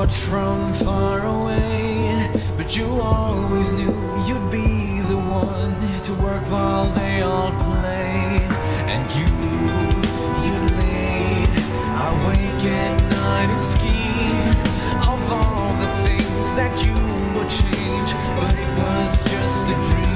watch from far away, but you always knew you'd be the one to work while they all play. And you lay awake at night and scheme of all the things that you would change, but it was just a dream.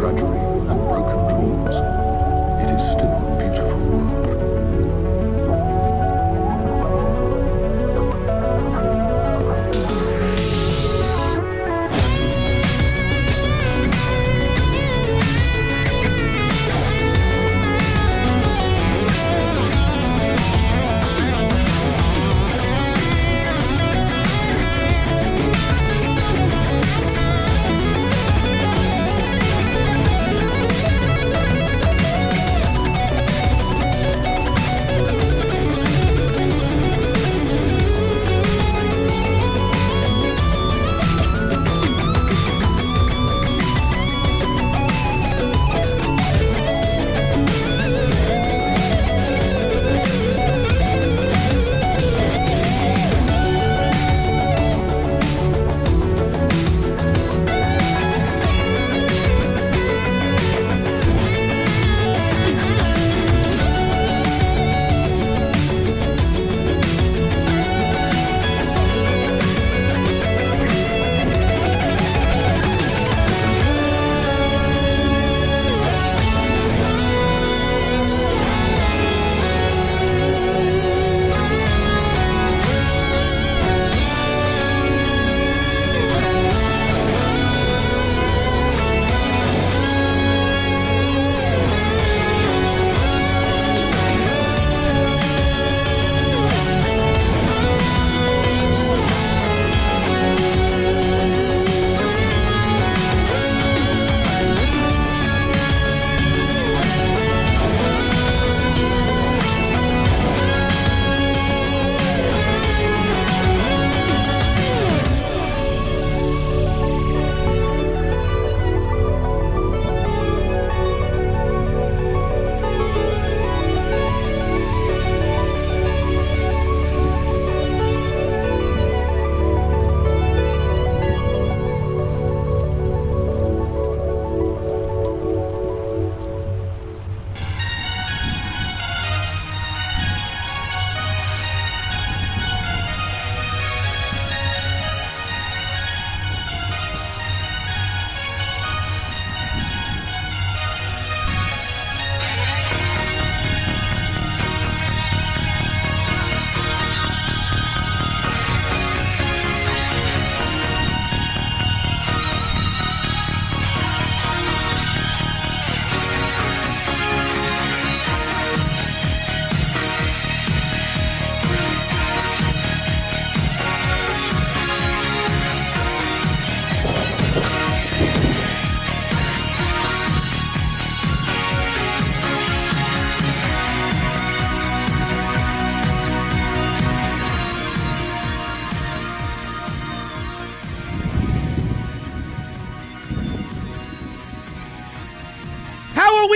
drudgery and broken dreams, it is still a beautiful world.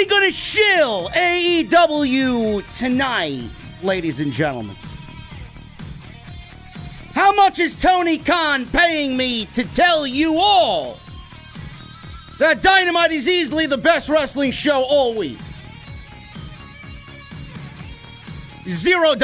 Gonna shill AEW tonight, ladies and gentlemen. How much is Tony Khan paying me to tell you all that Dynamite is easily the best wrestling show all week? $0.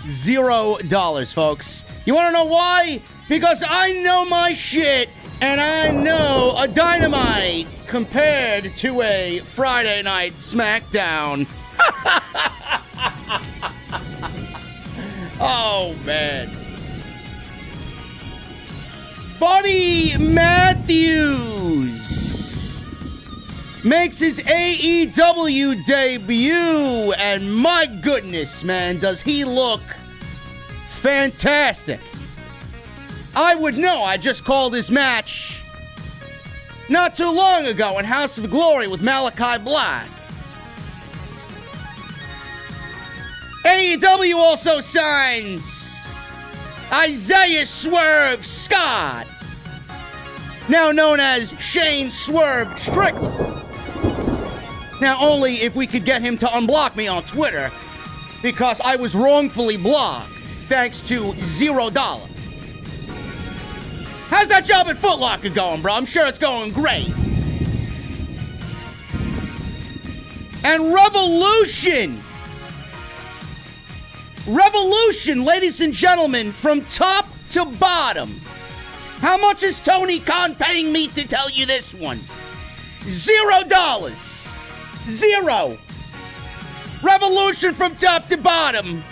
$0, folks. You want to know why? Because I know my shit, and I know a Dynamite compared to a Friday Night SmackDown. Oh, man. Buddy Matthews makes his AEW debut, and my goodness, man, does he look fantastic. I would know. I just called his match not too long ago in House of Glory with Malakai Black. AEW also signs Isaiah Swerve Scott, now known as Shane Swerve Strickland. Now, only if we could get him to unblock me on Twitter, because I was wrongfully blocked, thanks to $0. How's that job at Foot Locker going, bro? I'm sure it's going great. And Revolution, ladies and gentlemen, from top to bottom, How much is Tony Khan paying me to tell you this one? $0. Zero. Revolution from top to bottom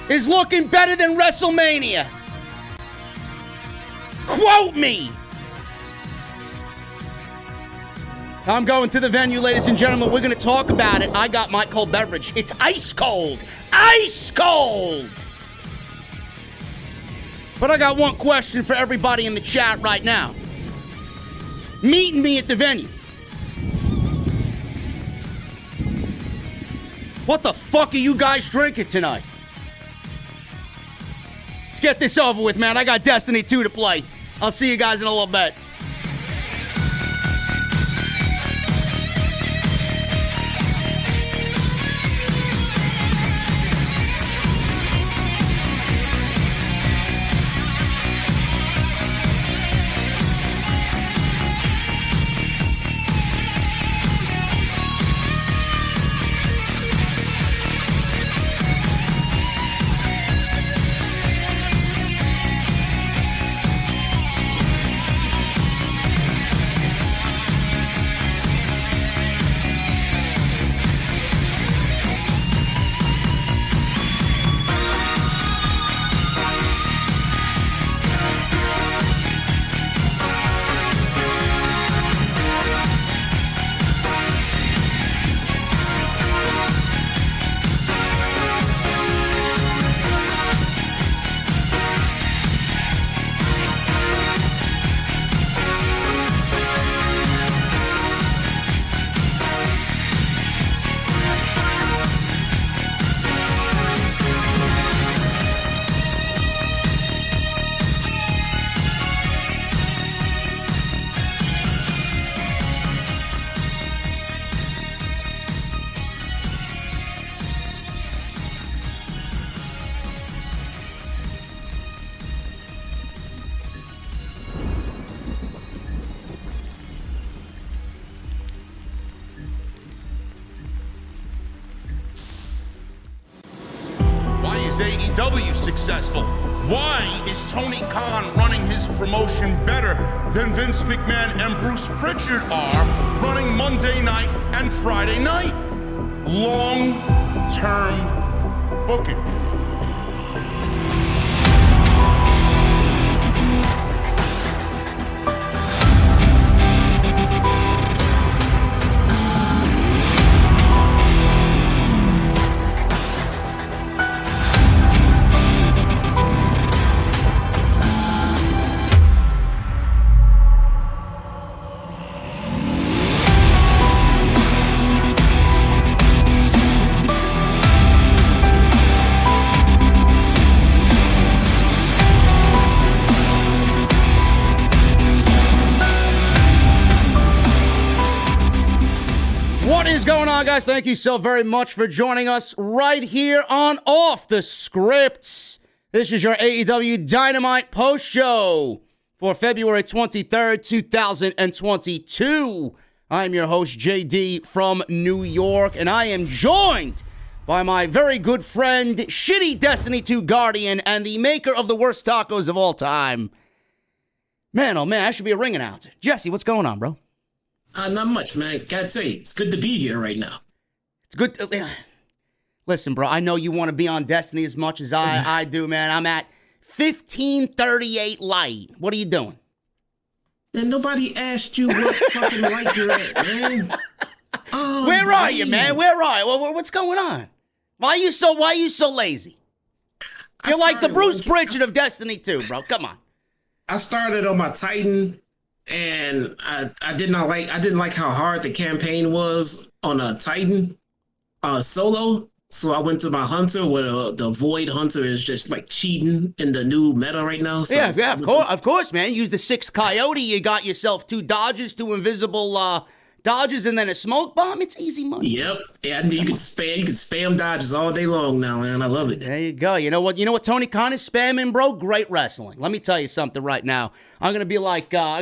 is looking better than WrestleMania. Quote me. I'm going to the venue, ladies and gentlemen. We're going to talk about it. I got my cold beverage. It's ice cold. Ice cold. But I got one question for everybody in the chat right now. Meeting me at the venue. What the fuck are you guys drinking tonight? Let's get this over with, man. I got Destiny 2 to play. I'll see you guys in a little bit. AEW successful? Why is Tony Khan running his promotion better than Vince McMahon and Bruce Pritchard are running Monday night and Friday night? Long-term booking. Guys, thank you so very much for joining us right here on Off the Scripts. This is your AEW Dynamite post show for February 23rd, 2022. I'm your host, JD from New York, and I am joined by my very good friend, Shitty Destiny 2 Guardian, and the maker of the worst tacos of all time. Man, oh man, I should be a ring announcer. Jesse, what's going on, bro? Not much, man. Gotta say, it's good to be here right now. It's good to... Listen, bro, I know you want to be on Destiny as much as I do, man. I'm at 1538 light. What are you doing? And nobody asked you what fucking light you're at, man. Oh, where are you, man? Where are you? What's going on? Why are you so lazy? You're like the Bruce Pritchard of Destiny 2, bro. Come on. I started on my Titan, and I didn't like how hard the campaign was on a Titan solo. So I went to my Hunter, where the Void Hunter is just like cheating in the new meta right now. So yeah, of course, man. Use the 6th Coyote. You got yourself 2 dodges, 2 invisible dodges, and then a smoke bomb. It's easy money. Yep. Yeah, you can spam dodges all day long now, man. I love it. There you go. You know what Tony Khan is spamming, bro? Great wrestling. Let me tell you something right now. I'm gonna be like LA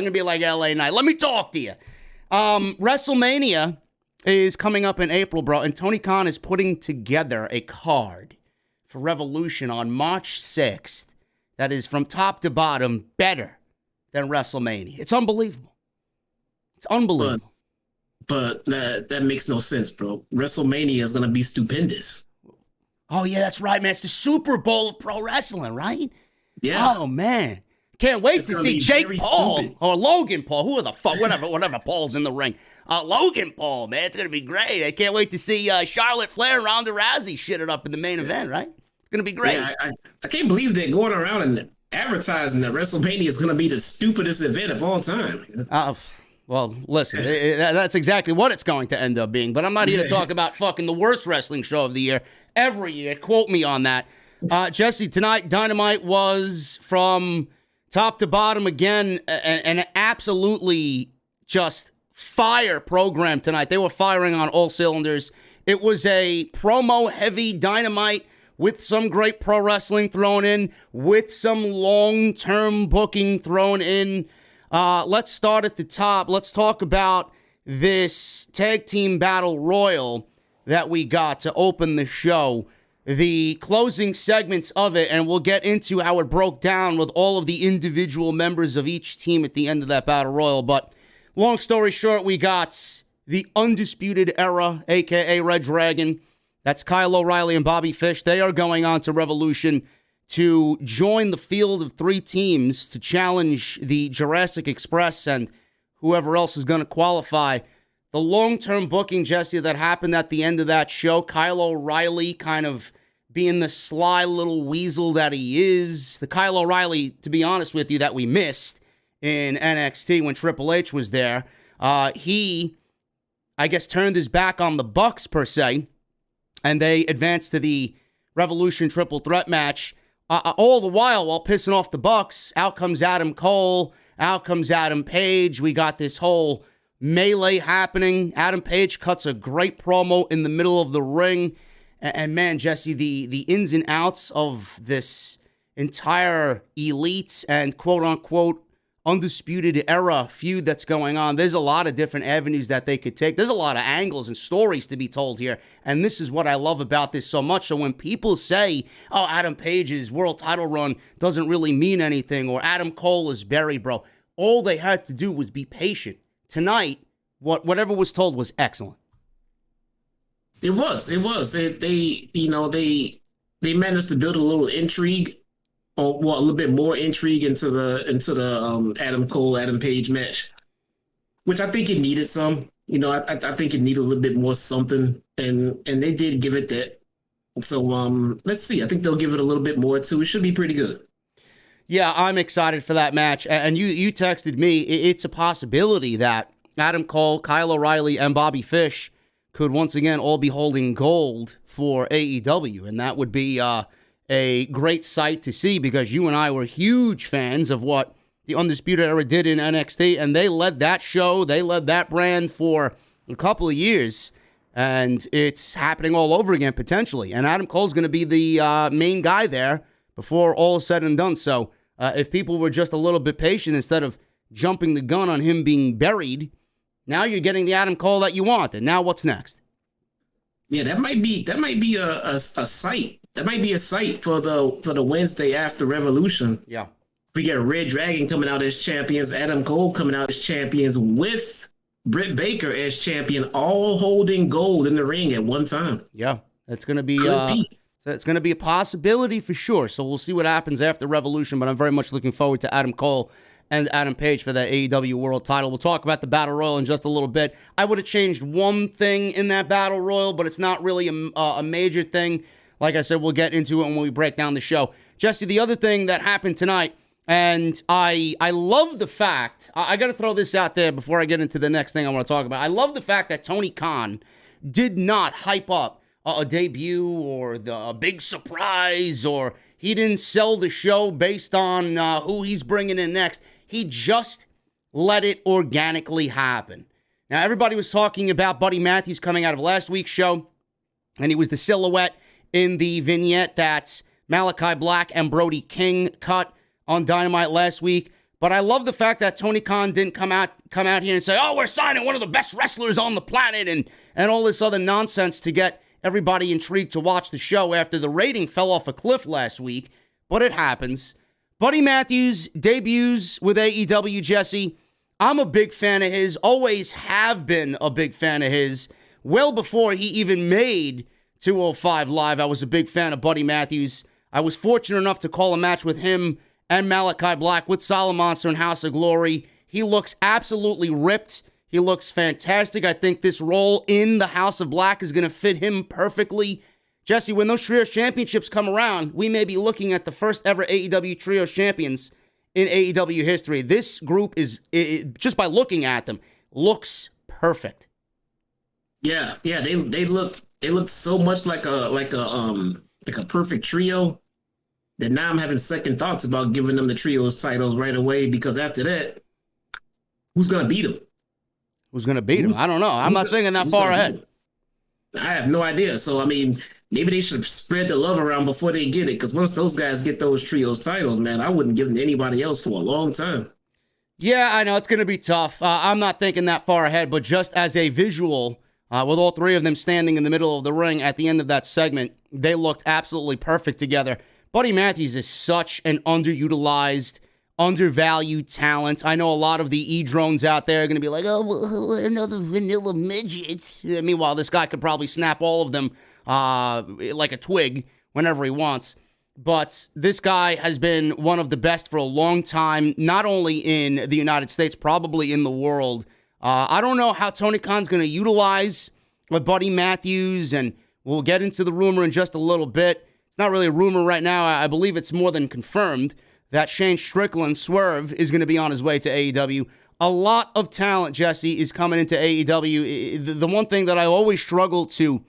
Knight. Let me talk to you. WrestleMania is coming up in April, bro, and Tony Khan is putting together a card for Revolution on March 6th that is from top to bottom better than WrestleMania. It's unbelievable. It's unbelievable. But that makes no sense, bro. WrestleMania is going to be stupendous. Oh, yeah, that's right, man. It's the Super Bowl of pro wrestling, right? Yeah. Oh, man. Can't wait to see Jake Paul stupid. Or Logan Paul. Who are the fuck? Whatever Paul's in the ring. Logan Paul, man. It's going to be great. I can't wait to see Charlotte Flair and Ronda Rousey shit it up in the main event, right? It's going to be great. Yeah, I can't believe they're going around and advertising that WrestleMania is going to be the stupidest event of all time. Well, listen, that's exactly what it's going to end up being. But I'm not here to talk about fucking the worst wrestling show of the year every year. Quote me on that. Jesse, tonight, Dynamite was from top to bottom again, an absolutely just fire program tonight. They were firing on all cylinders. It was a promo-heavy Dynamite with some great pro wrestling thrown in, with some long-term booking thrown in. Let's start at the top. Let's talk about this tag team battle royal that we got to open the show. The closing segments of it, and we'll get into how it broke down with all of the individual members of each team at the end of that battle royal. But long story short, we got the Undisputed Era, a.k.a. Red Dragon. That's Kyle O'Reilly and Bobby Fish. They are going on to Revolution to join the field of 3 teams to challenge the Jurassic Express and whoever else is going to qualify. The long-term booking, Jesse, that happened at the end of that show, Kyle O'Reilly kind of being the sly little weasel that he is. The Kyle O'Reilly, to be honest with you, that we missed in NXT when Triple H was there. He, I guess, turned his back on the Bucks, per se, and they advanced to the Revolution triple threat match. All the while pissing off the Bucks, out comes Adam Cole, out comes Adam Page. We got this whole melee happening. Adam Page cuts a great promo in the middle of the ring. And man, Jesse, the ins and outs of this entire elite and quote-unquote Undisputed Era feud that's going on, there's a lot of different avenues that they could take. There's a lot of angles and stories to be told here, and this is what I love about this so much. So when people say, oh, Adam Page's world title run doesn't really mean anything, or Adam Cole is buried, bro, all they had to do was be patient. Tonight, whatever was told was excellent. It was. They managed to build a little intrigue, or a little bit more intrigue into the Adam Cole, Adam Page match, which I think it needed some. I think it needed a little bit more something, and they did give it that. So let's see. I think they'll give it a little bit more too. It should be pretty good. Yeah, I'm excited for that match. And you texted me, it's a possibility that Adam Cole, Kyle O'Reilly, and Bobby Fish could once again all be holding gold for AEW. And that would be a great sight to see, because you and I were huge fans of what the Undisputed Era did in NXT. And they led that show, they led that brand for a couple of years. And it's happening all over again, potentially. And Adam Cole's going to be the main guy there before all is said and done. So if people were just a little bit patient instead of jumping the gun on him being buried, now you're getting the Adam Cole that you want. And now what's next? Yeah, that might be a sight. That might be a sight for the Wednesday after Revolution. Yeah. We get Red Dragon coming out as champions, Adam Cole coming out as champions, with Britt Baker as champion, all holding gold in the ring at one time. Yeah, it's going to be it's going to be a possibility for sure. So we'll see what happens after Revolution, but I'm very much looking forward to Adam Cole and Adam Page for that AEW World title. We'll talk about the Battle Royal in just a little bit. I would have changed one thing in that Battle Royal, but it's not really a major thing. Like I said, we'll get into it when we break down the show. Jesse, the other thing that happened tonight, and I love the fact, I got to throw this out there before I get into the next thing I want to talk about. I love the fact that Tony Khan did not hype up a debut or a big surprise, or he didn't sell the show based on who he's bringing in next. He just let it organically happen. Now, everybody was talking about Buddy Matthews coming out of last week's show, and he was the silhouette in the vignette that Malakai Black and Brody King cut on Dynamite last week. But I love the fact that Tony Khan didn't come out here and say, oh, we're signing one of the best wrestlers on the planet and all this other nonsense to get everybody intrigued to watch the show after the rating fell off a cliff last week. But it happens. Buddy Matthews debuts with AEW, Jesse. I'm a big fan of his, always have been a big fan of his. Well before he even made 205 Live, I was a big fan of Buddy Matthews. I was fortunate enough to call a match with him and Malakai Black with Solid Monster and House of Glory. He looks absolutely ripped. He looks fantastic. I think this role in the House of Black is going to fit him perfectly. Jesse, when those Trios Championships come around, we may be looking at the first ever AEW Trios Champions in AEW history. This group is, just by looking at them, looks perfect. Yeah, they look so much like a perfect trio that now I'm having second thoughts about giving them the trios titles right away, because after that, who's gonna beat them? Who's gonna beat them? I don't know. I'm not thinking that far ahead. I have no idea. So I mean, maybe they should spread the love around before they get it, because once those guys get those trios titles, man, I wouldn't give them to anybody else for a long time. Yeah, I know it's gonna be tough. I'm not thinking that far ahead, but just as a visual. With all three of them standing in the middle of the ring at the end of that segment, they looked absolutely perfect together. Buddy Matthews is such an underutilized, undervalued talent. I know a lot of the E-drones out there are going to be like, oh, well, another vanilla midget. Meanwhile, this guy could probably snap all of them like a twig whenever he wants. But this guy has been one of the best for a long time, not only in the United States, probably in the world. I don't know how Tony Khan's going to utilize Buddy Matthews, and we'll get into the rumor in just a little bit. It's not really a rumor right now. I believe it's more than confirmed that Shane Strickland, Swerve, is going to be on his way to AEW. A lot of talent, Jesse, is coming into AEW. The one thing that I always struggle to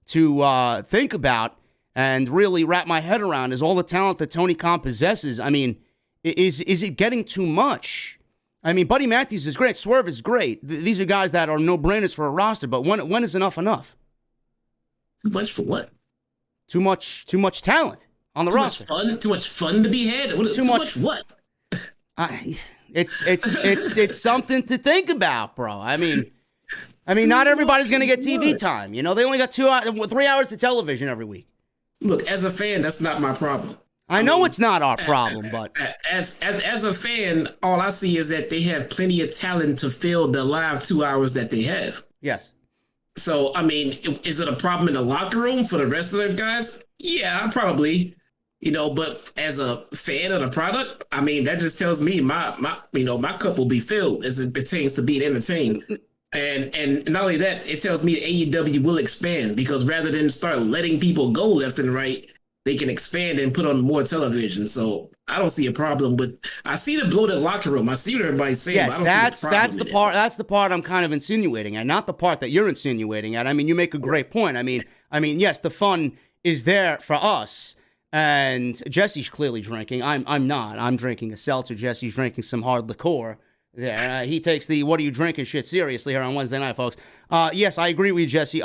think about and really wrap my head around is all the talent that Tony Khan possesses. I mean, is it getting too much? I mean, Buddy Matthews is great. Swerve is great. These are guys that are no-brainers for a roster, but when is enough? Too much for what? Too much talent on the roster. Too much fun to be had? Too much what? It's something to think about, bro. I mean, not everybody's going to get TV time. You know, they only got 3 hours of television every week. Look, as a fan, that's not my problem. I know it's not our problem, but as a fan, all I see is that they have plenty of talent to fill the live 2 hours that they have. Yes. So, I mean, is it a problem in the locker room for the rest of the guys? Yeah, probably. You know, but as a fan of the product, I mean, that just tells me my cup will be filled as it pertains to being entertained. And not only that, it tells me AEW will expand, because rather than start letting people go left and right, they can expand and put on more television. So I don't see a problem with. I see the bloated locker room. I see what everybody's saying. Yes, that's the part. That's the part I'm kind of insinuating, and not the part that you're insinuating. And I mean, you make a great point. I mean, yes, the fun is there for us. And Jesse's clearly drinking. I'm not. I'm drinking a seltzer. Jesse's drinking some hard liqueur. There, he takes the "what are you drinking" shit seriously here on Wednesday night, folks. Yes, I agree with you, Jesse.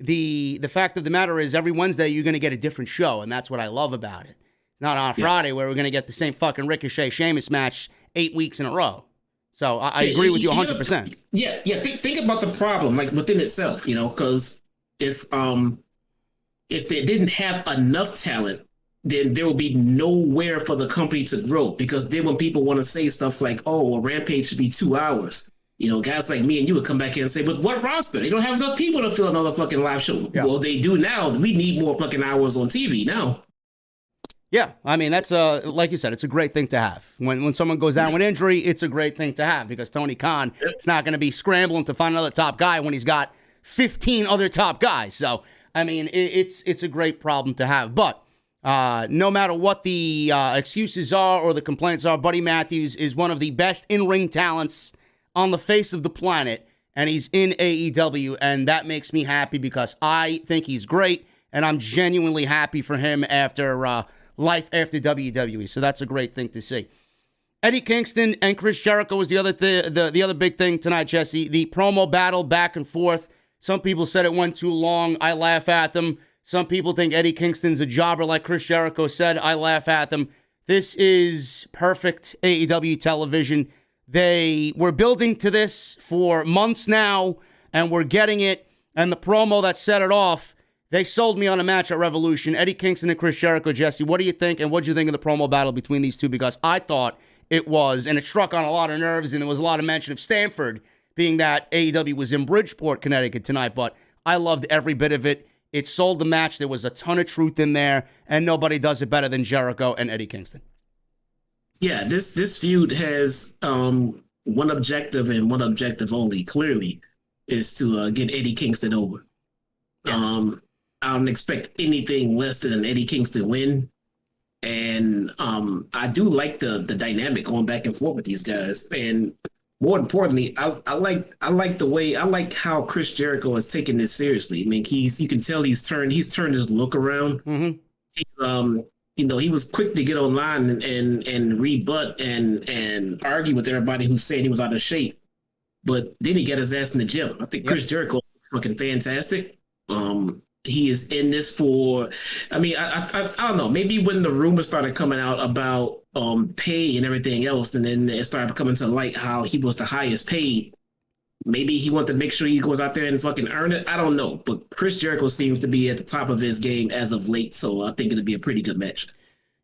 The fact of the matter is, every Wednesday you're going to get a different show, and that's what I love about it. It's not on Friday where we're going to get the same fucking Ricochet Sheamus match 8 weeks in a row. So I agree with you 100%. Yeah. Think about the problem, like within itself, you know, because if they didn't have enough talent, then there will be nowhere for the company to grow. Because then when people want to say stuff like, "Oh, a Rampage should be 2 hours," you know, guys like me and you would come back here and say, "But what roster? They don't have enough people to fill another fucking live show." Yeah. Well, they do now. We need more fucking hours on TV now. Yeah, I mean, that's like you said, it's a great thing to have. When someone goes down with injury, it's a great thing to have, because Tony Khan is not going to be scrambling to find another top guy when he's got 15 other top guys. So, I mean, it's a great problem to have. But no matter what the excuses are or the complaints are, Buddy Matthews is one of the best in-ring talents on the face of the planet, and he's in AEW, and that makes me happy, because I think he's great, and I'm genuinely happy for him after life after WWE. So that's a great thing to see. Eddie Kingston and Chris Jericho was the other big thing tonight, Jesse. The promo battle back and forth. Some people said it went too long. I laugh at them. Some people think Eddie Kingston's a jobber, like Chris Jericho said. I laugh at them. This is perfect AEW television. They were building to this for months now, and we're getting it. And the promo that set it off, They sold me on a match at Revolution. Eddie Kingston and Chris Jericho. Jesse, what do you think? And what do you think of the promo battle between these two? Because I thought it was, and it struck on a lot of nerves, and there was a lot of mention of Stamford, being that AEW was in Bridgeport, Connecticut tonight. But I loved every bit of it. It sold the match. There was a ton of truth in there, and nobody does it better than Jericho and Eddie Kingston. Yeah, this feud has one objective and one objective only, clearly, is to get Eddie Kingston over. Yes. I don't expect anything less than an Eddie Kingston win. And I do like the dynamic going back and forth with these guys. And more importantly, I like how Chris Jericho is taking this seriously. I mean, you can tell he's turned his look around. Mm-hmm. He was quick to get online and rebut and argue with everybody who's saying he was out of shape. But then he got his ass in the gym. I think Chris Jericho is fucking fantastic. He is in this for, I mean, I don't know, maybe when the rumors started coming out about pay and everything else, and then it started coming to light how he was the highest paid, maybe he wanted to make sure he goes out there and fucking earn it. I don't know, but Chris Jericho seems to be at the top of his game as of late, so I think it'll be a pretty good match.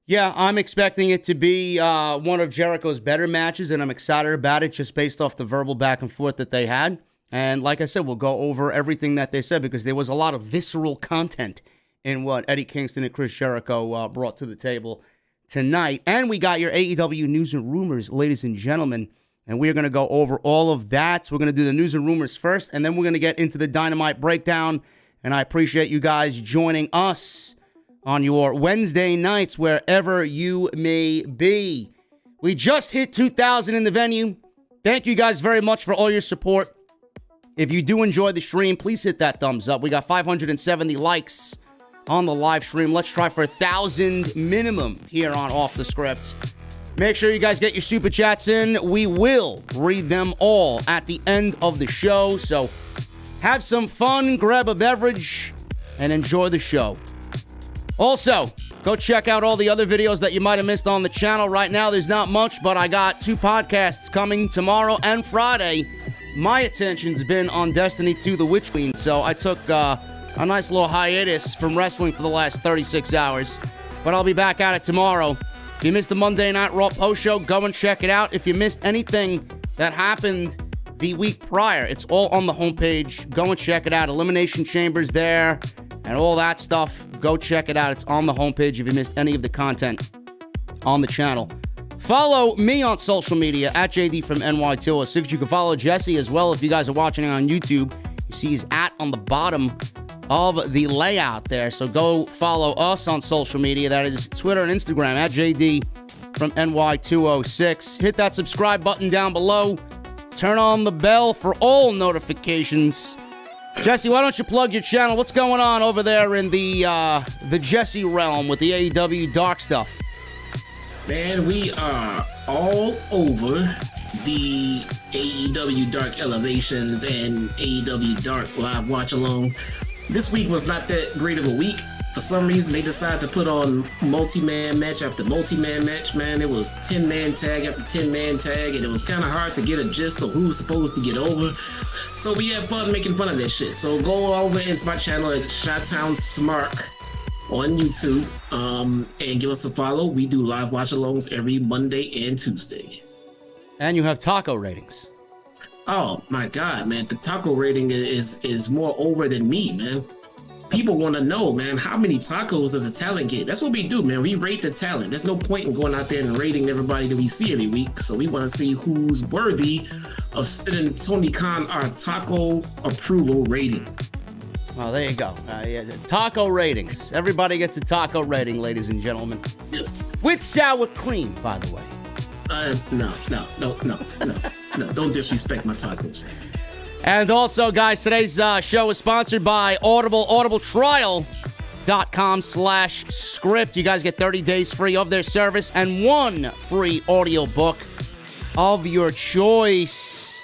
Yeah, I'm expecting it to be one of Jericho's better matches, and I'm excited about it just based off the verbal back and forth that they had. And like I said, we'll go over everything that they said because there was a lot of visceral content in what Eddie Kingston and Chris Jericho brought to the table tonight. And we got your AEW news and rumors, ladies and gentlemen. And we're going to go over all of that. So we're going to do the news and rumors first, and then we're going to get into the Dynamite breakdown. And I appreciate you guys joining us on your Wednesday nights, wherever you may be. We just hit 2,000 in the venue. Thank you guys very much for all your support. If you do enjoy the stream, please hit that thumbs up. We got 570 likes on the live stream. Let's try for 1,000 minimum here on Off the Script. Make sure you guys get your super chats in. We will read them all at the end of the show. So have some fun, grab a beverage, and enjoy the show. Also, go check out all the other videos that you might have missed on the channel. Right now, there's not much, but I got 2 podcasts coming tomorrow and Friday. My attention's been on Destiny 2, The Witch Queen, so I took a nice little hiatus from wrestling for the last 36 hours. But I'll be back at it tomorrow. If you missed the Monday Night Raw post show, go and check it out. If you missed anything that happened the week prior, it's all on the homepage. Go and check it out. Elimination Chamber's there and all that stuff. Go check it out. It's on the homepage if you missed any of the content on the channel. Follow me on social media at JDfromNY206. You can follow Jesse as well if you guys are watching on YouTube. You see his @ on the bottom of the layout there. So go follow us on social media. That is Twitter and Instagram at JDfromNY206. Hit that subscribe button down below. Turn on the bell for all notifications. Jesse, why don't you plug your channel? What's going on over there in the Jesse realm with the AEW Dark stuff? Man, we are all over the AEW Dark Elevations and AEW Dark Live Watch Along. This week was not that great of a week. For some reason, they decided to put on multi-man match after multi-man match, man. It was 10-man tag after 10-man tag, and it was kind of hard to get a gist of who was supposed to get over. So we had fun making fun of this shit. So go over into my channel at Chi-Town Smark on YouTube and give us a follow. We do live watch-alongs every Monday and Tuesday. And you have taco ratings. Oh my God, man. The taco rating is more over than me, man. People want to know, man, how many tacos does a talent get? That's what we do, man. We rate the talent. There's no point in going out there and rating everybody that we see every week. So we want to see who's worthy of sending Tony Khan our taco approval rating. Well, there you go. The taco ratings. Everybody gets a taco rating, ladies and gentlemen. Yes. With sour cream, by the way. No. Don't disrespect my tacos. And also, guys, today's show is sponsored by Audible, audibletrial.com/script. You guys get 30 days free of their service and 1 free audio book of your choice.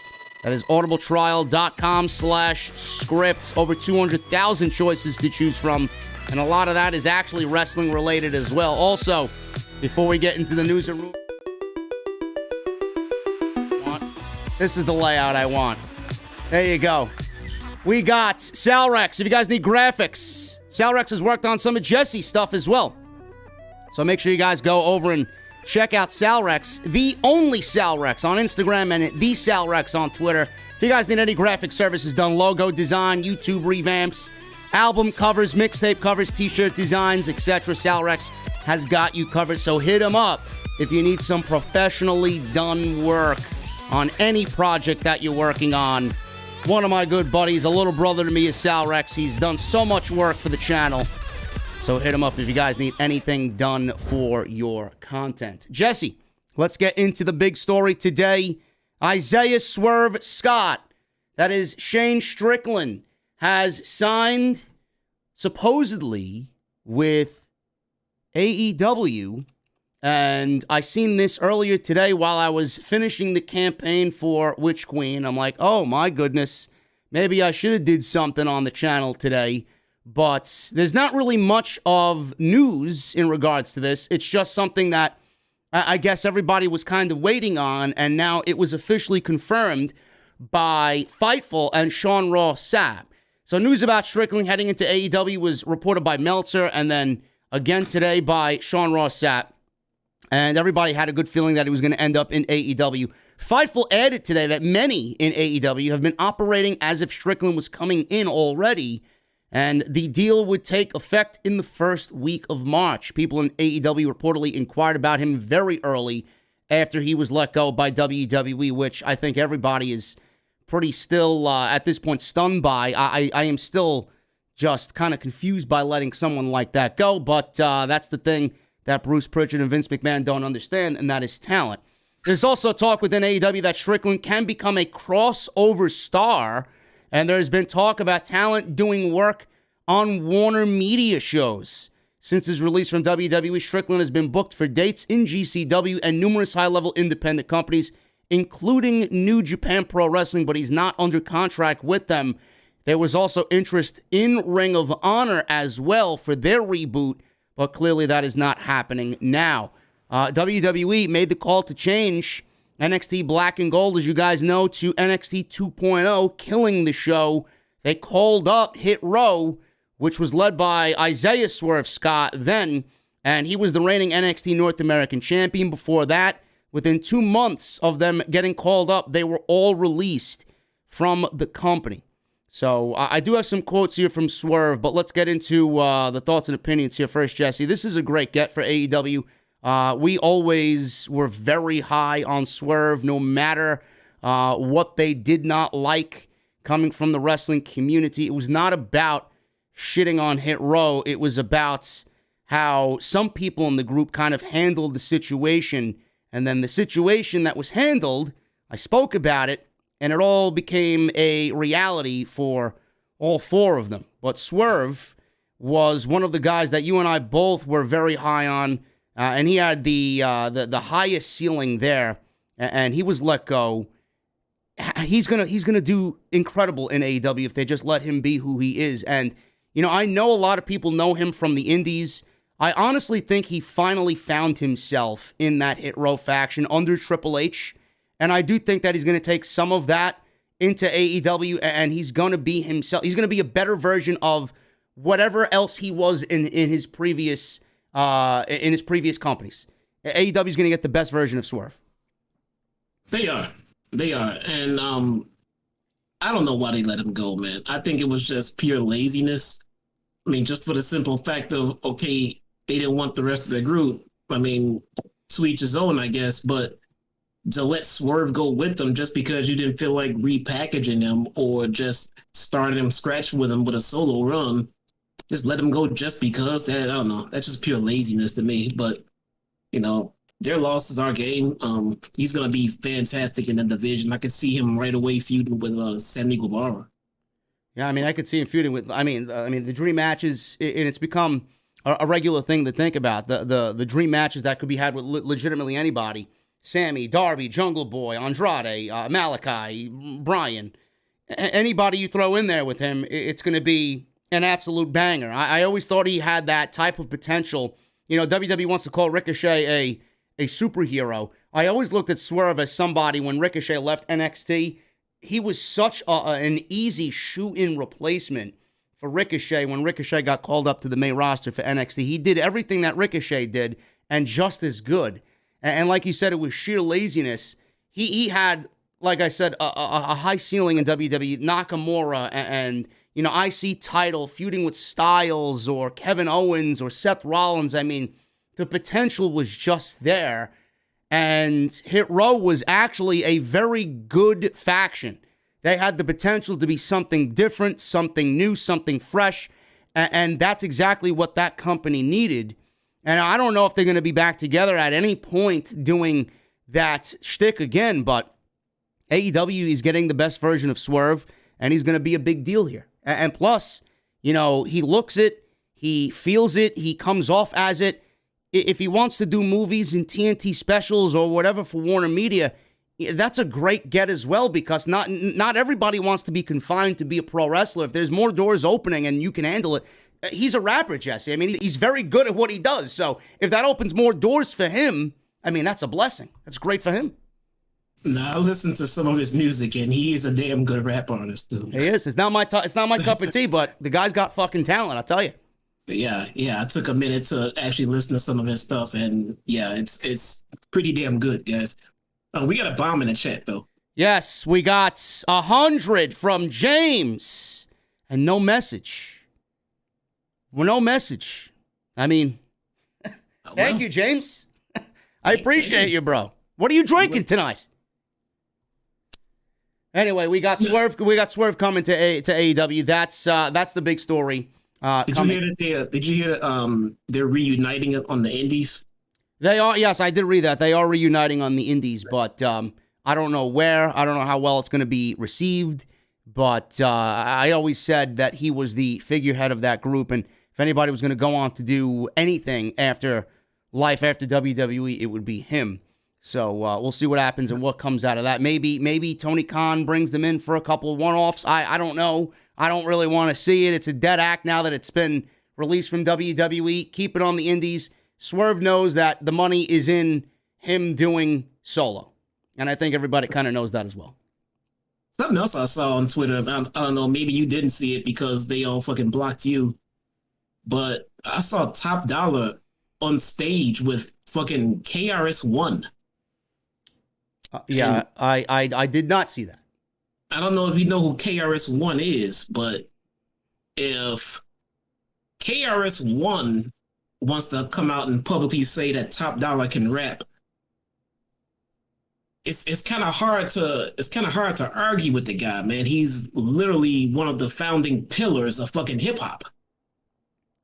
That is audibletrial.com/script. Over 200,000 choices to choose from. And a lot of that is actually wrestling related as well. Also, before we get into the news and rumors, this is the layout I want. There you go. We got Salrex. If you guys need graphics, Sal Rex has worked on some of Jesse's stuff as well. So make sure you guys go over and check out Sal Rex, the only Sal Rex on Instagram and the Sal Rex on Twitter. If you guys need any graphic services done, logo design, YouTube revamps, album covers, mixtape covers, t-shirt designs, etc., Sal Rex has got you covered. So hit him up if you need some professionally done work on any project that you're working on. One of my good buddies, a little brother to me, is Sal Rex. He's done so much work for the channel. So hit him up if you guys need anything done for your content. Jesse, let's get into the big story today. Isaiah Swerve Scott, that is Shane Strickland, has signed supposedly with AEW. And I seen this earlier today while I was finishing the campaign for Witch Queen. I'm like, oh my goodness, maybe I should have did something on the channel today. But there's not really much of news in regards to this. It's just something that I guess everybody was kind of waiting on, and now it was officially confirmed by Fightful and Sean Ross Sapp. So news about Strickland heading into AEW was reported by Meltzer, and then again today by Sean Ross Sapp. And everybody had a good feeling that he was going to end up in AEW. Fightful added today that many in AEW have been operating as if Strickland was coming in already, and the deal would take effect in the first week of March. People in AEW reportedly inquired about him very early after he was let go by WWE, which I think everybody is pretty still, at this point, stunned by. I am still just kind of confused by letting someone like that go, but that's the thing that Bruce Pritchard and Vince McMahon don't understand, and that is talent. There's also talk within AEW that Strickland can become a crossover star, and there's been talk about talent doing work on Warner Media shows. Since his release from WWE, Strickland has been booked for dates in GCW and numerous high-level independent companies, including New Japan Pro Wrestling, but he's not under contract with them. There was also interest in Ring of Honor as well for their reboot, but clearly that is not happening now. WWE made the call to change NXT Black and Gold, as you guys know, to NXT 2.0, killing the show. They called up Hit Row, which was led by Isaiah Swerve Scott then, and he was the reigning NXT North American champion. Before that, within 2 months of them getting called up, they were all released from the company. So I do have some quotes here from Swerve, but let's get into the thoughts and opinions here first, Jesse. This is a great get for AEW. We always were very high on Swerve, no matter what they did not like coming from the wrestling community. It was not about shitting on Hit Row. It was about how some people in the group kind of handled the situation, and then the situation that was handled, I spoke about it, and it all became a reality for all four of them. But Swerve was one of the guys that you and I both were very high on, and he had the highest ceiling there, and he was let go. He's gonna do incredible in AEW if they just let him be who he is. And you know, I know a lot of people know him from the indies. I honestly think he finally found himself in that Hit Row faction under Triple H. And I do think that he's going to take some of that into AEW, and he's going to be himself. He's going to be a better version of whatever else he was in his previous companies. AEW is going to get the best version of Swerve. They are, and I don't know why they let him go, man. I think it was just pure laziness. I mean, just for the simple fact of, okay, they didn't want the rest of the group. I mean, to each his own, I guess, but to let Swerve go with them just because you didn't feel like repackaging them or just starting them scratch with him with a solo run, just let him go just because. That, I don't know. That's just pure laziness to me. But, you know, their loss is our game. He's going to be fantastic in the division. I could see him right away feuding with Sammy Guevara. Yeah, I mean, I could see him feuding with. I mean, the dream matches, and it's become a regular thing to think about. The dream matches that could be had with legitimately anybody: Sammy, Darby, Jungle Boy, Andrade, Malakai, Bryan. Anybody you throw in there with him, it's going to be an absolute banger. I always thought he had that type of potential. You know, WWE wants to call Ricochet a superhero. I always looked at Swerve as somebody when Ricochet left NXT. He was such an easy shoe-in replacement for Ricochet when Ricochet got called up to the main roster for NXT. He did everything that Ricochet did and just as good. And like you said, it was sheer laziness. He had, like I said, a high ceiling in WWE. Nakamura and IC title, feuding with Styles or Kevin Owens or Seth Rollins. I mean, the potential was just there. And Hit Row was actually a very good faction. They had the potential to be something different, something new, something fresh. And that's exactly what that company needed. And I don't know if they're going to be back together at any point doing that shtick again, but AEW is getting the best version of Swerve, and he's going to be a big deal here. And plus, he looks it, he feels it, he comes off as it. If he wants to do movies and TNT specials or whatever for Warner Media, that's a great get as well, because not everybody wants to be confined to be a pro wrestler. If there's more doors opening and you can handle it, he's a rapper, Jesse. I mean, he's very good at what he does. So if that opens more doors for him, I mean, that's a blessing. That's great for him. No, I listen to some of his music, and he is a damn good rap artist, too. He is. It's not my cup of tea, but the guy's got fucking talent, I'll tell you. Yeah. I took a minute to actually listen to some of his stuff, and yeah, it's pretty damn good, guys. We got a bomb in the chat, though. Yes, we got 100 from James, and no message. Well, no message. I mean, thank you, James. I appreciate you, bro. What are you drinking tonight? Anyway, we got Swerve. We got Swerve coming to AEW. That's the big story. Did you hear that they're reuniting on the Indies? They are. Yes, I did read that. They are reuniting on the Indies, but I don't know where. I don't know how well it's going to be received. But I always said that he was the figurehead of that group, and if anybody was going to go on to do anything after life after WWE, it would be him. So we'll see what happens and what comes out of that. Maybe Tony Khan brings them in for a couple of one-offs. I don't know. I don't really want to see it. It's a dead act now that it's been released from WWE. Keep it on the Indies. Swerve knows that the money is in him doing solo. And I think everybody kind of knows that as well. Something else I saw on Twitter, I don't know, maybe you didn't see it because they all fucking blocked you, but I saw Top Dollar on stage with fucking KRS-One. Yeah, I did not see that. I don't know if you know who KRS-One is, but if KRS-One wants to come out and publicly say that Top Dollar can rap, it's kind of hard to argue with the guy, man. He's literally one of the founding pillars of fucking hip hop.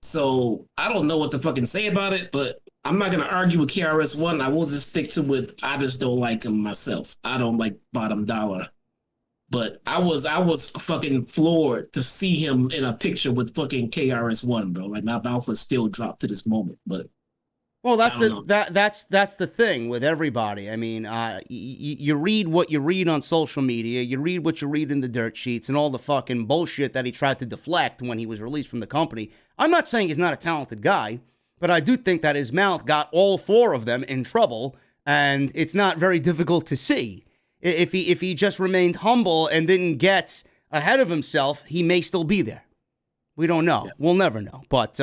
So I don't know what to fucking say about it, but I'm not gonna argue with KRS-One. I will just stick to with I just don't like him myself. I don't like Bottom Dollar. But I was fucking floored to see him in a picture with fucking KRS-One, bro. Like my mouth was still dropped to this moment. But well, that's the thing with everybody. I mean, you read what you read on social media, you read what you read in the dirt sheets, and all the fucking bullshit that he tried to deflect when he was released from the company. I'm not saying he's not a talented guy, but I do think that his mouth got all four of them in trouble, and it's not very difficult to see. If he just remained humble and didn't get ahead of himself, he may still be there. We don't know. Yeah. We'll never know. But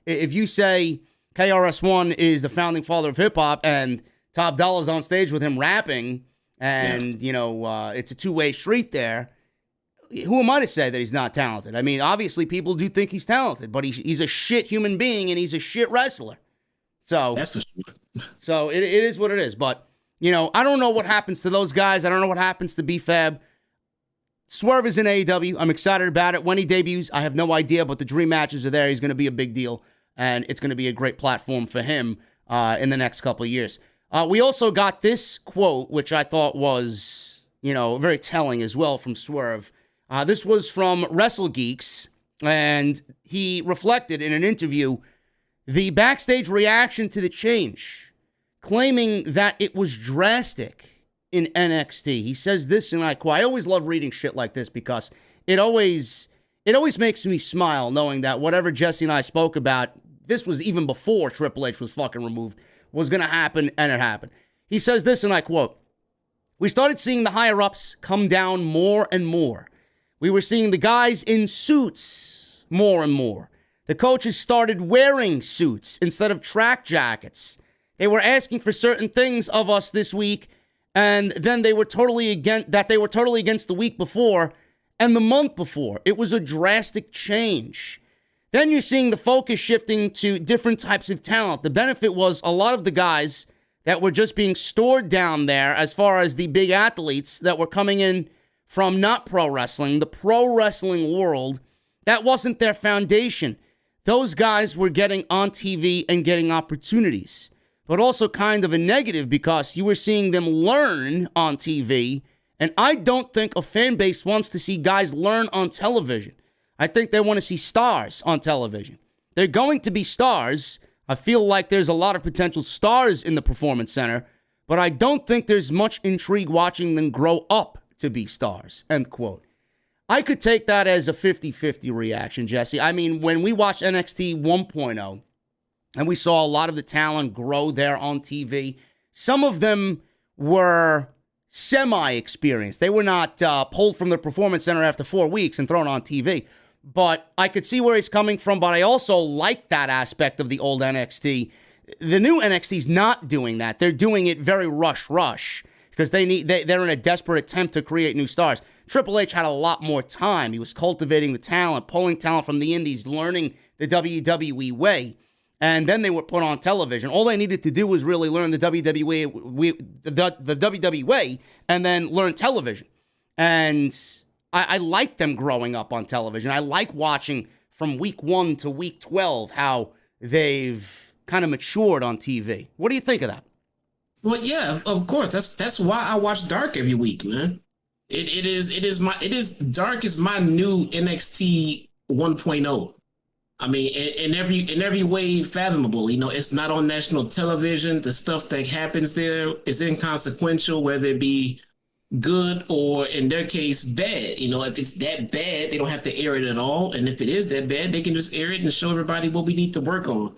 if you say KRS-One is the founding father of hip-hop and Top Dollar's on stage with him rapping and, it's a two-way street there, who am I to say that he's not talented? I mean, obviously people do think he's talented, but he's a shit human being and he's a shit wrestler. So that's for sure. So it is what it is. But, I don't know what happens to those guys. I don't know what happens to B-Fab. Swerve is in AEW. I'm excited about it. When he debuts, I have no idea, but the dream matches are there. He's going to be a big deal, and it's going to be a great platform for him in the next couple of years. We also got this quote, which I thought was, very telling as well from Swerve. This was from WrestleGeeks, and he reflected in an interview the backstage reaction to the change, claiming that it was drastic in NXT. He says this, and I quote, I always love reading shit like this because it always makes me smile knowing that whatever Jesse and I spoke about, this was even before Triple H was fucking removed, was going to happen, and it happened. He says this, and I quote, we started seeing the higher-ups come down more and more. We were seeing the guys in suits more and more. The coaches started wearing suits instead of track jackets. They were asking for certain things of us this week, and then they were totally against the week before and the month before. It was a drastic change. Then you're seeing the focus shifting to different types of talent. The benefit was a lot of the guys that were just being stored down there, as far as the big athletes that were coming in from not pro wrestling, the pro wrestling world, that wasn't their foundation. Those guys were getting on TV and getting opportunities, but also kind of a negative because you were seeing them learn on TV. And I don't think a fan base wants to see guys learn on television. I think they want to see stars on television. They're going to be stars. I feel like there's a lot of potential stars in the Performance Center, but I don't think there's much intrigue watching them grow up to be stars, end quote. I could take that as a 50-50 reaction, Jesse. I mean, when we watched NXT 1.0 and we saw a lot of the talent grow there on TV, some of them were semi-experienced. They were not pulled from the Performance Center after 4 weeks and thrown on TV. But I could see where he's coming from, but I also like that aspect of the old NXT. The new NXT's not doing that. They're doing it very rush because they're in a desperate attempt to create new stars. Triple H had a lot more time. He was cultivating the talent, pulling talent from the indies, learning the WWE way, and then they were put on television. All they needed to do was really learn the WWE way and then learn television. And I like them growing up on television. I like watching from week 1 to week 12 how they've kind of matured on TV. What do you think of that? Well, yeah, of course. That's why I watch Dark every week, man. Dark is my new NXT 1.0. I mean, in every way fathomable. You know, it's not on national television. The stuff that happens there is inconsequential, whether it be good or, in their case, bad. You know, if it's that bad, they don't have to air it at all. And if it is that bad, they can just air it and show everybody what we need to work on.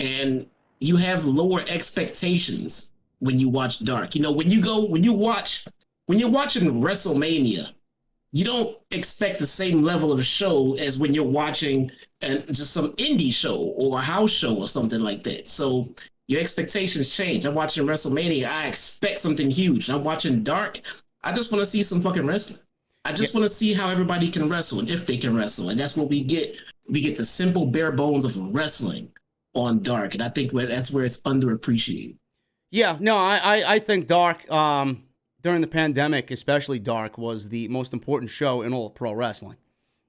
And you have lower expectations when you watch Dark. You know, when you're watching WrestleMania, you don't expect the same level of a show as when you're watching just some indie show or a house show or something like that. So your expectations change. I'm watching WrestleMania, I expect something huge. I'm watching Dark, I just want to see some fucking wrestling. I just want to see how everybody can wrestle and if they can wrestle. And that's what we get. We get the simple bare bones of wrestling on Dark. And I think that's where it's underappreciated. Yeah, no, I think Dark, during the pandemic, especially Dark, was the most important show in all of pro wrestling.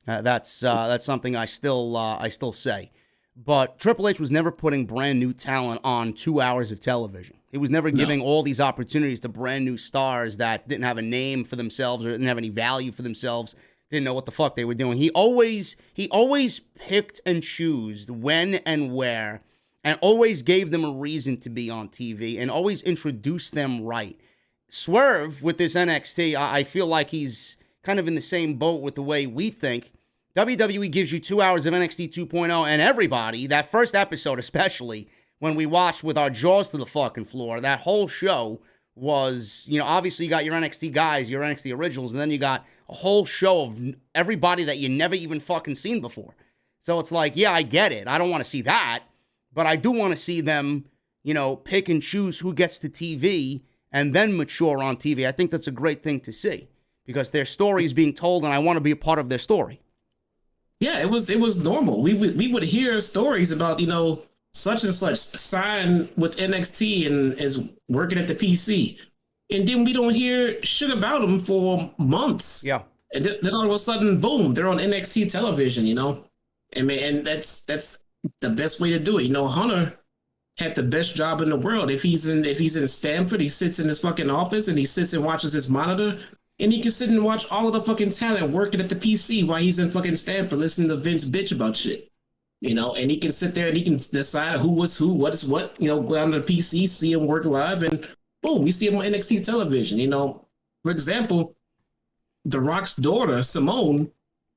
That's something I still say. But Triple H was never putting brand new talent on 2 hours of television. He was never giving all these opportunities to brand new stars that didn't have a name for themselves or didn't have any value for themselves, didn't know what the fuck they were doing. He always picked and chose when and where, and always gave them a reason to be on TV, and always introduced them right. Swerve with this NXT, I feel like he's kind of in the same boat with the way we think. WWE gives you 2 hours of NXT 2.0, and everybody, that first episode especially, when we watched with our jaws to the fucking floor, that whole show was, you know, obviously you got your NXT guys, your NXT originals, and then you got a whole show of everybody that you never even fucking seen before. So it's like, yeah, I get it. I don't want to see that, but I do want to see them, you know, pick and choose who gets to TV and then mature on TV. I think that's a great thing to see because their story is being told, and I want to be a part of their story. Yeah, it was normal. We would hear stories about, you know, such and such signed with NXT and is working at the PC, and then we don't hear shit about them for months. Yeah, and then all of a sudden, boom, they're on NXT television. You know, and that's the best way to do it. You know, Hunter had the best job in the world. If he's in Stamford, he sits in his fucking office and he sits and watches his monitor. And he can sit and watch all of the fucking talent working at the PC while he's in fucking Stanford listening to Vince bitch about shit. You know, and he can sit there and he can decide who was who, what is what, you know, go down to the PC, see him work live, and boom, we see him on NXT television. You know, for example, The Rock's daughter, Simone,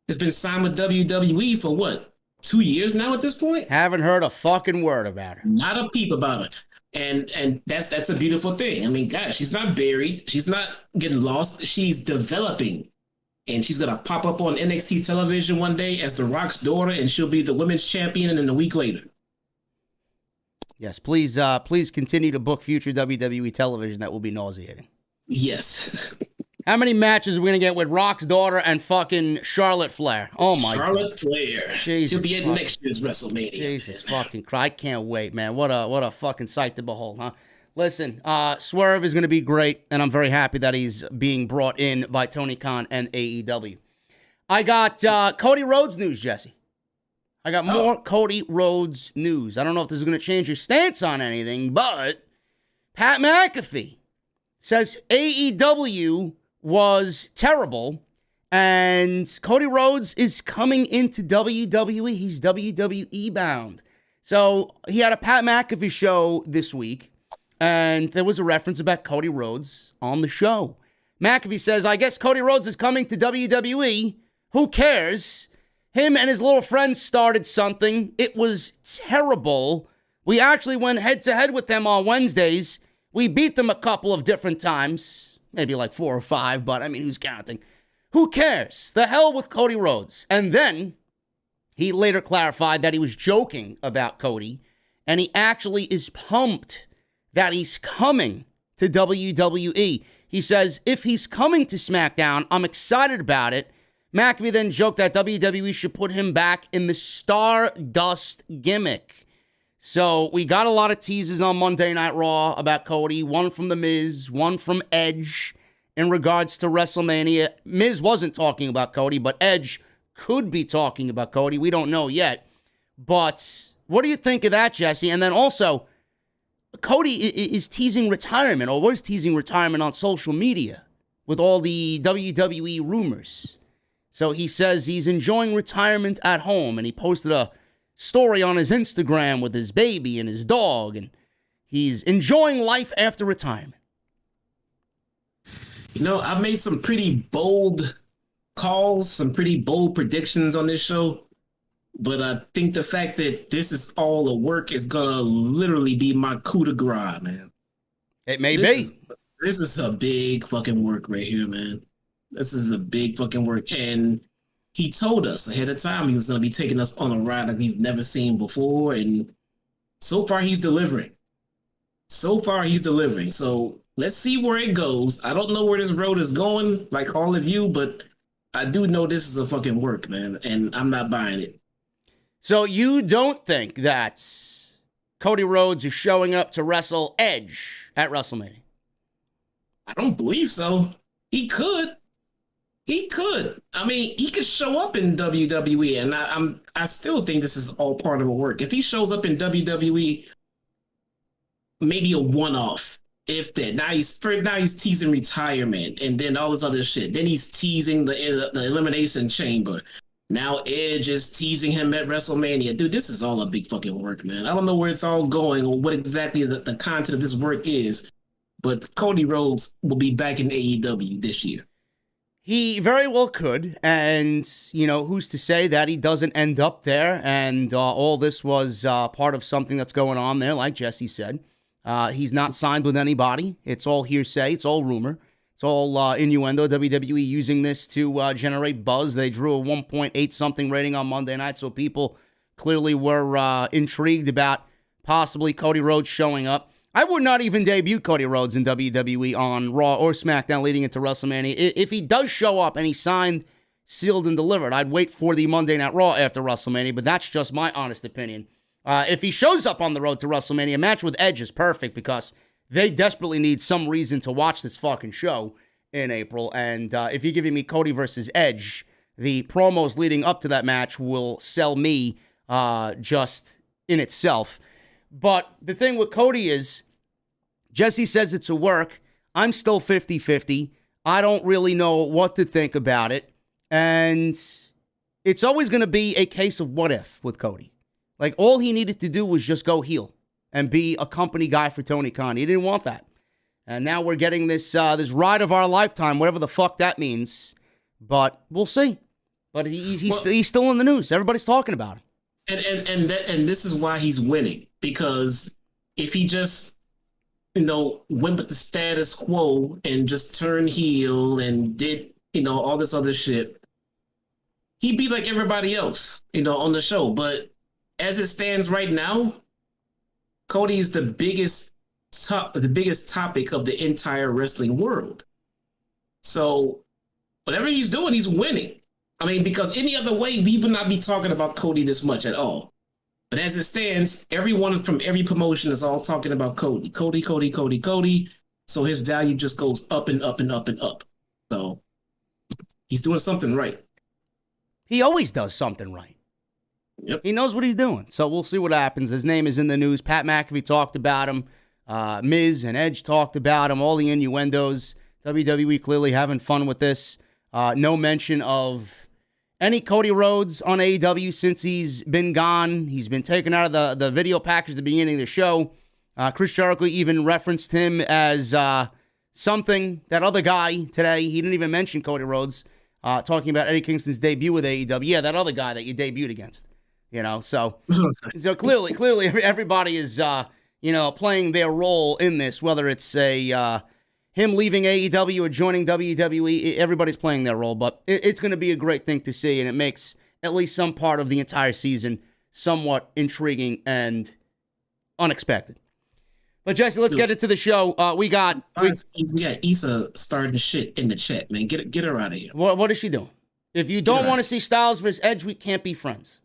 has been signed with WWE for what, 2 years now at this point? Haven't heard a fucking word about her. Not a peep about it. And that's a beautiful thing. I mean, gosh, she's not buried. She's not getting lost. She's developing and she's gonna pop up on NXT television one day as The Rock's daughter, and she'll be the women's champion, and then a week later. Yes, please continue to book future WWE television. That will be nauseating. Yes. How many matches are we gonna get with Rock's daughter and fucking Charlotte Flair? Oh my God. Charlotte Flair. Jesus, she'll be at next year's WrestleMania. Jesus fucking Christ. I can't wait, man. What a fucking sight to behold, huh? Listen, Swerve is going to be great, and I'm very happy that he's being brought in by Tony Khan and AEW. I got Cody Rhodes news, Jesse. I got more Cody Rhodes news. I don't know if this is going to change your stance on anything, but Pat McAfee says AEW was terrible, and Cody Rhodes is coming into WWE. He's WWE bound. So he had a Pat McAfee show this week, and there was a reference about Cody Rhodes on the show. McAfee says, I guess Cody Rhodes is coming to WWE. Who cares? Him and his little friends started something. It was terrible. We actually went head-to-head with them on Wednesdays. We beat them a couple of different times. Maybe like 4 or 5, but I mean, who's counting? Who cares? The hell with Cody Rhodes. And then he later clarified that he was joking about Cody, and he actually is pumped that he's coming to WWE. He says, if he's coming to SmackDown, I'm excited about it. McAfee then joked that WWE should put him back in the Stardust gimmick. So we got a lot of teases on Monday Night Raw about Cody. One from The Miz, one from Edge in regards to WrestleMania. Miz wasn't talking about Cody, but Edge could be talking about Cody. We don't know yet. But what do you think of that, Jesse? And then also, Cody is teasing retirement, or was teasing retirement on social media with all the WWE rumors. So he says he's enjoying retirement at home, and he posted a story on his Instagram with his baby and his dog, and he's enjoying life after retirement. You know, I've made some pretty bold calls, some pretty bold predictions on this show. But I think the fact that this is all a work is going to literally be my coup de grace, man. It may be. This is a big fucking work right here, man. This is a big fucking work. And he told us ahead of time he was going to be taking us on a ride like we've never seen before. And so far, he's delivering. So let's see where it goes. I don't know where this road is going, like all of you, but I do know this is a fucking work, man. And I'm not buying it. So you don't think that Cody Rhodes is showing up to wrestle Edge at WrestleMania? I don't believe so. He could. I mean, he could show up in WWE, and I still think this is all part of a work. If he shows up in WWE, maybe a one-off, if that. Now he's teasing retirement, and then all this other shit. Then he's teasing the Elimination Chamber. Now Edge is teasing him at WrestleMania. Dude, this is all a big fucking work, man. I don't know where it's all going or what exactly the content of this work is, but Cody Rhodes will be back in AEW this year. He very well could, and, you know, who's to say that he doesn't end up there, and all this was part of something that's going on there, like Jesse said. He's not signed with anybody. It's all hearsay. It's all rumor. It's all innuendo. WWE using this to generate buzz. They drew a 1.8-something rating on Monday night, so people clearly were intrigued about possibly Cody Rhodes showing up. I would not even debut Cody Rhodes in WWE on Raw or SmackDown leading into WrestleMania. If he does show up and he's signed, sealed, and delivered, I'd wait for the Monday Night Raw after WrestleMania, but that's just my honest opinion. If he shows up on the road to WrestleMania, a match with Edge is perfect because they desperately need some reason to watch this fucking show in April. And if you're giving me Cody versus Edge, the promos leading up to that match will sell me just in itself. But the thing with Cody is, Jesse says it's a work. I'm still 50-50. I don't really know what to think about it. And it's always going to be a case of what if with Cody. Like, all he needed to do was just go heel and be a company guy for Tony Khan. He didn't want that. And now we're getting this this ride of our lifetime, whatever the fuck that means. But we'll see. But he's still in the news. Everybody's talking about him. And this is why he's winning. Because if he just, went with the status quo and just turned heel and did, all this other shit, he'd be like everybody else, on the show. But as it stands right now, Cody is the biggest topic of the entire wrestling world. So whatever he's doing, he's winning. I mean, because any other way, we would not be talking about Cody this much at all. But as it stands, everyone from every promotion is all talking about Cody. Cody, Cody, Cody, Cody. So his value just goes up and up and up and up. So he's doing something right. He always does something right. Yep. He knows what he's doing. So we'll see what happens. His name is in the news. Pat McAfee talked about him. Miz and Edge talked about him. All the innuendos. WWE clearly having fun with this. No mention of any Cody Rhodes on AEW since he's been gone. He's been taken out of the video package at the beginning of the show. Chris Jericho even referenced him as something, that other guy today. He didn't even mention Cody Rhodes, talking about Eddie Kingston's debut with AEW. Yeah, that other guy that you debuted against. So clearly everybody is, playing their role in this, whether it's him leaving AEW or joining WWE. Everybody's playing their role, but it's going to be a great thing to see, and it makes at least some part of the entire season somewhat intriguing and unexpected. But Jesse, let's get into the show. We got Issa starting shit in the chat, man. Get her out of here. What is she doing? If you don't want to see Styles versus Edge, we can't be friends.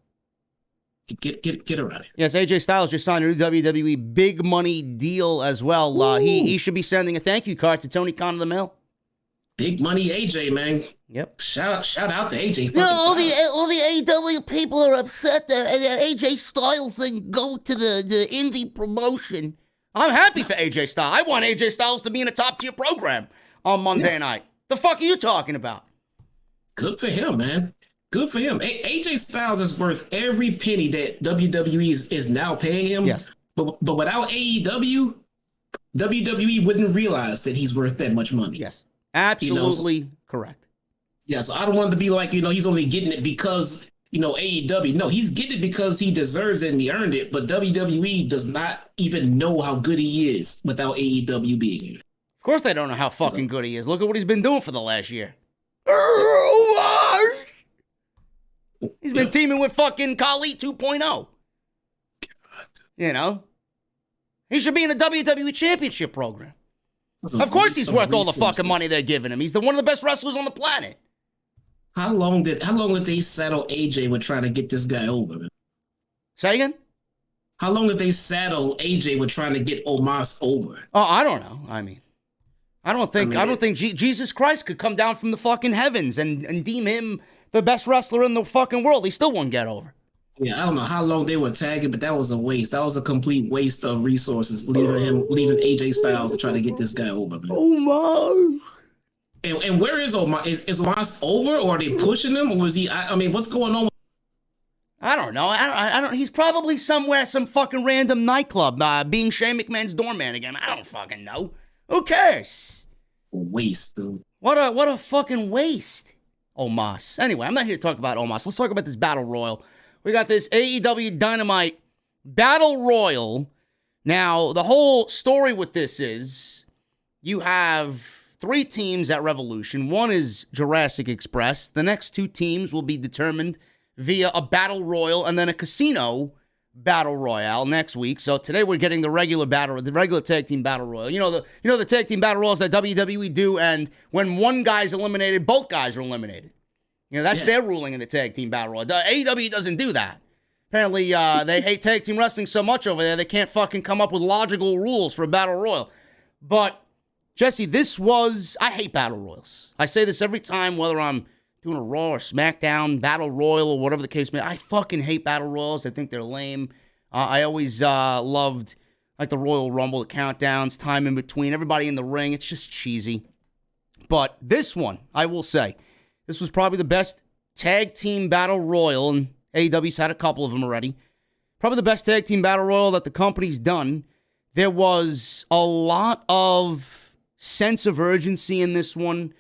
Get her out of here. Yes, AJ Styles just signed a new WWE big money deal as well. He should be sending a thank you card to Tony Khan in the mail. Big money AJ, man. Yep. Shout out to AJ. No, all the AEW people are upset that AJ Styles didn't go to the indie promotion. I'm happy for AJ Styles. I want AJ Styles to be in a top tier program on Monday night. The fuck are you talking about? Good for him, man. Good for him. AJ Styles is worth every penny that WWE is now paying him. Yes. But without AEW, WWE wouldn't realize that he's worth that much money. Yes. Absolutely correct. Yeah, so I don't want it to be like, he's only getting it because, AEW. No, he's getting it because he deserves it and he earned it. But WWE does not even know how good he is without AEW being here. Of course they don't know how fucking good he is. Look at what he's been doing for the last year. He's been teaming with fucking Khali 2.0. He should be in a WWE Championship program. Of course he's worth all the fucking money they're giving him. He's one of the best wrestlers on the planet. How long did they saddle AJ with trying to get this guy over? Man? Say again? How long did they saddle AJ with trying to get Omos over? Oh, I don't know. I don't think Jesus Christ could come down from the fucking heavens and deem him the best wrestler in the fucking world. He still won't get over. Yeah, I don't know how long they were tagging, but that was a waste. That was a complete waste of resources, leaving AJ Styles to try to get this guy over. Man. Omos. And where is Omos? Is Omos over, or are they pushing him, or is he? What's going on? I don't know. I don't. He's probably somewhere, some fucking random nightclub, being Shane McMahon's doorman again. I don't fucking know. Who cares? Waste, dude. What a fucking waste. Omos. Anyway, I'm not here to talk about Omos. Let's talk about this Battle Royal. We got this AEW Dynamite Battle Royal. Now, the whole story with this is you have 3 teams at Revolution. One is Jurassic Express. The next 2 teams will be determined via a Battle Royal and then a Casino Battle Royale next week. So today we're getting the regular tag team Battle Royal. You know the tag team Battle Royals that WWE do, and when one guy's eliminated, both guys are eliminated. That's their ruling in the tag team Battle Royal. AEW doesn't do that. Apparently, they hate tag team wrestling so much over there, they can't fucking come up with logical rules for a Battle Royal. But, Jesse, I hate Battle Royals. I say this every time, whether I'm doing a Raw or SmackDown Battle Royal or whatever the case may be. I fucking hate Battle Royals. I think they're lame. I always loved like the Royal Rumble, the countdowns, time in between, everybody in the ring. It's just cheesy. But this one, I will say, this was probably the best tag team Battle Royal, and AEW's had a couple of them already. Probably the best tag team Battle Royal that the company's done. There was a lot of sense of urgency in this one.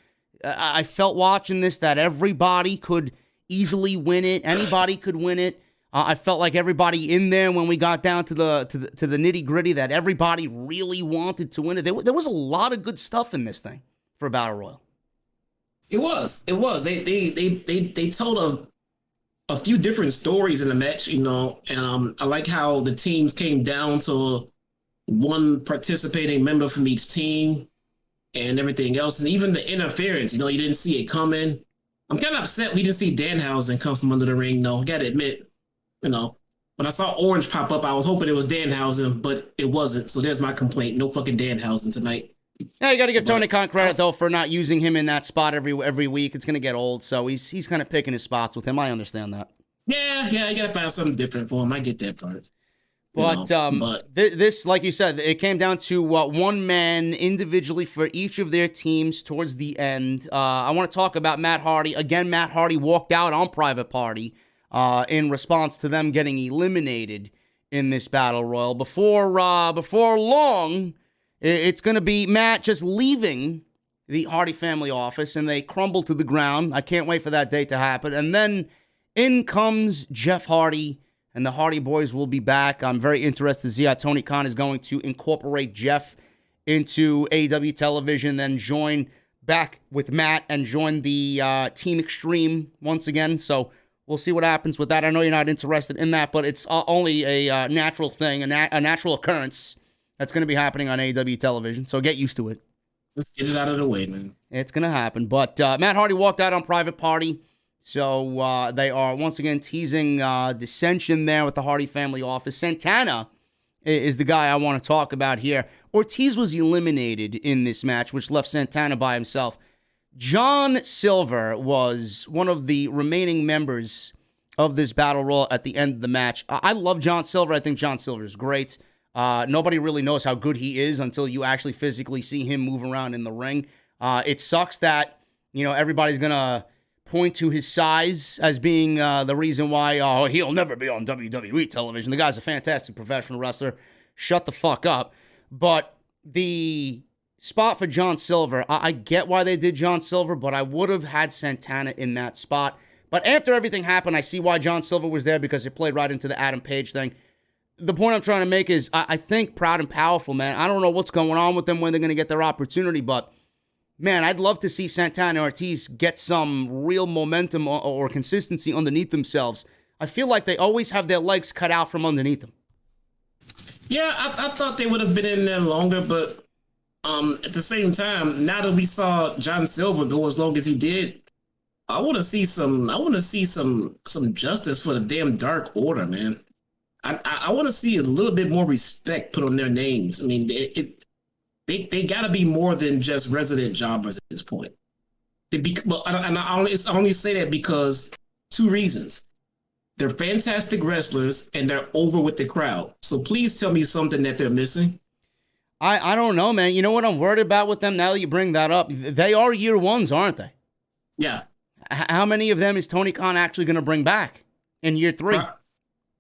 I felt watching this that everybody could easily win it. Anybody could win it. I felt like everybody in there when we got down to the nitty gritty that everybody really wanted to win it. There was a lot of good stuff in this thing for a Battle Royal. It was. They told a few different stories in the match, you know, and I like how the teams came down to one participating member from each team and everything else, and even the interference. You know, you didn't see it coming. I'm kind of upset we didn't see Danhausen come from under the ring. Though, gotta admit, you know, when I saw Orange pop up, I was hoping it was Danhausen, but it wasn't. So there's my complaint. No fucking Danhausen tonight. Yeah, you got to give Tony Khan credit though for not using him in that spot every week. It's gonna get old, so he's kind of picking his spots with him. I understand that. Yeah, you gotta find something different for him. I get that part. But this, like you said, it came down to one man individually for each of their teams towards the end. I want to talk about Matt Hardy again. Matt Hardy walked out on Private Party in response to them getting eliminated in this battle royal. Before long, it's going to be Matt just leaving the Hardy family office, and they crumble to the ground. I can't wait for that date to happen. And then in comes Jeff Hardy, and the Hardy Boys will be back. I'm very interested to see how Tony Khan is going to incorporate Jeff into AEW television, then join back with Matt and join the Team Extreme once again. So we'll see what happens with that. I know you're not interested in that, but it's only a natural thing, a natural occurrence that's going to be happening on AEW television. So get used to it. Let's get it out of the way, man. It's going to happen. But Matt Hardy walked out on Private Party. So they are once again teasing dissension there with the Hardy family office. Santana is the guy I want to talk about here. Ortiz was eliminated in this match, which left Santana by himself. John Silver was one of the remaining members of this battle royal at the end of the match. I love John Silver. I think John Silver is great. Nobody really knows how good he is until you actually physically see him move around in the ring. It sucks that, everybody's going to point to his size as being the reason why he'll never be on WWE television. The guy's a fantastic professional wrestler. Shut the fuck up. But the spot for John Silver, I get why they did John Silver, but I would have had Santana in that spot. But after everything happened, I see why John Silver was there, because it played right into the Adam Page thing. The point I'm trying to make is I think Proud and Powerful, man, I don't know what's going on with them, when they're going to get their opportunity, but man, I'd love to see Santana and Ortiz get some real momentum or consistency underneath themselves. I feel like they always have their legs cut out from underneath them. Yeah, I thought they would have been in there longer, but at the same time, now that we saw John Silver go as long as he did, I want to see some justice for the damn Dark Order, man. I want to see a little bit more respect put on their names. I mean, They got to be more than just resident jobbers at this point. I only say that because two reasons. They're fantastic wrestlers, and they're over with the crowd. So please tell me something that they're missing. I don't know, man. You know what I'm worried about with them now that you bring that up? They are year ones, aren't they? Yeah. How many of them is Tony Khan actually going to bring back in year 3?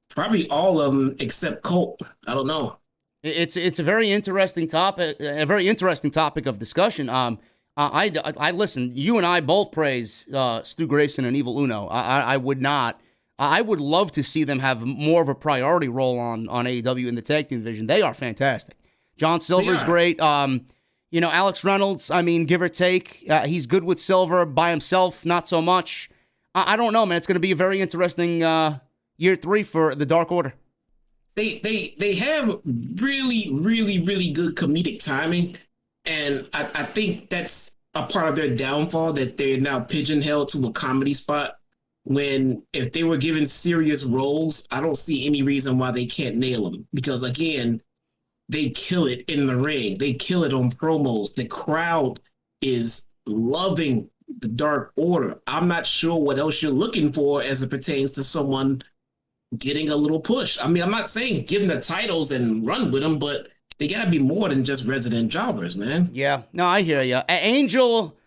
Probably all of them except Colt. I don't know. It's a very interesting topic, of discussion. I listen. You and I both praise Stu Grayson and Evil Uno. I would not. I would love to see them have more of a priority role on AEW in the tag team division. They are fantastic. John Silver's great. Alex Reynolds. I mean, give or take, he's good with Silver. By himself, not so much. I don't know, man. It's going to be a very interesting year 3 for the Dark Order. They have really, really, really good comedic timing, and I think that's a part of their downfall, that they're now pigeonholed to a comedy spot, when if they were given serious roles, I don't see any reason why they can't nail them, because again, they kill it in the ring. They kill it on promos. The crowd is loving the Dark Order. I'm not sure what else you're looking for as it pertains to someone getting a little push. I mean, I'm not saying give them the titles and run with them, but they got to be more than just resident jobbers, man. Yeah, no, I hear you. Angel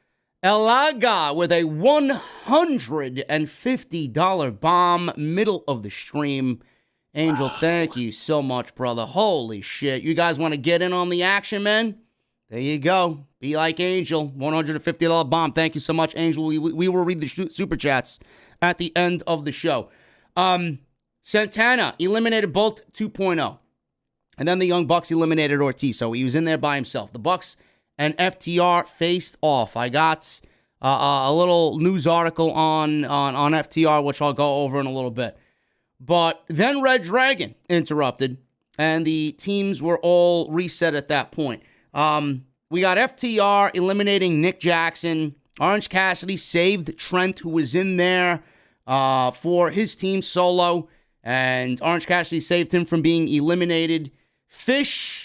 Elaga with a $150 bomb, middle of the stream. Angel, thank you so much, brother. Holy shit. You guys want to get in on the action, man? There you go. Be like Angel. $150 bomb. Thank you so much, Angel. We will read the super chats at the end of the show. Santana eliminated Bolt 2.0. And then the Young Bucks eliminated Ortiz, so he was in there by himself. The Bucks and FTR faced off. I got a little news article on FTR, which I'll go over in a little bit. But then Red Dragon interrupted, and the teams were all reset at that point. We got FTR eliminating Nick Jackson. Orange Cassidy saved Trent, who was in there for his team solo, and Orange Cassidy saved him from being eliminated.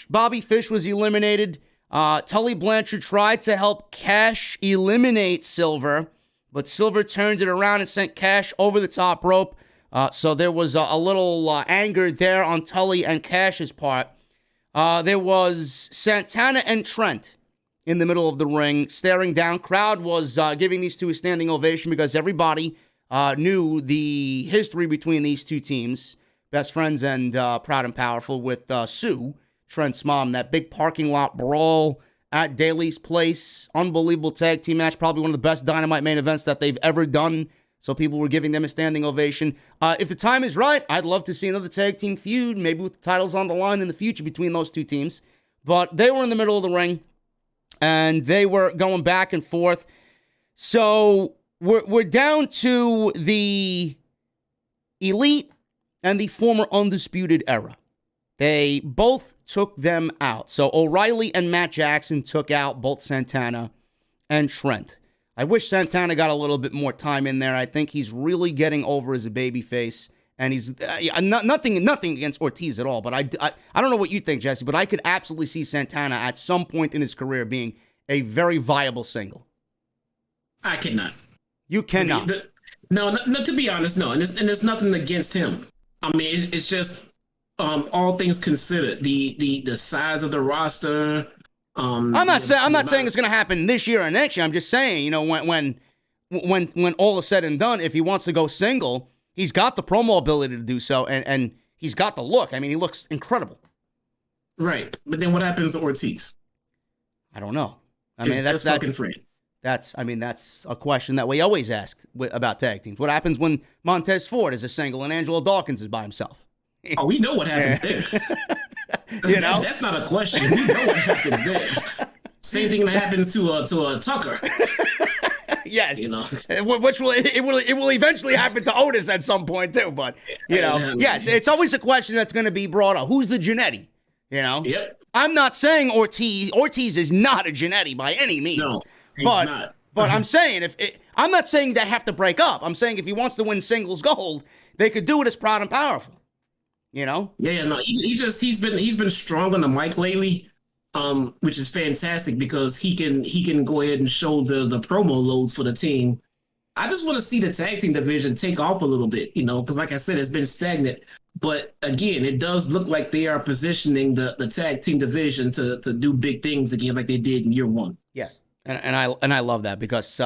Bobby Fish was eliminated. Tully Blanchard tried to help Cash eliminate Silver, but Silver turned it around and sent Cash over the top rope. So there was a little anger there on Tully and Cash's part. There was Santana and Trent in the middle of the ring, staring down. Crowd was giving these two a standing ovation because everybody knew the history between these two teams. Best friends and Proud and Powerful with Sue, Trent's mom. That big parking lot brawl at Daly's place. Unbelievable tag team match. Probably one of the best Dynamite main events that they've ever done. So people were giving them a standing ovation. If the time is right, I'd love to see another tag team feud, maybe with the titles on the line in the future between those two teams. But they were in the middle of the ring, and they were going back and forth. So we're down to the Elite and the former Undisputed Era. They both took them out. So O'Reilly and Matt Jackson took out both Santana and Trent. I wish Santana got a little bit more time in there. I think he's really getting over as a babyface, and he's nothing against Ortiz at all. But I don't know what you think, Jesse, but I could absolutely see Santana at some point in his career being a very viable single. I cannot. You cannot. No, to be honest, no. And there's nothing against him. I mean, it's just all things considered, the size of the roster. I'm not saying it's going to happen this year or next year. I'm just saying, when all is said and done, if he wants to go single, he's got the promo ability to do so, and he's got the look. I mean, he looks incredible. Right, but then what happens to Ortiz? I don't know. I mean, that's a question that we always ask about tag teams. What happens when Montez Ford is a single and Angelo Dawkins is by himself? Oh, we know what happens there. That's not a question. We know what happens there. Same thing that happens to Tucker. Yes, which will eventually happen to Otis at some point too. But yes, it's always a question that's going to be brought up. Who's the Jannetty? Yep. I'm not saying Ortiz. Ortiz is not a Jannetty by any means. No, he's not. But I'm saying I'm not saying they have to break up. I'm saying if he wants to win singles gold, they could do it as Proud and Powerful. No. He's been strong on the mic lately, which is fantastic because he can go ahead and show the promo loads for the team. I just want to see the tag team division take off a little bit, because like I said, it's been stagnant. But again, it does look like they are positioning the tag team division to do big things again, like they did in year one. Yes, and I love that because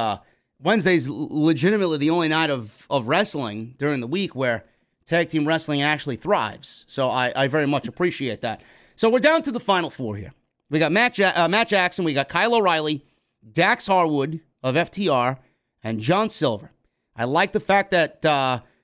Wednesday's legitimately the only night of wrestling during the week where tag team wrestling actually thrives. So I very much appreciate that. So we're down to the final four here. We got Matt Jackson, we got Kyle O'Reilly, Dax Harwood of FTR, and John Silver. I like the fact that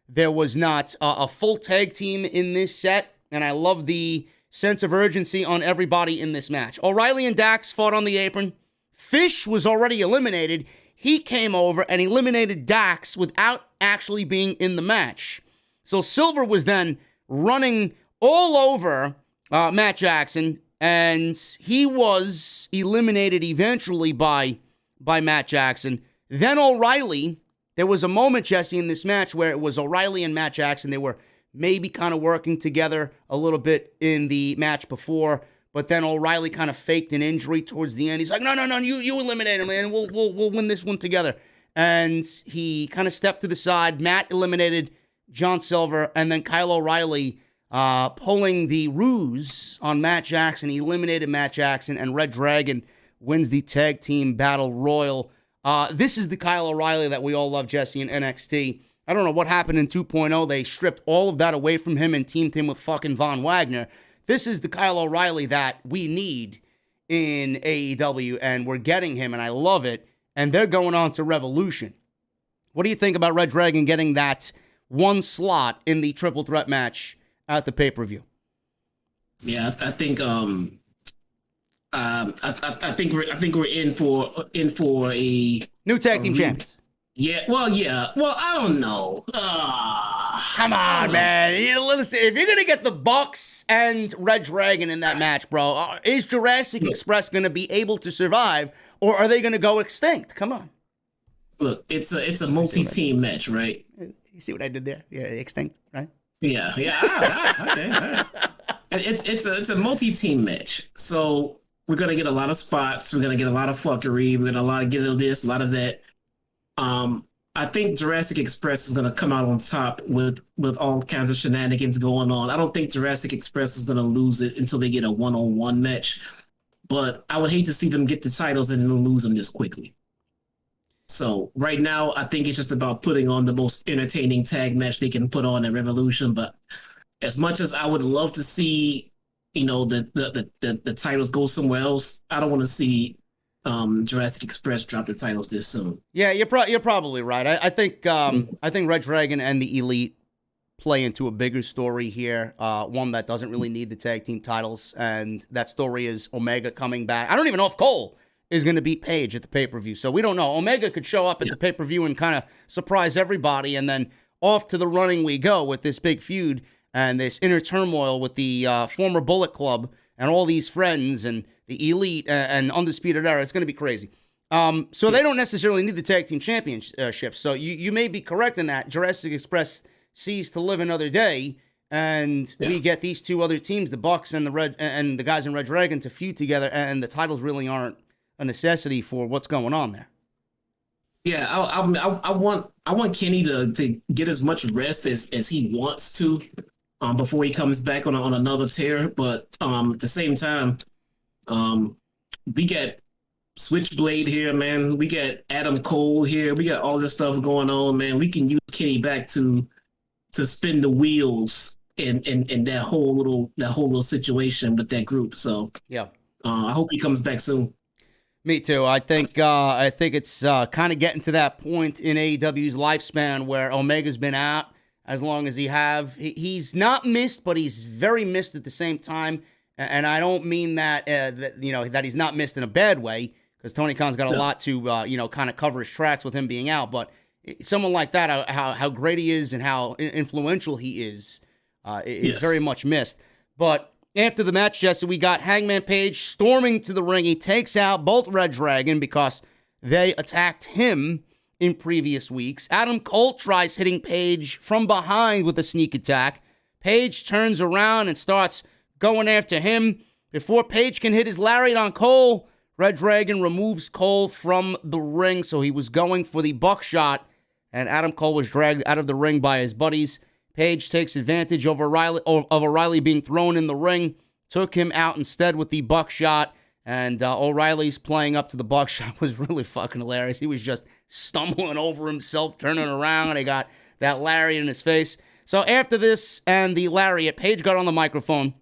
there was not a full tag team in this set, and I love the sense of urgency on everybody in this match. O'Reilly and Dax fought on the apron. Fish was already eliminated. He came over and eliminated Dax without actually being in the match. So Silver was then running all over Matt Jackson, and he was eliminated eventually by Matt Jackson. Then O'Reilly, there was a moment, Jesse, in this match where it was O'Reilly and Matt Jackson. They were maybe kind of working together a little bit in the match before, but then O'Reilly kind of faked an injury towards the end. He's like, no, you eliminate him, man. We'll win this one together. And he kind of stepped to the side. Matt eliminated John Silver, and then Kyle O'Reilly pulling the ruse on Matt Jackson. He eliminated Matt Jackson, and Red Dragon wins the tag team battle royal. This is the Kyle O'Reilly that we all love, Jesse, in NXT. I don't know what happened in 2.0. They stripped all of that away from him and teamed him with fucking Von Wagner. This is the Kyle O'Reilly that we need in AEW, and we're getting him, and I love it. And they're going on to Revolution. What do you think about Red Dragon getting that one slot in the triple threat match at the pay-per-view? Yeah, I think I think we're in for a New tag team champions. Yeah. Well, I don't know. Come on, man. Listen, if you're gonna get the Bucks and Red Dragon in that match, bro, is Jurassic Express gonna be able to survive, or are they gonna go extinct? Come on. Look, it's a multi-team match, right? You see what I did there? Yeah, extinct, right? Yeah. Okay. All right. It's a multi-team match, so we're gonna get a lot of spots. We're gonna get a lot of fuckery. We're gonna get a lot of this, a lot of that. I think Jurassic Express is gonna come out on top with all kinds of shenanigans going on. I don't think Jurassic Express is gonna lose it until they get a one-on-one match, but I would hate to see them get the titles and then lose them this quickly. So right now, I think it's just about putting on the most entertaining tag match they can put on at Revolution. But as much as I would love to see, the titles go somewhere else, I don't want to see Jurassic Express drop the titles this soon. Yeah, you're probably right. I think Red Dragon and the Elite play into a bigger story here, one that doesn't really need the tag team titles, and that story is Omega coming back. I don't even know if Cole is going to beat Page at the pay-per-view, so we don't know. Omega could show up at the pay-per-view and kind of surprise everybody, and then off to the running we go with this big feud and this inner turmoil with the former Bullet Club and all these friends and the Elite and Undisputed Era. It's going to be crazy. So they don't necessarily need the tag team championships. So you may be correct in that. Jurassic Express cease to live another day, and we get these two other teams, the Bucks and the guys in Red Dragon, to feud together, and the titles really aren't a necessity for what's going on there. Yeah, I want Kenny to get as much rest as he wants to before he comes back on another tear. But at the same time, we got Switchblade here, man. We got Adam Cole here. We got all this stuff going on, man. We can use Kenny back to spin the wheels in that whole little situation with that group. So yeah, I hope he comes back soon. Me too. I think it's kind of getting to that point in AEW's lifespan where Omega's been out as long as he's not missed, but he's very missed at the same time. And I don't mean that that he's not missed in a bad way, because Tony Khan's got a lot to kind of cover his tracks with him being out. But someone like that, how great he is and how influential he is very much missed. But after the match, Jesse, we got Hangman Page storming to the ring. He takes out both Red Dragon because they attacked him in previous weeks. Adam Cole tries hitting Page from behind with a sneak attack. Page turns around and starts going after him. Before Page can hit his lariat on Cole, Red Dragon removes Cole from the ring, so he was going for the buckshot, and Adam Cole was dragged out of the ring by his buddies. Page takes advantage of O'Reilly being thrown in the ring, took him out instead with the buckshot, and O'Reilly's playing up to the buckshot was really fucking hilarious. He was just stumbling over himself, turning around, and he got that lariat in his face. So after this and the lariat, Page got on the microphone,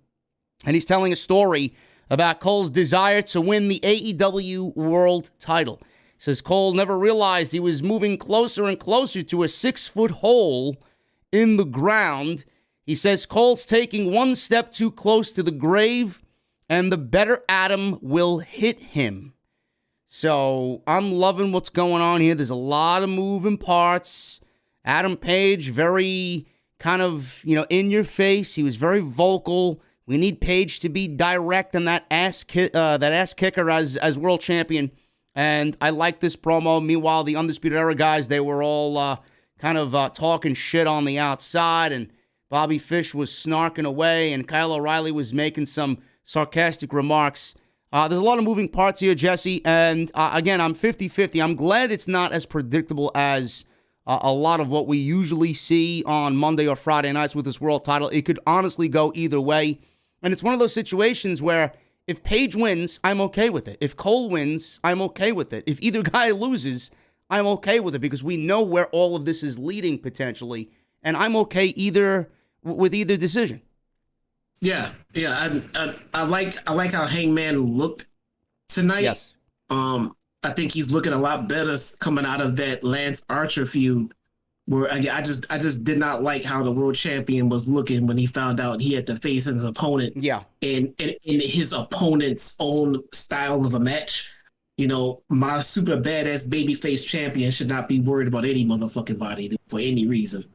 and he's telling a story about Cole's desire to win the AEW World title. He says Cole never realized he was moving closer and closer to a 6-foot hole in the ground. He says Cole's taking one step too close to the grave, and the better Adam will hit him. So I'm loving what's going on here. There's a lot of moving parts. Adam Page, very kind of, in your face. He was very vocal. We need Page to be direct on that ass kicker as world champion. And I like this promo. Meanwhile, the Undisputed Era guys, they were all kind of talking shit on the outside, and Bobby Fish was snarking away, and Kyle O'Reilly was making some sarcastic remarks. There's a lot of moving parts here, Jesse, and again, I'm 50-50. I'm glad it's not as predictable as a lot of what we usually see on Monday or Friday nights with this world title. It could honestly go either way, and it's one of those situations where if Page wins, I'm okay with it. If Cole wins, I'm okay with it. If either guy loses, I'm okay with it, because we know where all of this is leading potentially, and I'm okay with either decision. Yeah. I like how Hangman looked tonight. Yes. I think he's looking a lot better coming out of that Lance Archer feud where I just did not like how the world champion was looking when he found out he had to face his opponent. Yeah. In his opponent's own style of a match. You know, my super badass babyface champion should not be worried about any motherfucking body for any reason.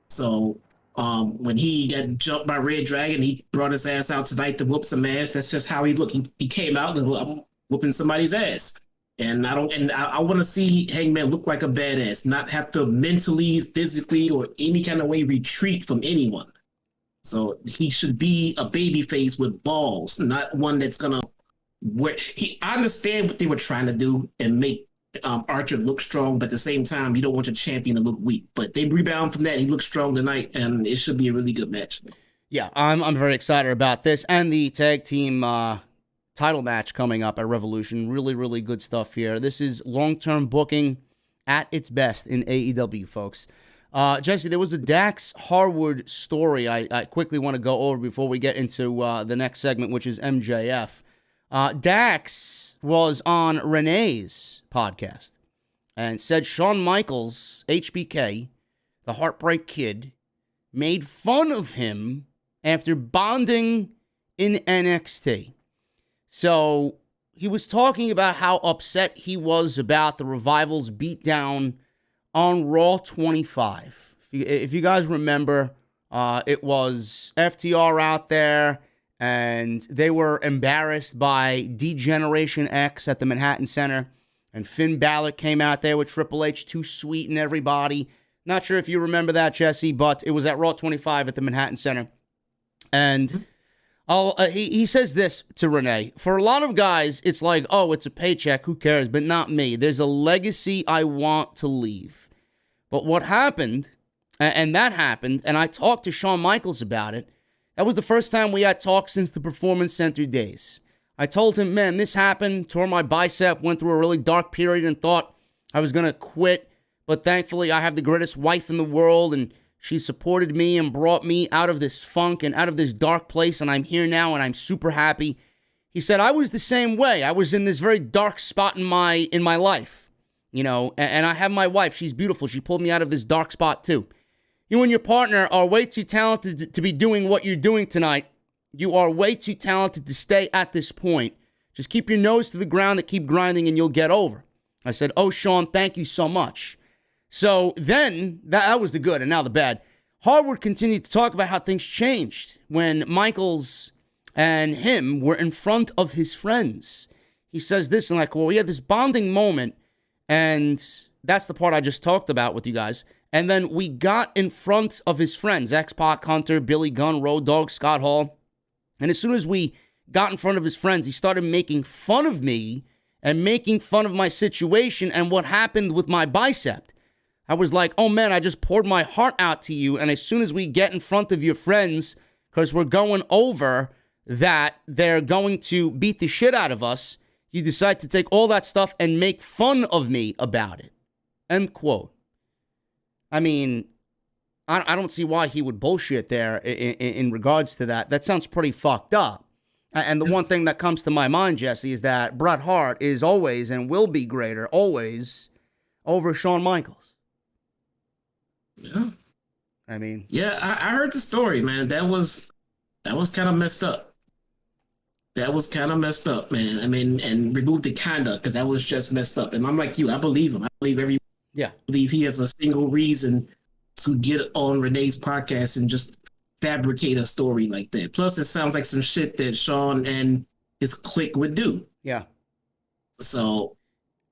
So when he got jumped by Red Dragon, he brought his ass out tonight to whoop some ass. That's just how he looked. He came out and I'm whooping somebody's ass. And I want to see Hangman look like a badass, not have to mentally, physically, or any kind of way retreat from anyone. So he should be a babyface with balls, not one that's gonna. I understand what they were trying to do and make Archer look strong, but at the same time, you don't want your champion to look weak. But they rebound from that. He looks strong tonight, and it should be a really good match. Yeah, I'm very excited about this and the tag team title match coming up at Revolution. Really, really good stuff here. This is long-term booking at its best in AEW, folks. Jesse, there was a Dax Harwood story I quickly want to go over before we get into the next segment, which is MJF. Dax was on Renee's podcast and said Shawn Michaels, HBK, the Heartbreak Kid, made fun of him after bonding in NXT. So he was talking about how upset he was about the Revival's beatdown on Raw 25. If you guys remember, it was FTR out there, and they were embarrassed by D-Generation X at the Manhattan Center, and Finn Balor came out there with Triple H too sweet and everybody. Not sure if you remember that, Jesse, but it was at Raw 25 at the Manhattan Center. And he says this to Renee. For a lot of guys, it's like, oh, it's a paycheck, who cares? But not me. There's a legacy I want to leave. But what happened, and that happened, and I talked to Shawn Michaels about it, that was the first time we had talked since the Performance Center days. I told him, man, this happened, tore my bicep, went through a really dark period and thought I was going to quit. But thankfully, I have the greatest wife in the world, and she supported me and brought me out of this funk and out of this dark place, and I'm here now, and I'm super happy. He said, I was the same way. I was in this very dark spot in my life, you know, and I have my wife. She's beautiful. She pulled me out of this dark spot, too. You and your partner are way too talented to be doing what you're doing tonight. You are way too talented to stay at this point. Just keep your nose to the ground and keep grinding, and you'll get over. I said, oh, Shawn, thank you so much. So then, that was the good, and now the bad. Harwood continued to talk about how things changed when Michaels and him were in front of his friends. He says this, and like, well, we had this bonding moment, and that's the part I just talked about with you guys. And then we got in front of his friends, X-Pac, Hunter, Billy Gunn, Road Dogg, Scott Hall. And as soon as we got in front of his friends, he started making fun of me and making fun of my situation and what happened with my bicep. I was like, oh man, I just poured my heart out to you. And as soon as we get in front of your friends, because we're going over that they're going to beat the shit out of us, you decide to take all that stuff and make fun of me about it. End quote. I mean, I don't see why he would bullshit there in regards to that. That sounds pretty fucked up. And the one thing that comes to my mind, Jesse, is that Bret Hart is always and will be greater, always, over Shawn Michaels. Yeah. I mean. Yeah, I heard the story, man. That was kind of messed up. That was kind of messed up, man. I mean, and remove the kinda, because that was just messed up. And I'm like you, I believe him. I believe I believe he has a single reason to get on Renee's podcast and just fabricate a story like that. Plus, it sounds like some shit that Shawn and his clique would do. Yeah. So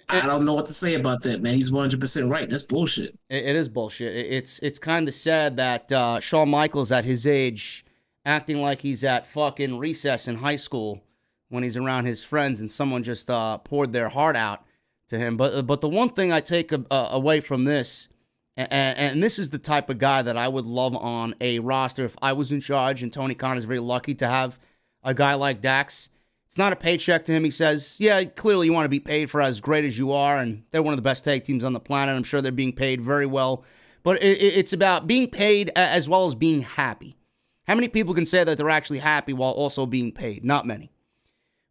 I don't know what to say about that, man. He's 100% right. That's bullshit. It is bullshit. It's kind of sad that Shawn Michaels at his age acting like he's at fucking recess in high school when he's around his friends and someone just poured their heart out to him. But the one thing I take away from this, and this is the type of guy that I would love on a roster if I was in charge, and Tony Khan is very lucky to have a guy like Dax. It's not a paycheck to him. He says, yeah, clearly you want to be paid for as great as you are, and they're one of the best tag teams on the planet. I'm sure they're being paid very well. But it's about being paid as well as being happy. How many people can say that they're actually happy while also being paid? Not many.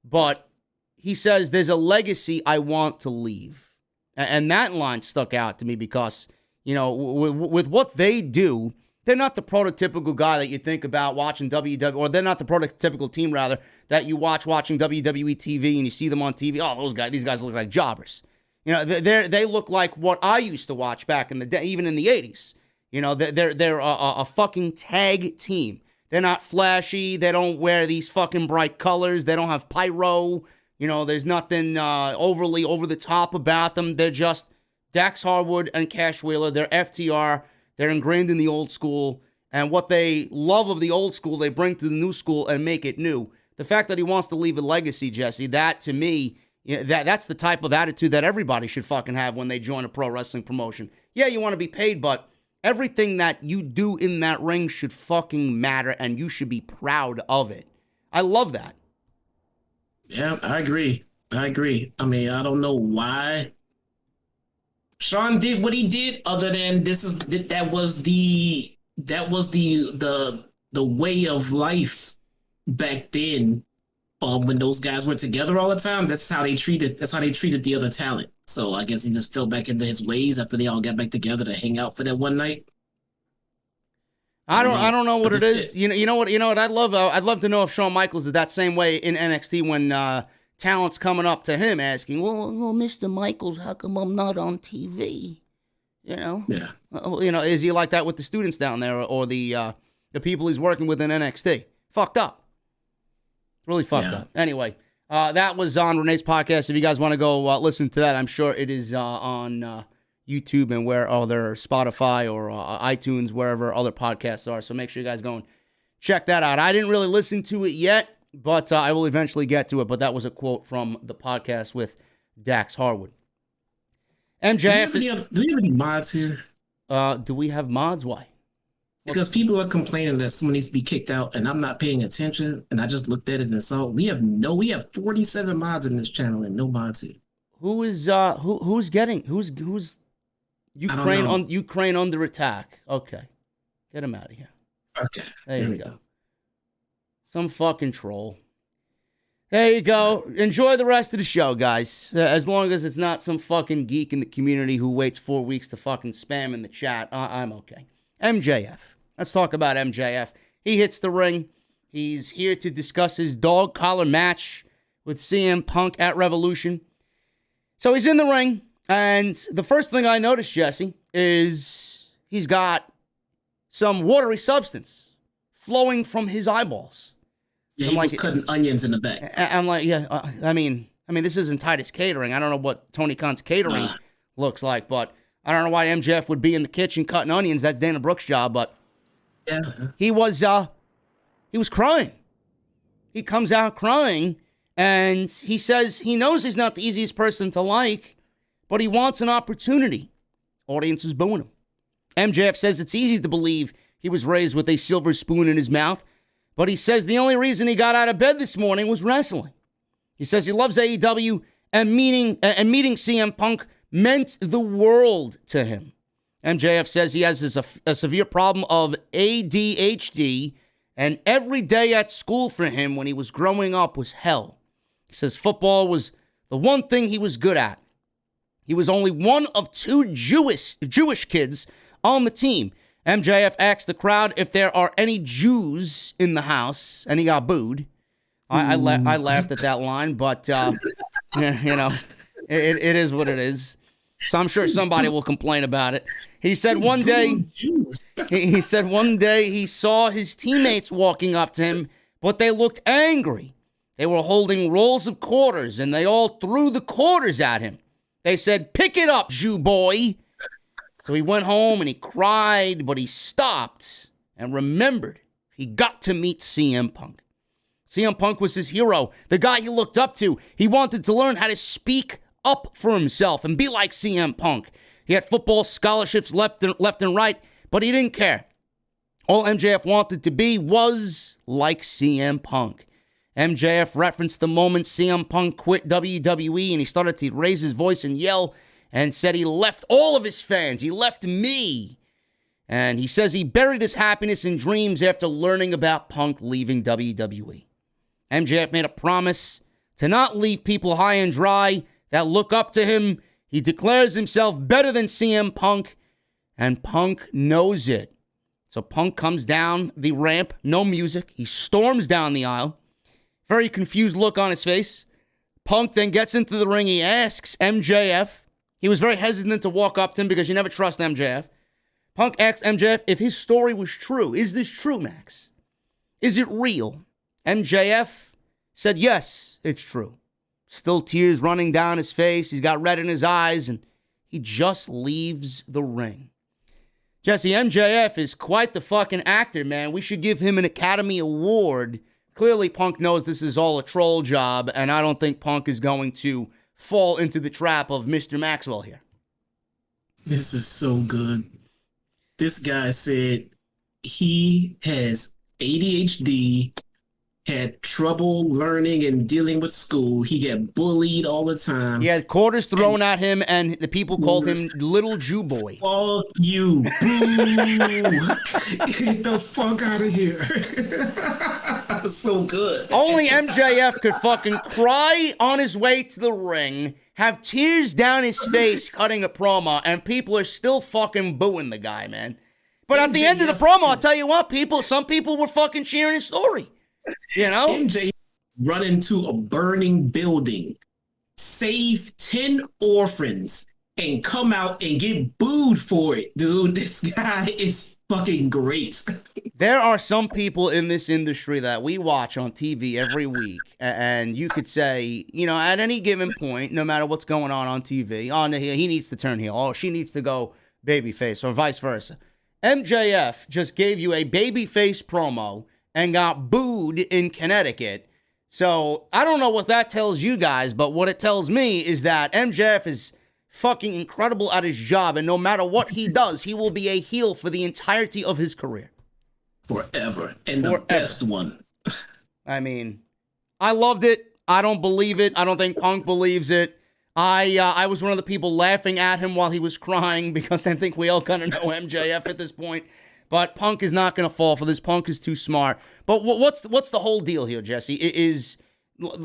But he says, there's a legacy I want to leave. And that line stuck out to me because with what they do, they're not the prototypical guy that you think about watching WWE, or they're not the prototypical team, rather, that you watching WWE TV and you see them on TV. Oh, these guys look like jobbers. They look like what I used to watch back in the day, even in the 80s. They're a fucking tag team. They're not flashy. They don't wear these fucking bright colors. They don't have pyro. There's nothing overly over the top about them. They're just Dax Harwood and Cash Wheeler. They're FTR. They're ingrained in the old school. And what they love of the old school, they bring to the new school and make it new. The fact that he wants to leave a legacy, Jesse, that to me, that's the type of attitude that everybody should fucking have when they join a pro wrestling promotion. Yeah, you want to be paid, but everything that you do in that ring should fucking matter, and you should be proud of it. I love that. Yeah, I agree. I mean, I don't know why Sean did what he did, other than that was the way of life back then. When those guys were together all the time, that's how they treated the other talent. So I guess he just fell back into his ways after they all got back together to hang out for that one night. I don't know what it is. You know what I'd love to know if Shawn Michaels is that same way in NXT when talent's coming up to him asking, well, Mr. Michaels, how come I'm not on TV? Yeah. Is he like that with the students down there or the people he's working with in NXT? Fucked up. Really fucked up. Anyway, that was on Renee's podcast. If you guys want to go listen to that, I'm sure it is on YouTube and where other Spotify or iTunes, wherever other podcasts are. So make sure you guys go and check that out. I didn't really listen to it yet, but I will eventually get to it. But that was a quote from the podcast with Dax Harwood. MJF. Do we have any mods here? Do we have mods? Why? Because people are complaining that someone needs to be kicked out, and I'm not paying attention. And I just looked at it and saw we have 47 mods in this channel and no mods here. Who's Ukraine under attack? Okay, get him out of here. Okay, there you go. Some fucking troll. There you go. Enjoy the rest of the show, guys. As long as it's not some fucking geek in the community who waits 4 weeks to fucking spam in the chat, I'm okay. MJF. Let's talk about MJF. He hits the ring. He's here to discuss his dog collar match with CM Punk at Revolution. So he's in the ring, and the first thing I noticed, Jesse, is he's got some watery substance flowing from his eyeballs. Yeah, he was cutting onions in the back. I'm like, yeah, I mean, this isn't Titus Catering. I don't know what Tony Khan's catering looks like, but I don't know why MJF would be in the kitchen cutting onions. That's Dana Brooks' job, but yeah, he was crying. He comes out crying, and he says he knows he's not the easiest person to like, but he wants an opportunity. Audience is booing him. MJF says it's easy to believe he was raised with a silver spoon in his mouth, but he says the only reason he got out of bed this morning was wrestling. He says he loves AEW, and meeting CM Punk meant the world to him. MJF says he has a severe problem of ADHD, and every day at school for him when he was growing up was hell. He says football was the one thing he was good at. He was only one of 2 Jewish kids on the team. MJF asked the crowd if there are any Jews in the house, and he got booed. I laughed at that line, but it is what it is. So I'm sure somebody will complain about it. He said one day he saw his teammates walking up to him, but they looked angry. They were holding rolls of quarters, and they all threw the quarters at him. They said, "Pick it up, Jew boy." So he went home and he cried, but he stopped and remembered he got to meet CM Punk. CM Punk was his hero, the guy he looked up to. He wanted to learn how to speak up for himself and be like CM Punk. He had football scholarships left and right, but he didn't care. All MJF wanted to be was like CM Punk. MJF referenced the moment CM Punk quit WWE and he started to raise his voice and yell and said he left all of his fans. He left me. And he says he buried his happiness and dreams after learning about Punk leaving WWE. MJF made a promise to not leave people high and dry that look up to him. He declares himself better than CM Punk. and Punk knows it. So Punk comes down the ramp, no music. He storms down the aisle. Very confused look on his face. Punk then gets into the ring. He asks MJF. He was very hesitant to walk up to him because you never trust MJF. Punk asks MJF if his story was true. Is this true, Max? Is it real? MJF said, yes, it's true. Still tears running down his face. He's got red in his eyes, and he just leaves the ring. Jesse, MJF is quite the fucking actor, man. We should give him an Academy Award. Clearly, Punk knows this is all a troll job, and I don't think Punk is going to fall into the trap of Mr. Maxwell here. This is so good. This guy said he has ADHD, had trouble learning and dealing with school. He get bullied all the time. He had quarters thrown at him, and the people called him Little Jew Boy. Fuck you. Boo. Get the fuck out of here. So good. Only MJF could fucking cry on his way to the ring, have tears down his face cutting a promo, and people are still fucking booing the guy, man. But at the end of the promo, I'll tell you what, some people were fucking cheering his story. You know? MJ run into a burning building, save 10 orphans, and come out and get booed for it, dude. This guy is fucking great. There are some people in this industry that we watch on TV every week, and you could say, you know, at any given point, no matter what's going on TV, oh, he needs to turn heel, oh, she needs to go babyface, or vice versa. MJF just gave you a babyface promo and got booed in Connecticut. So I don't know what that tells you guys, but what it tells me is that MJF is fucking incredible at his job, and no matter what he does, he will be a heel for the entirety of his career. Forever. And the best one. I mean, I loved it. I don't believe it. I don't think Punk believes it. I was one of the people laughing at him while he was crying because I think we all kind of know MJF at this point. But Punk is not going to fall for this. Punk is too smart. But what's the whole deal here, Jesse?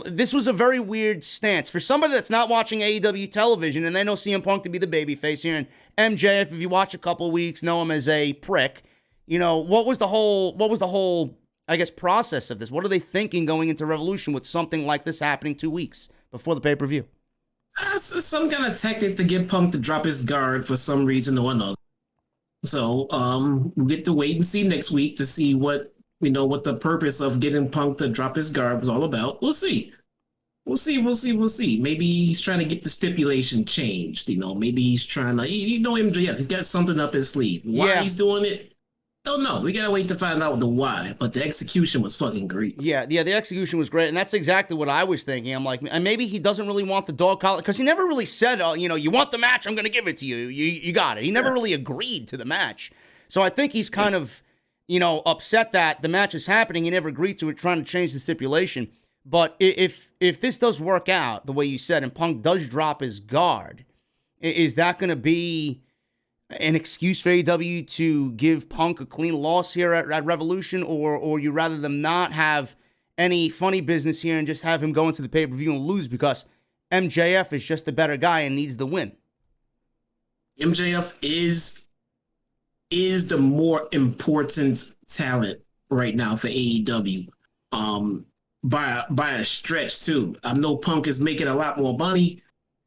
This was a very weird stance. For somebody that's not watching AEW television and they know CM Punk to be the babyface here, and MJF, if you watch a couple weeks, know him as a prick, you know, what was the whole, I guess, process of this? What are they thinking going into Revolution with something like this happening 2 weeks before the pay-per-view? Some kind of tactic to get Punk to drop his guard for some reason or another. So we'll get to wait and see next week to see what the purpose of getting Punk to drop his guard was all about. We'll see. Maybe he's trying to get the stipulation changed. You know, maybe he's trying to, MJF, he's got something up his sleeve. Why he's doing it, don't know. We gotta wait to find out the why. But the execution was fucking great. Yeah, the execution was great, and that's exactly what I was thinking. I'm like, and maybe he doesn't really want the dog collar, because he never really said, you want the match, I'm gonna give it to you. You got it. He never really agreed to the match. So I think he's kind of, upset that the match is happening. He never agreed to it, trying to change the stipulation. But if this does work out the way you said, and Punk does drop his guard, is that going to be an excuse for AEW to give Punk a clean loss here at Revolution, or you rather them not have any funny business here and just have him go into the pay-per-view and lose because MJF is just the better guy and needs the win? MJF is the more important talent right now for AEW. By a stretch too. I know Punk is making a lot more money,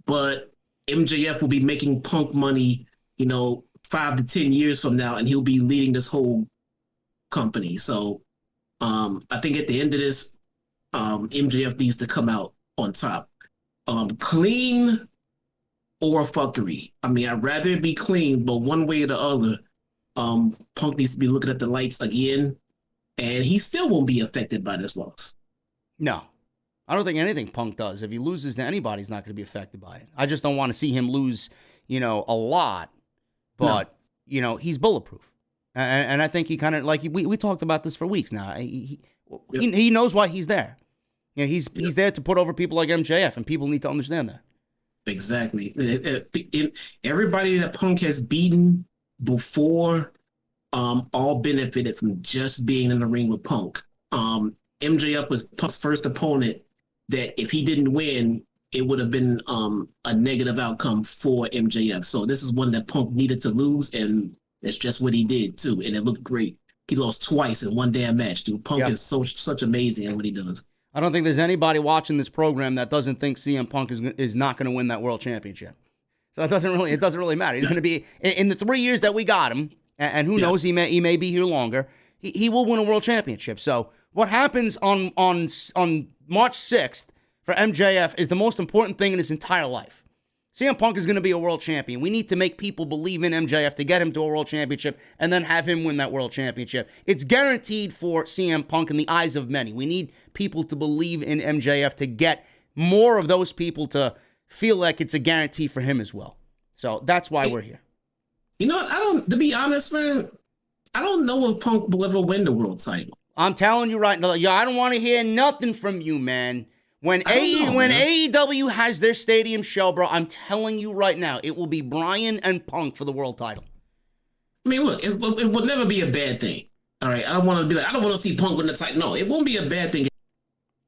but MJF will be making Punk money, 5 to 10 years from now, and he'll be leading this whole company. So I think at the end of this, MJF needs to come out on top. Clean or fuckery. I mean, I'd rather it be clean, but one way or the other, Punk needs to be looking at the lights again, and he still won't be affected by this loss. No. I don't think anything Punk does. If he loses to anybody, he's not going to be affected by it. I just don't want to see him lose, a lot. But, he's bulletproof. And I think he kind of, like, we talked about this for weeks now. He knows why he's there. He's there to put over people like MJF, and people need to understand that. Exactly. Everybody that Punk has beaten before all benefited from just being in the ring with Punk. MJF was Punk's first opponent that if he didn't win, it would have been a negative outcome for MJF. So this is one that Punk needed to lose, and That's just what he did too, and it looked great. He lost twice in one damn match, dude. Punk is such amazing at what he does. I don't think there's anybody watching this program that doesn't think CM Punk is not going to win that world championship. So it doesn't really matter. He's going to be in the 3 years that we got him, and who knows, he may be here longer. He will win a world championship. So what happens on March 6th for MJF is the most important thing in his entire life. CM Punk is going to be a world champion. We need to make people believe in MJF to get him to a world championship and then have him win that world championship. It's guaranteed for CM Punk in the eyes of many. We need people to believe in MJF to get more of those people to feel like it's a guarantee for him as well. So that's why we're here. You know what? To be honest, man, I don't know if Punk will ever win the world title. I'm telling you right now, I don't want to hear nothing from you, man. When AEW has their stadium show, bro, I'm telling you right now, it will be Bryan and Punk for the world title. I mean, look, it will never be a bad thing. All right, I don't want to be like, I don't want to see Punk win the title. No, it won't be a bad thing.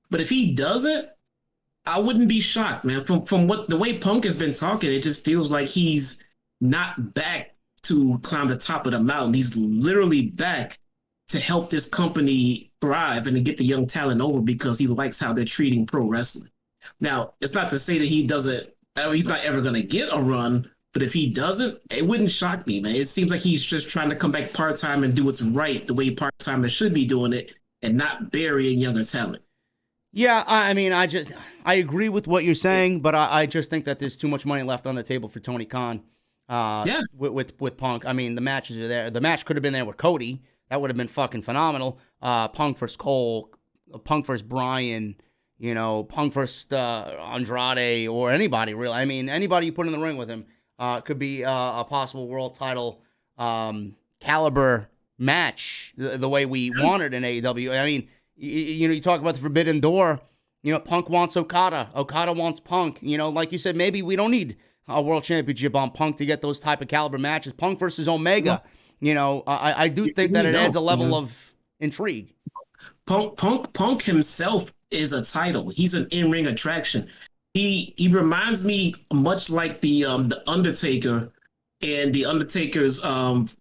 But if he does it, I wouldn't be shocked, man. From the way Punk has been talking, it just feels like he's not back to climb the top of the mountain. He's literally back to help this company thrive and to get the young talent over because he likes how they're treating pro wrestling. Now, it's not to say that he's not ever going to get a run, but if he doesn't, it wouldn't shock me, man. It seems like he's just trying to come back part-time and do what's right the way part-timers should be doing it and not burying younger talent. Yeah, I mean, I agree with what you're saying, but I just think that there's too much money left on the table for Tony Khan with Punk. I mean, the matches are there. The match could have been there with Cody. That would have been fucking phenomenal. Punk versus Cole, Punk versus Bryan, Punk versus Andrade, or anybody, really. I mean, anybody you put in the ring with him could be a possible world title caliber match the way we wanted in AEW. I mean, you talk about the Forbidden Door. Punk wants Okada. Okada wants Punk. Like you said, maybe we don't need a world championship on Punk to get those type of caliber matches. Punk versus Omega. I do think that it adds a level of intrigue. Punk himself is a title. He's an in-ring attraction. He reminds me much like the Undertaker and the Undertaker's last,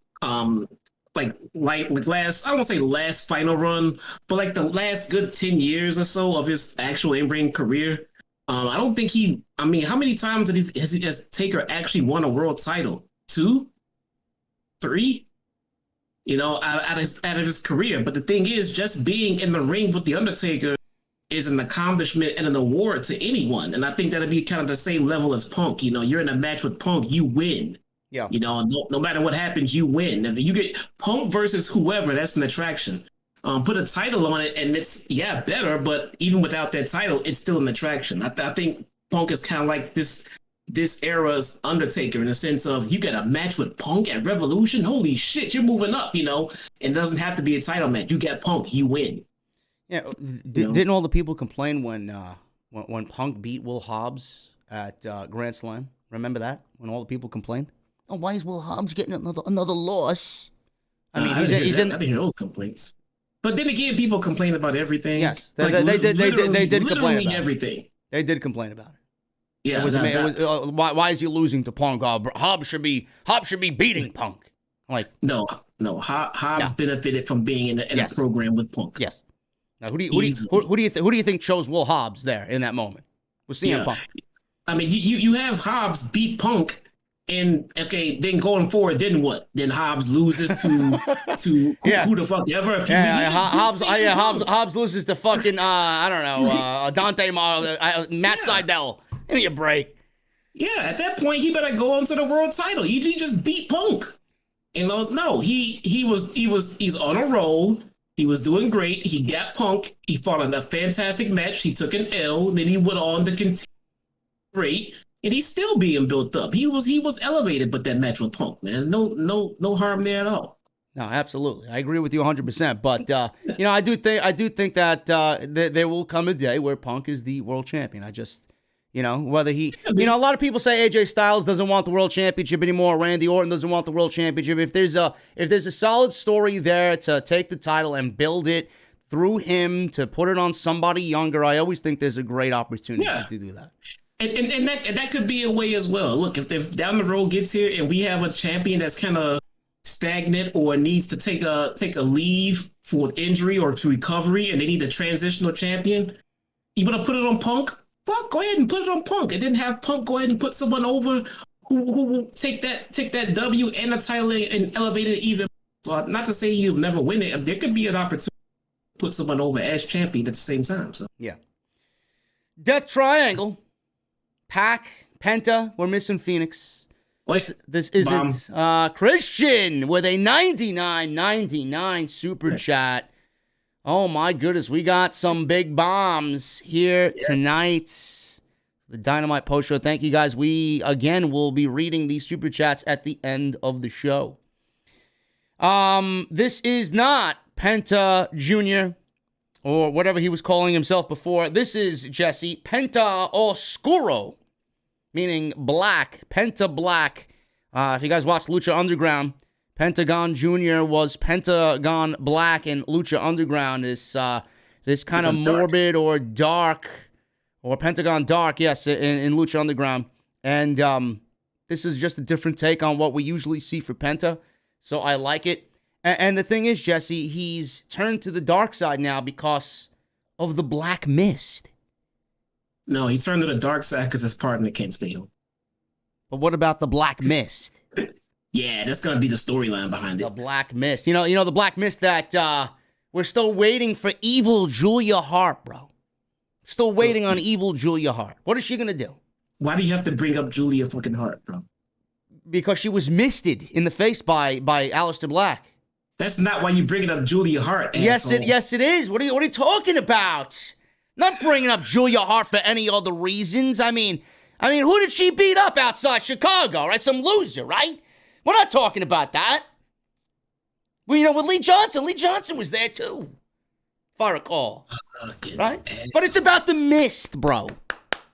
I don't want to say last final run, but like the last good 10 years or so of his actual in-ring career. I don't think how many times has Taker actually won a world title? 2? 3? Out of his career. But the thing is, just being in the ring with the Undertaker is an accomplishment and an award to anyone. And I think that'd be kind of the same level as Punk. You're in a match with Punk, you win. Yeah. No matter what happens, you win. And you get Punk versus whoever, that's an attraction. Put a title on it, and it's better. But even without that title, it's still an attraction. I think Punk is kind of like this era's Undertaker in the sense of you get a match with Punk at Revolution. Holy shit, you're moving up. It doesn't have to be a title match. You get Punk, you win. Yeah. Didn't all the people complain when Punk beat Will Hobbs at Grand Slam? Remember that when all the people complained? Oh, why is Will Hobbs getting another loss? I mean, I didn't hear those complaints. But then again, people complain about everything. Yes, they did complain about everything. They did complain about it. Yeah. Why is he losing to Punk? Hobbs should be beating Punk. No. Hobbs benefited from being in a program with Punk. Yes. Now, who do you think chose Will Hobbs there in that moment? Was CM Punk? I mean, you have Hobbs beat Punk. And then going forward, then what? Then Hobbs loses to who the fuck ever. Hobbs loses to fucking Dante Matt Sydal. Give me a break. Yeah, at that point he better go on to the world title. He just beat Punk. No, he's on a roll. He was doing great. He got Punk. He fought in a fantastic match. He took an L. Then he went on to continue great. And he's still being built up. He was elevated with that match with Punk, man. No harm there at all. No, absolutely. I agree with you 100%. But I do think that there will come a day where Punk is the world champion. I just, whether he, a lot of people say AJ Styles doesn't want the world championship anymore. Randy Orton doesn't want the world championship. If there's a solid story there to take the title and build it through him to put it on somebody younger, I always think there's a great opportunity to do that. And that could be a way as well. Look, if down the road gets here and we have a champion that's kind of stagnant or needs to take a leave for injury or to recovery, and they need a transitional champion, you want to put it on Punk? Fuck, go ahead and put it on Punk, and then have Punk go ahead and put someone over who will take that W and the title and elevate it even. Well, not to say he'll never win it. There could be an opportunity to put someone over as champion at the same time. So yeah. Death Triangle. Pac, Penta, we're missing Phoenix. This isn't Christian with a $99.99 super chat. Oh my goodness, we got some big bombs here tonight. The Dynamite post show. Thank you guys. We again will be reading these super chats at the end of the show. This is not Penta Jr. or whatever he was calling himself before. This is Jesse Penta Oscuro, meaning black. Penta Black. If you guys watched Lucha Underground, Pentagon Jr. was Pentagon Black, and Lucha Underground is this kind of morbid or dark, or Pentagon Dark, yes, in Lucha Underground. And this is just a different take on what we usually see for Penta, so I like it. And the thing is, Jesse, he's turned to the dark side now because of the Black Mist. No, he turned to the dark side because his partner can't stay home. But what about the Black Mist? Yeah, that's gonna be the storyline behind it. The Black Mist. You know the Black Mist that we're still waiting for evil Julia Hart, bro. Still waiting on evil Julia Hart. What is she gonna do? Why do you have to bring up Julia fucking Hart, bro? Because she was misted in the face by Aleister Black. That's not why you bringing up Julia Hart. Yes, it is. What are you talking about? Not bringing up Julia Hart for any other reasons. I mean, who did she beat up outside Chicago, right? Some loser, right? We're not talking about that. Well, with Lee Johnson. Lee Johnson was there, too, if I recall. Right? But it's about the mist, bro.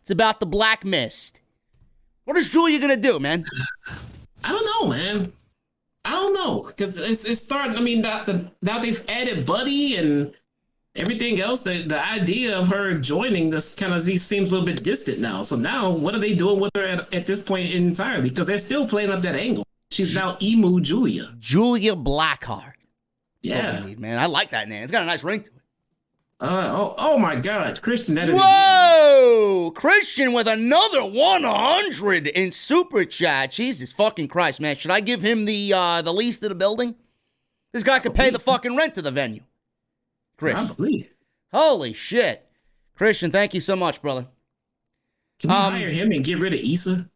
It's about the Black Mist. What is Julia going to do, man? I don't know, man. I don't know. Because it's starting, I mean, now they've added Buddy and everything else. The idea of her joining this kind of seems a little bit distant now. So now, what are they doing with her at this point entirely? Because they're still playing up that angle. She's now Emu Julia. Julia Blackheart. Yeah. Man, I like that name. It's got a nice ring to it. Oh my God, Christian! Whoa, Christian with another 100 in super chat. Jesus fucking Christ, man! Should I give him the lease to the building? This guy could pay the fucking rent to the venue. Christian, holy shit, Christian! Thank you so much, brother. Can you hire him and get rid of Issa?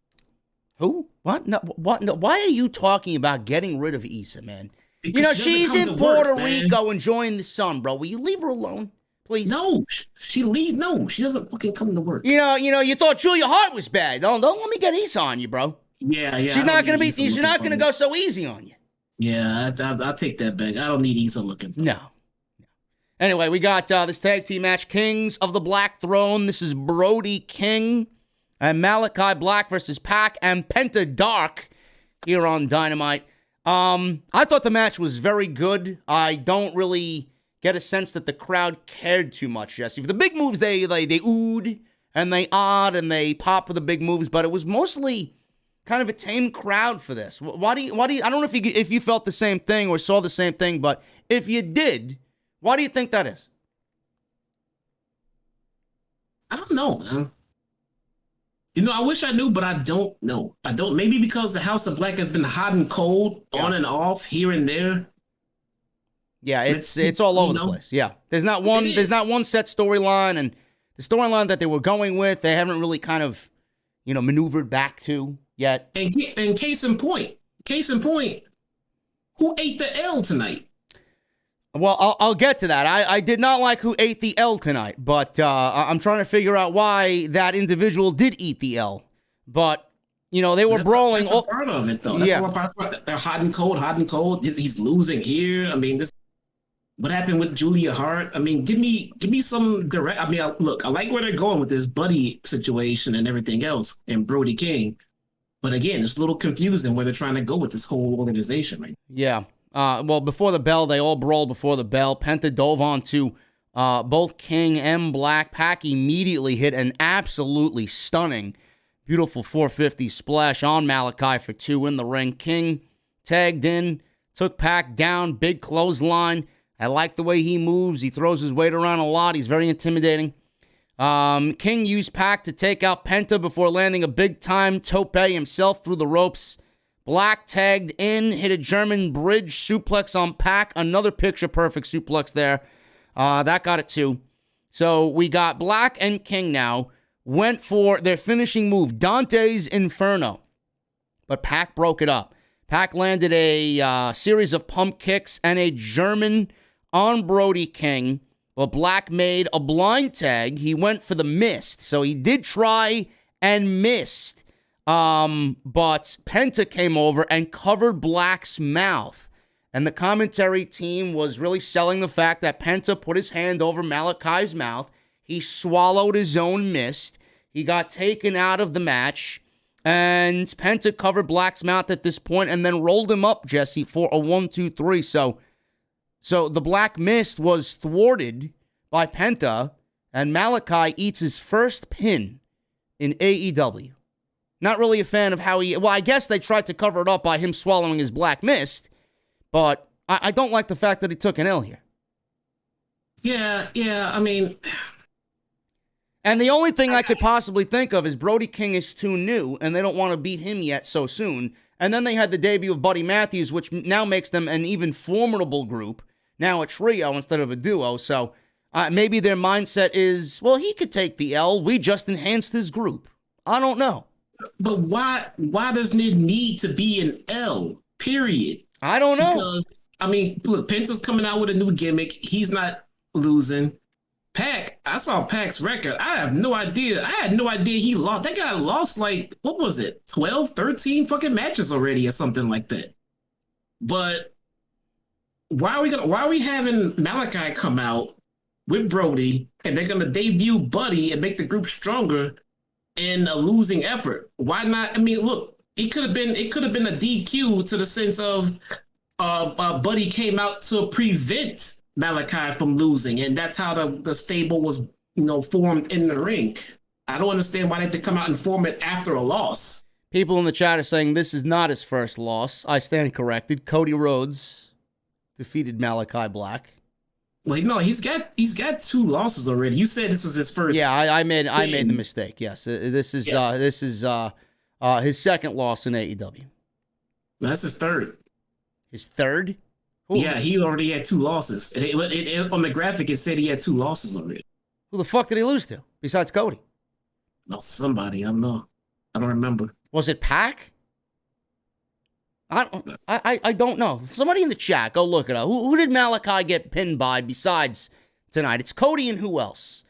Who? What? No. What? No. Why are you talking about getting rid of Issa, man? Because she's in Puerto Rico enjoying the sun, bro. Will you leave her alone? Please. No, she leaves. No, she doesn't fucking come to work. You thought Julia Hart was bad. Don't let me get Issa on you, bro. Yeah. She's not gonna go so easy on you. Yeah, I'll take that back. I don't need Issa looking. No. Anyway, we got this tag team match, Kings of the Black Throne. This is Brody King and Malakai Black versus Pac and Penta Dark here on Dynamite. I thought the match was very good. I don't really get a sense that the crowd cared too much, Jesse. For the big moves, they oohed and they awed and they popped for the big moves, but it was mostly kind of a tame crowd for this. Why do you? I don't know if you felt the same thing or saw the same thing, but if you did, why do you think that is? I don't know, man. I wish I knew, but I don't know. I don't. Maybe because the House of Black has been hot and cold, on and off, here and there. Yeah, it's all over the place. Yeah, there's not one set storyline, and the storyline that they were going with, they haven't really kind of, maneuvered back to yet. And case in point, who ate the L tonight? Well, I'll get to that. I did not like who ate the L tonight, but I'm trying to figure out why that individual did eat the L. But, they were brawling. That's a part of it, though. That's what part. They're hot and cold. He's losing here. I mean, what happened with Julia Hart? I mean, give me some direct. I mean, look, I like where they're going with this Buddy situation and everything else, and Brody King. But again, it's a little confusing where they're trying to go with this whole organization, right? Yeah. Well, before the bell, they all brawled before the bell. Penta dove onto both King and Black. Pac immediately hit an absolutely stunning, beautiful 450 splash on Malakai for 2 in the ring. King tagged in took Pac down, big clothesline. I like the way he moves. He throws his weight around a lot. He's very intimidating. King used Pac to take out Penta before landing a big-time tope himself through the ropes. Black tagged in, hit a German bridge suplex on Pac. Another picture-perfect suplex there. That got it too. So we got Black and King now. Went for their finishing move, Dante's Inferno. But Pac broke it up. Pac landed a series of pump kicks and a German on Brody King. Well, Black made a blind tag. He went for the mist. So he did try and missed. But Penta came over and covered Black's mouth. And the commentary team was really selling the fact that Penta put his hand over Malakai's mouth. He swallowed his own mist. He got taken out of the match. And Penta covered Black's mouth at this point and then rolled him up, Jesse, for a 1-2-3. So the Black Mist was thwarted by Penta, and Malakai eats his first pin in AEW. Not really a fan of how he... Well, I guess they tried to cover it up by him swallowing his Black Mist, but I don't like the fact that he took an L here. Yeah, I mean... And the only thing I could possibly think of is Brody King is too new, and they don't want to beat him yet so soon. And then they had the debut of Buddy Matthews, which now makes them an even formidable group. Now a trio instead of a duo. So maybe their mindset is, well, he could take the L. We just enhanced his group. I don't know. But why does it need to be an L, period? I don't know. Because, I mean, look, Penta's coming out with a new gimmick. He's not losing. Pac, I saw Pac's record. I have no idea. I had no idea he lost. That guy lost like, what was it? 12, 13 fucking matches already or something like that. But why are we having Malakai come out with Brody and they're gonna debut Buddy and make the group stronger in a losing effort? Why not? I mean, look, it could have been a DQ to the sense of Buddy came out to prevent Malakai from losing, and that's how the stable was, formed in the ring. I don't understand why they have to come out and form it after a loss. People in the chat are saying this is not his first loss. I stand corrected. Cody Rhodes defeated Malakai Black. Like, no, he's got 2 losses already. You said this was his first. Yeah, I made the mistake. Yes, this is his second loss in AEW. That's his third. His third? Ooh. Yeah, he already had 2 losses. On the graphic, it said he had 2 losses already. Who the fuck did he lose to besides Cody? No, somebody. I don't know. I don't remember. Was it Pac? I don't know. Somebody in the chat, go look it up. Who did Malakai get pinned by besides tonight? It's Cody and who else?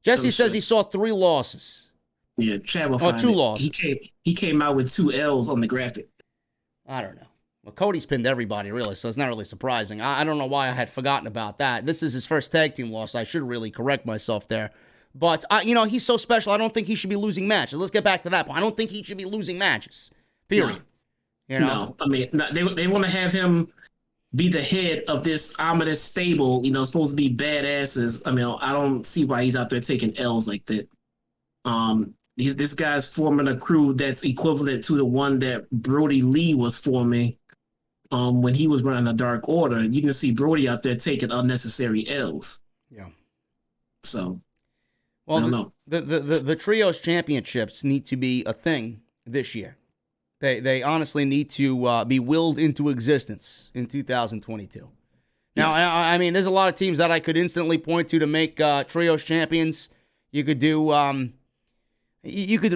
Jesse says he saw 3 losses. Yeah, Chad will find 2 it. losses. He came out with 2 L's on the graphic. I don't know. Well, Cody's pinned everybody, really, so it's not really surprising. I don't know why I had forgotten about that. This is his first tag team loss. I should really correct myself there. But, he's so special, I don't think he should be losing matches. Let's get back to that point. I don't think he should be losing matches. Period. No. No, I mean, they want to have him be the head of this ominous stable, supposed to be badasses. I mean, I don't see why he's out there taking L's like that. This guy's forming a crew that's equivalent to the one that Brody Lee was forming when he was running a Dark Order. You can see Brody out there taking unnecessary L's. Yeah. So, well, I don't know. The Trios Championships need to be a thing this year. They honestly need to be willed into existence in 2022. Now, Yes. I mean, there's a lot of teams that I could instantly point to make Trios champions. You could do you could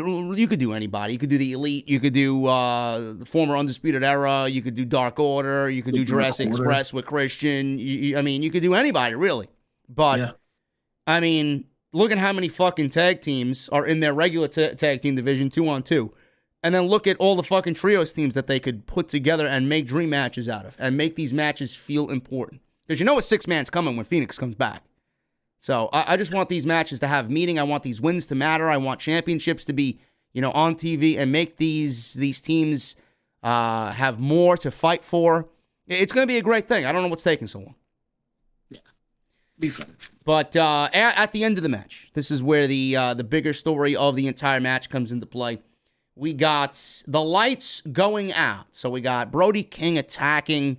do anybody. You could do the Elite. You could do the former Undisputed Era. You could do Dark Order. You could do Jurassic Express with Christian. I mean, you could do anybody, really. But, Yeah. I mean, look at how many fucking tag teams are in their regular tag team division, 2-on-2. And then look at all the fucking trios teams that they could put together and make dream matches out of. And make these matches feel important. Because you know a 6-man's coming when Phoenix comes back. So I just want these matches to have meaning. I want these wins to matter. I want championships to be, on TV and make these teams have more to fight for. It's going to be a great thing. I don't know what's taking so long. Yeah, be fun. But at the end of the match, this is where the bigger story of the entire match comes into play. we got the lights going out. So we got Brody King attacking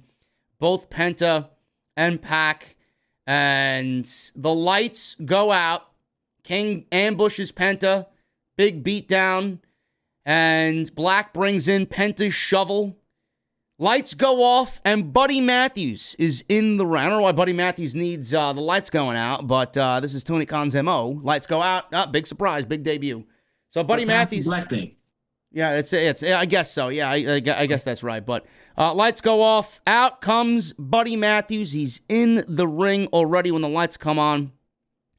both Penta and Pac, and the lights go out. King ambushes Penta, big beatdown, and Black brings in Penta's shovel. Lights go off, and Buddy Matthews is in the ring. I don't know why Buddy Matthews needs the lights going out, but this is Tony Khan's MO. Lights go out. Big surprise, big debut. So Buddy Matthews. Black thing. Yeah, it's. I guess so. Yeah, I guess that's right. But lights go off. Out comes Buddy Matthews. He's in the ring already when the lights come on.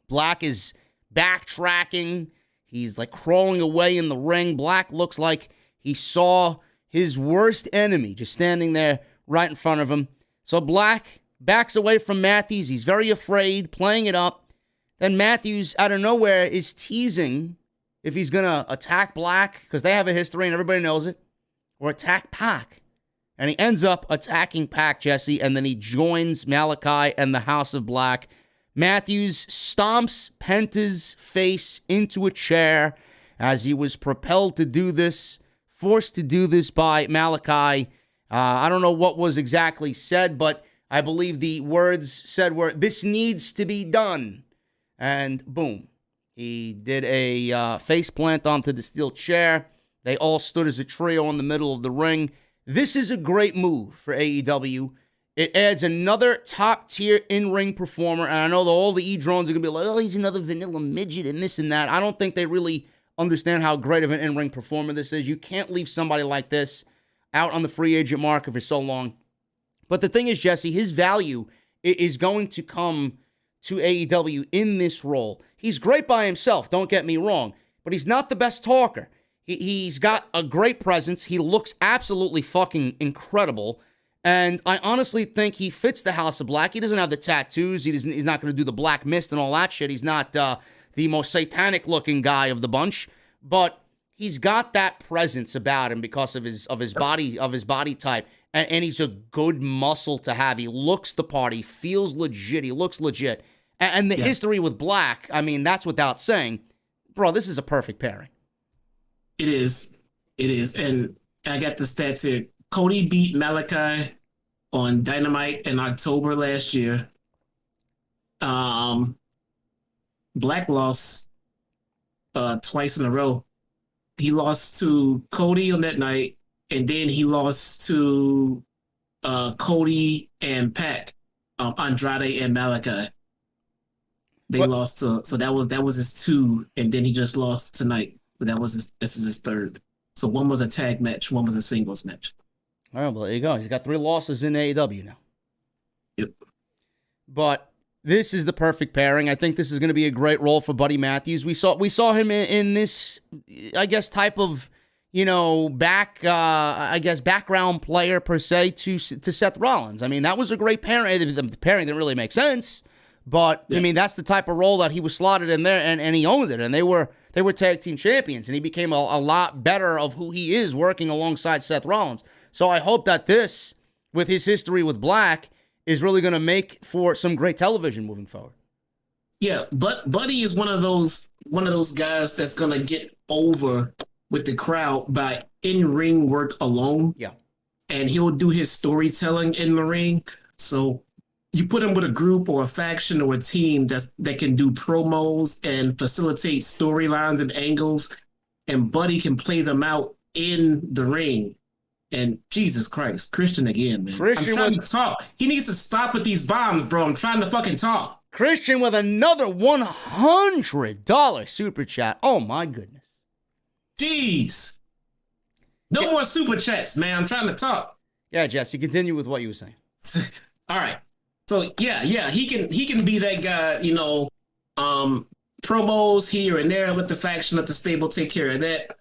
Black is backtracking. He's like crawling away in the ring. Black looks like he saw his worst enemy just standing there right in front of him. So Black backs away from Matthews. He's very afraid, playing it up. Then Matthews, out of nowhere, is teasing if he's going to attack Black, because they have a history and everybody knows it, or attack Pac. And he ends up attacking Pac, Jesse, and then he joins Malakai and the House of Black. Matthews stomps Penta's face into a chair as he was propelled to do this, forced to do this by Malakai. I don't know what was exactly said, but I believe the words said were, "This needs to be done." And boom, he did a face plant onto the steel chair. They all stood as a trio in the middle of the ring. This is a great move for AEW. It adds another top-tier in-ring performer, and I know that all the E-drones are going to be like, oh, he's another vanilla midget and this and that. I don't think they really understand how great of an in-ring performer this is. You can't leave somebody like this out on the free agent market for so long. But the thing is, Jesse, his value is going to come to AEW in this role. He's great by himself, don't get me wrong, but he's not the best talker. He's got a great presence. He looks absolutely fucking incredible. And I honestly think he fits the House of Black. He doesn't have the tattoos. He's not going to do the black mist and all that shit. He's not the most satanic-looking guy of the bunch. But he's got that presence about him because of his body type. And he's a good muscle to have. He looks the part. He feels legit. He looks legit. And the history with Black, I mean, that's without saying. Bro, this is a perfect pairing. It is. It is. And I got the stats here. Cody beat Malakai on Dynamite in October last year. Black lost twice in a row. He lost to Cody on that night, and then he lost to Cody and Pac, Andrade and Malakai. They lost to, so that was his 2, and then he just lost tonight. So this is his 3rd. So one was a tag match, one was a singles match. All right, well, there you go. He's got 3 losses in AEW now. Yep. But this is the perfect pairing. I think this is going to be a great role for Buddy Matthews. We saw him in this, I guess, type of, background player per se to Seth Rollins. I mean, that was a great pairing. The pairing didn't really make sense, but I mean, that's the type of role that he was slotted in there, and he owned it. And they were tag team champions, and he became a lot better of who he is working alongside Seth Rollins. So I hope that this, with his history with Black, is really going to make for some great television moving forward. Yeah, but Buddy is one of those guys that's going to get over with the crowd by in-ring work alone. Yeah. And he'll do his storytelling in the ring. So you put him with a group or a faction or a team that can do promos and facilitate storylines and angles, and Buddy can play them out in the ring. And Jesus Christ, Christian again, man. I'm trying to talk. He needs to stop with these bombs, bro. I'm trying to fucking talk. Christian with another $100 super chat. Oh, my goodness. Jeez. No more super chats, man. I'm trying to talk. Yeah, Jesse, continue with what you were saying. All right. So, yeah, he can be that guy, promos here and there with the faction at the stable, take care of that.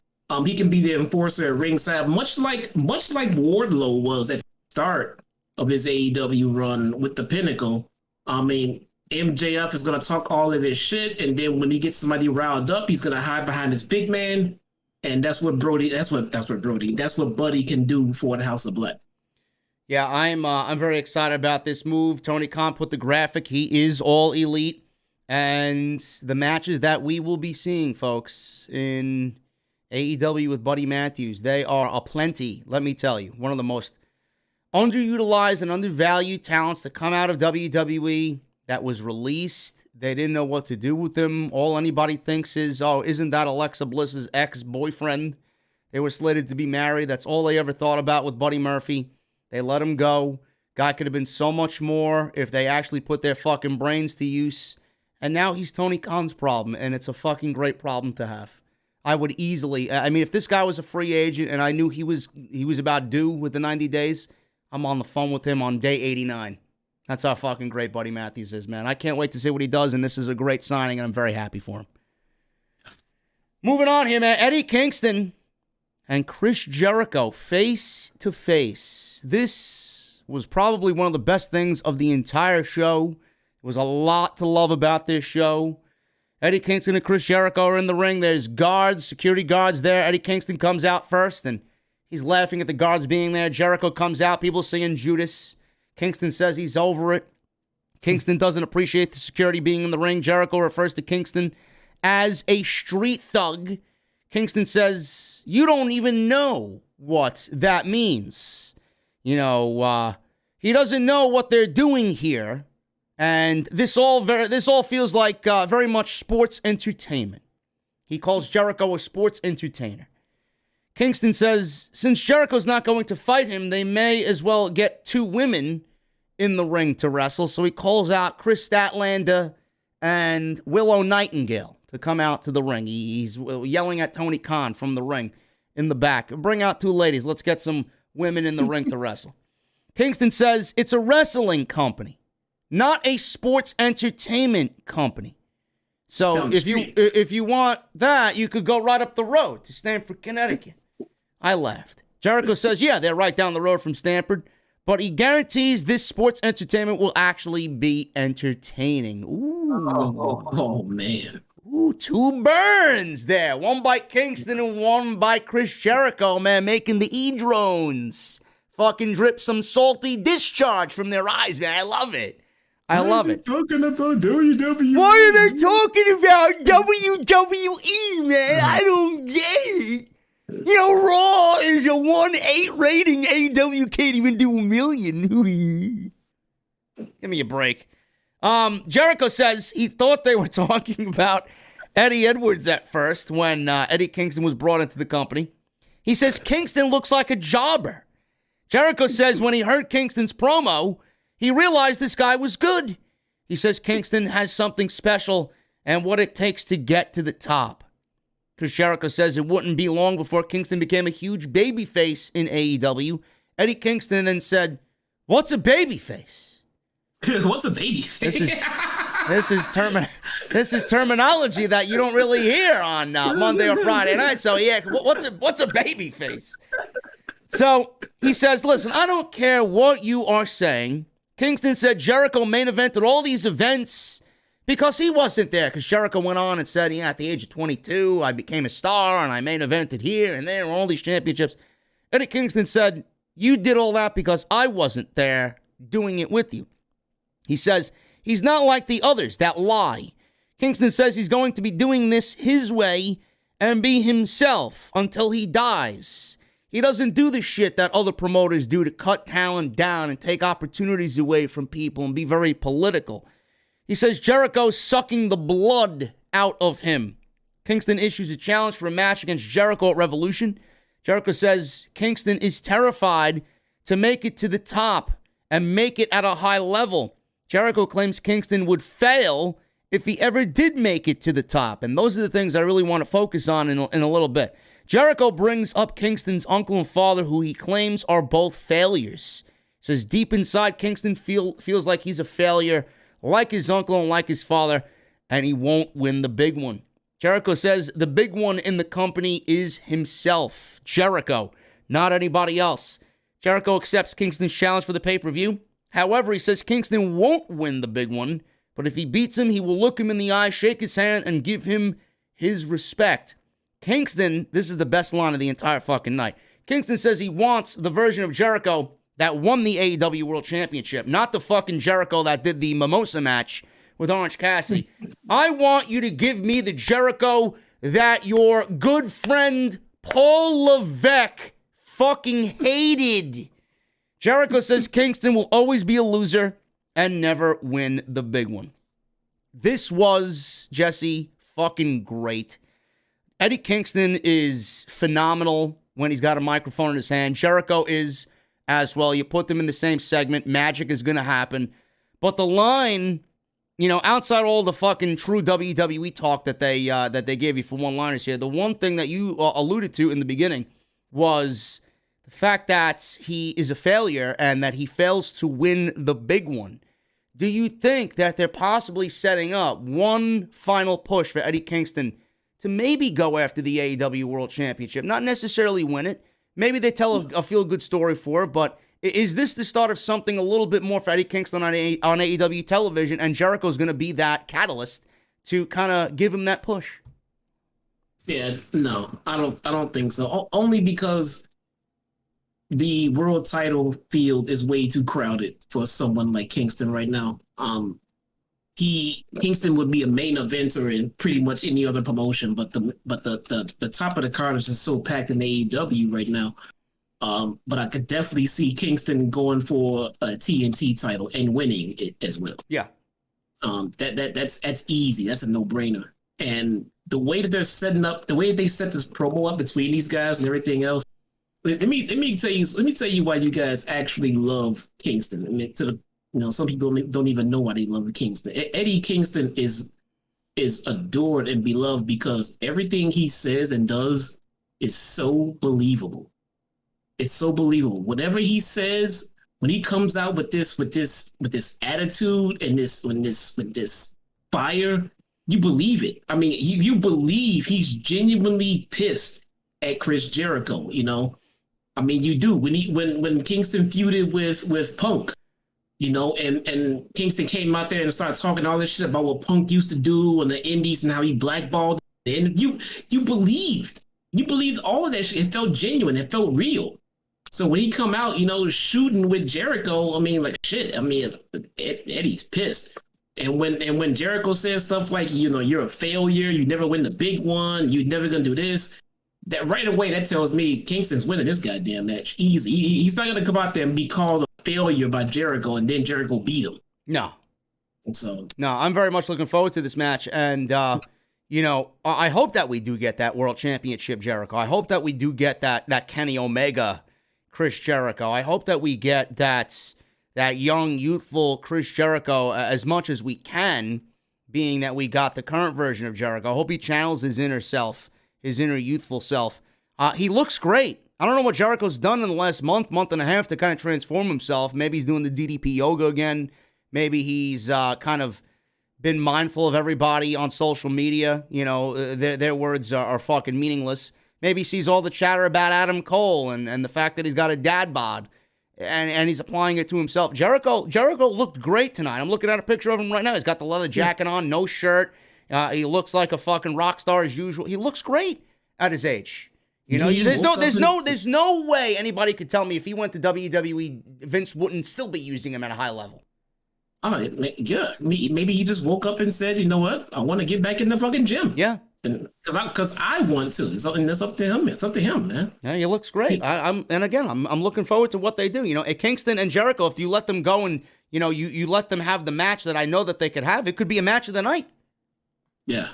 He can be the enforcer at ringside, much like Wardlow was at the start of his AEW run with the Pinnacle. I mean, MJF is gonna talk all of his shit, and then when he gets somebody riled up, he's gonna hide behind his big man, and that's what Buddy can do for the House of Black. Yeah, I'm very excited about this move. Tony Khan put the graphic. He is all elite, and the matches that we will be seeing, folks, in AEW with Buddy Matthews, they are aplenty, let me tell you. One of the most underutilized and undervalued talents to come out of WWE that was released. They didn't know what to do with him. All anybody thinks is, oh, isn't that Alexa Bliss's ex-boyfriend? They were slated to be married. That's all they ever thought about with Buddy Murphy. They let him go. Guy could have been so much more if they actually put their fucking brains to use. And now he's Tony Khan's problem, and it's a fucking great problem to have. I would easily, I mean, if this guy was a free agent and I knew he was about due with the 90 days, I'm on the phone with him on day 89. That's how fucking great Buddy Matthews is, man. I can't wait to see what he does, and this is a great signing, and I'm very happy for him. Moving on here, man. Eddie Kingston and Chris Jericho face to face. This was probably one of the best things of the entire show. There was a lot to love about this show. Eddie Kingston and Chris Jericho are in the ring. There's guards, security guards there. Eddie Kingston comes out first, and he's laughing at the guards being there. Jericho comes out, people singing Judas. Kingston says he's over it. Kingston doesn't appreciate the security being in the ring. Jericho refers to Kingston as a street thug. Kingston says, you don't even know what that means. You know, he doesn't know what they're doing here. And this all feels like very much sports entertainment. He calls Jericho a sports entertainer. Kingston says, since Jericho's not going to fight him, they may as well get two women in the ring to wrestle. So he calls out Chris Statlander and Willow Nightingale to come out to the ring. He's yelling at Tony Khan from the ring in the back. Bring out two ladies. Let's get some women in the ring to wrestle. Kingston says it's a wrestling company, not a sports entertainment company. So if you want that, you could go right up the road to Stamford, Connecticut. I laughed. Jericho says, yeah, they're right down the road from Stamford, but he guarantees this sports entertainment will actually be entertaining. Ooh. Oh man. Ooh, two burns there. One by Kingston and one by Chris Jericho, man, making the E-drones fucking drip some salty discharge from their eyes, man. I love it. I love it. Talking about WWE. Why are they talking about WWE, man? I don't get it. You know, Raw is a 1.8 rating. AEW can't even do 1 million. Give me a break. Jericho says he thought they were talking about Eddie Edwards at first when Eddie Kingston was brought into the company. He says Kingston looks like a jobber. Jericho says when he heard Kingston's promo, he realized this guy was good. He says Kingston has something special and what it takes to get to the top. Chris Jericho says it wouldn't be long before Kingston became a huge babyface in AEW. Eddie Kingston then said, what's a babyface? What's a babyface? This is terminology that you don't really hear on Monday or Friday night. So yeah, what's a babyface? So he says, listen, I don't care what you are saying. Kingston said Jericho main evented all these events because he wasn't there. Because Jericho went on and said, yeah, at the age of 22, I became a star and I main evented here and there, all these championships. Eddie Kingston said, you did all that because I wasn't there doing it with you. He says, he's not like the others that lie. Kingston says he's going to be doing this his way and be himself until he dies. He doesn't do the shit that other promoters do to cut talent down and take opportunities away from people and be very political. He says Jericho's sucking the blood out of him. Kingston issues a challenge for a match against Jericho at Revolution. Jericho says Kingston is terrified to make it to the top and make it at a high level. Jericho claims Kingston would fail if he ever did make it to the top. And those are the things I really want to focus on in a little bit. Jericho brings up Kingston's uncle and father, who he claims are both failures. He says deep inside, Kingston feels like he's a failure, like his uncle and like his father, and he won't win the big one. Jericho says the big one in the company is himself, Jericho, not anybody else. Jericho accepts Kingston's challenge for the pay-per-view. However, he says Kingston won't win the big one, but if he beats him, he will look him in the eye, shake his hand, and give him his respect. Kingston, this is the best line of the entire fucking night. Kingston says he wants the version of Jericho that won the AEW World Championship, not the fucking Jericho that did the Mimosa match with Orange Cassidy. I want you to give me the Jericho that your good friend Paul Levesque fucking hated. Jericho says Kingston will always be a loser and never win the big one. This was, Jesse, fucking great. Eddie Kingston is phenomenal when he's got a microphone in his hand. Jericho is as well. You put them in the same segment, magic is going to happen. But the line, you know, outside all the fucking true WWE talk that they gave you for one-liners here, the one thing that you alluded to in the beginning was the fact that he is a failure and that he fails to win the big one. Do you think that they're possibly setting up one final push for Eddie Kingston to maybe go after the AEW World Championship? Not necessarily win it. Maybe they tell a feel-good story for it, but is this the start of something a little bit more for Eddie Kingston on AEW television, and Jericho's going to be that catalyst to kind of give him that push? Yeah, no, I don't think so. Only because the world title field is way too crowded for someone like Kingston right now. Kingston would be a main eventer in pretty much any other promotion, but the top of the card is just so packed in AEW right now. But I could definitely see Kingston going for a TNT title and winning it as well. Yeah. That's easy. That's a no-brainer. And the way that they're setting up, the way they set this promo up between these guys and everything else, let me tell you why you guys actually love Kingston. I mean, some people don't even know why they love Kingston. Eddie Kingston is adored and beloved because everything he says and does is so believable. It's so believable. Whatever he says, when he comes out with this attitude and this fire, you believe it. I mean, you believe he's genuinely pissed at Chris Jericho. You know, I mean, you do. When Kingston feuded with Punk, you know, and Kingston came out there and started talking all this shit about what Punk used to do on the indies and how he blackballed, and you believed all of that shit. It felt genuine. It felt real. So when he come out, you know, shooting with Jericho, I mean, like shit. I mean, Eddie's pissed. And when Jericho says stuff like, you know, you're a failure, you never win the big one, you're never gonna do this, that right away that tells me Kingston's winning this goddamn match easy. He's not gonna come out there and be called a failure by Jericho and then Jericho beat him. No. And so no, I'm very much looking forward to this match, and you know, I hope that we do get that World Championship Jericho. I hope that we do get that Kenny Omega Chris Jericho. I hope that we get that young, youthful Chris Jericho as much as we can, being that we got the current version of Jericho. I hope he channels his inner self, his inner youthful self. He looks great. I don't know what Jericho's done in the last month and a half to kind of transform himself. Maybe he's doing the DDP yoga again. Maybe he's kind of been mindful of everybody on social media. You know, their words are fucking meaningless. Maybe he sees all the chatter about Adam Cole and the fact that he's got a dad bod. And he's applying it to himself. Jericho looked great tonight. I'm looking at a picture of him right now. He's got the leather jacket on, no shirt. He looks like a fucking rock star as usual. He looks great at his age. You know, there's no way anybody could tell me if he went to WWE, Vince wouldn't still be using him at a high level. Yeah, maybe he just woke up and said, you know what, I want to get back in the fucking gym. Yeah. Because I want to. And that's up to him. It's up to him, man. Yeah, he looks great. I'm looking forward to what they do. You know, at Kingston and Jericho, if you let them go and, you know, you let them have the match that I know that they could have, it could be a match of the night. Yeah,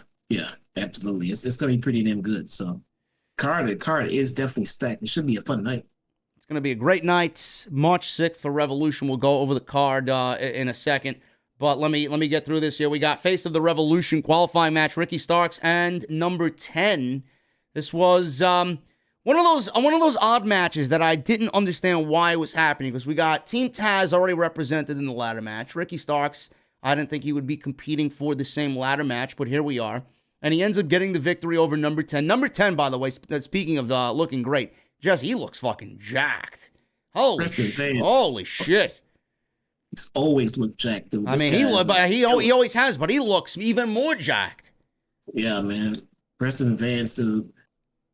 absolutely. It's going to be pretty damn good. So, card is definitely stacked. It should be a fun night. It's going to be a great night. March 6th for Revolution. We'll go over the card in a second. But let me get through this here. We got Face of the Revolution qualifying match, Ricky Starks and number 10. This was one of those odd matches that I didn't understand why it was happening, because we got Team Taz already represented in the ladder match. Ricky Starks, I didn't think he would be competing for the same ladder match, but here we are. And he ends up getting the victory over number 10. Number 10, by the way, speaking of looking great, Jesse, he looks fucking jacked. Holy shit. He's always looked jacked, dude. I mean, he always has, but he looks even more jacked. Yeah, man. Preston Vance, dude.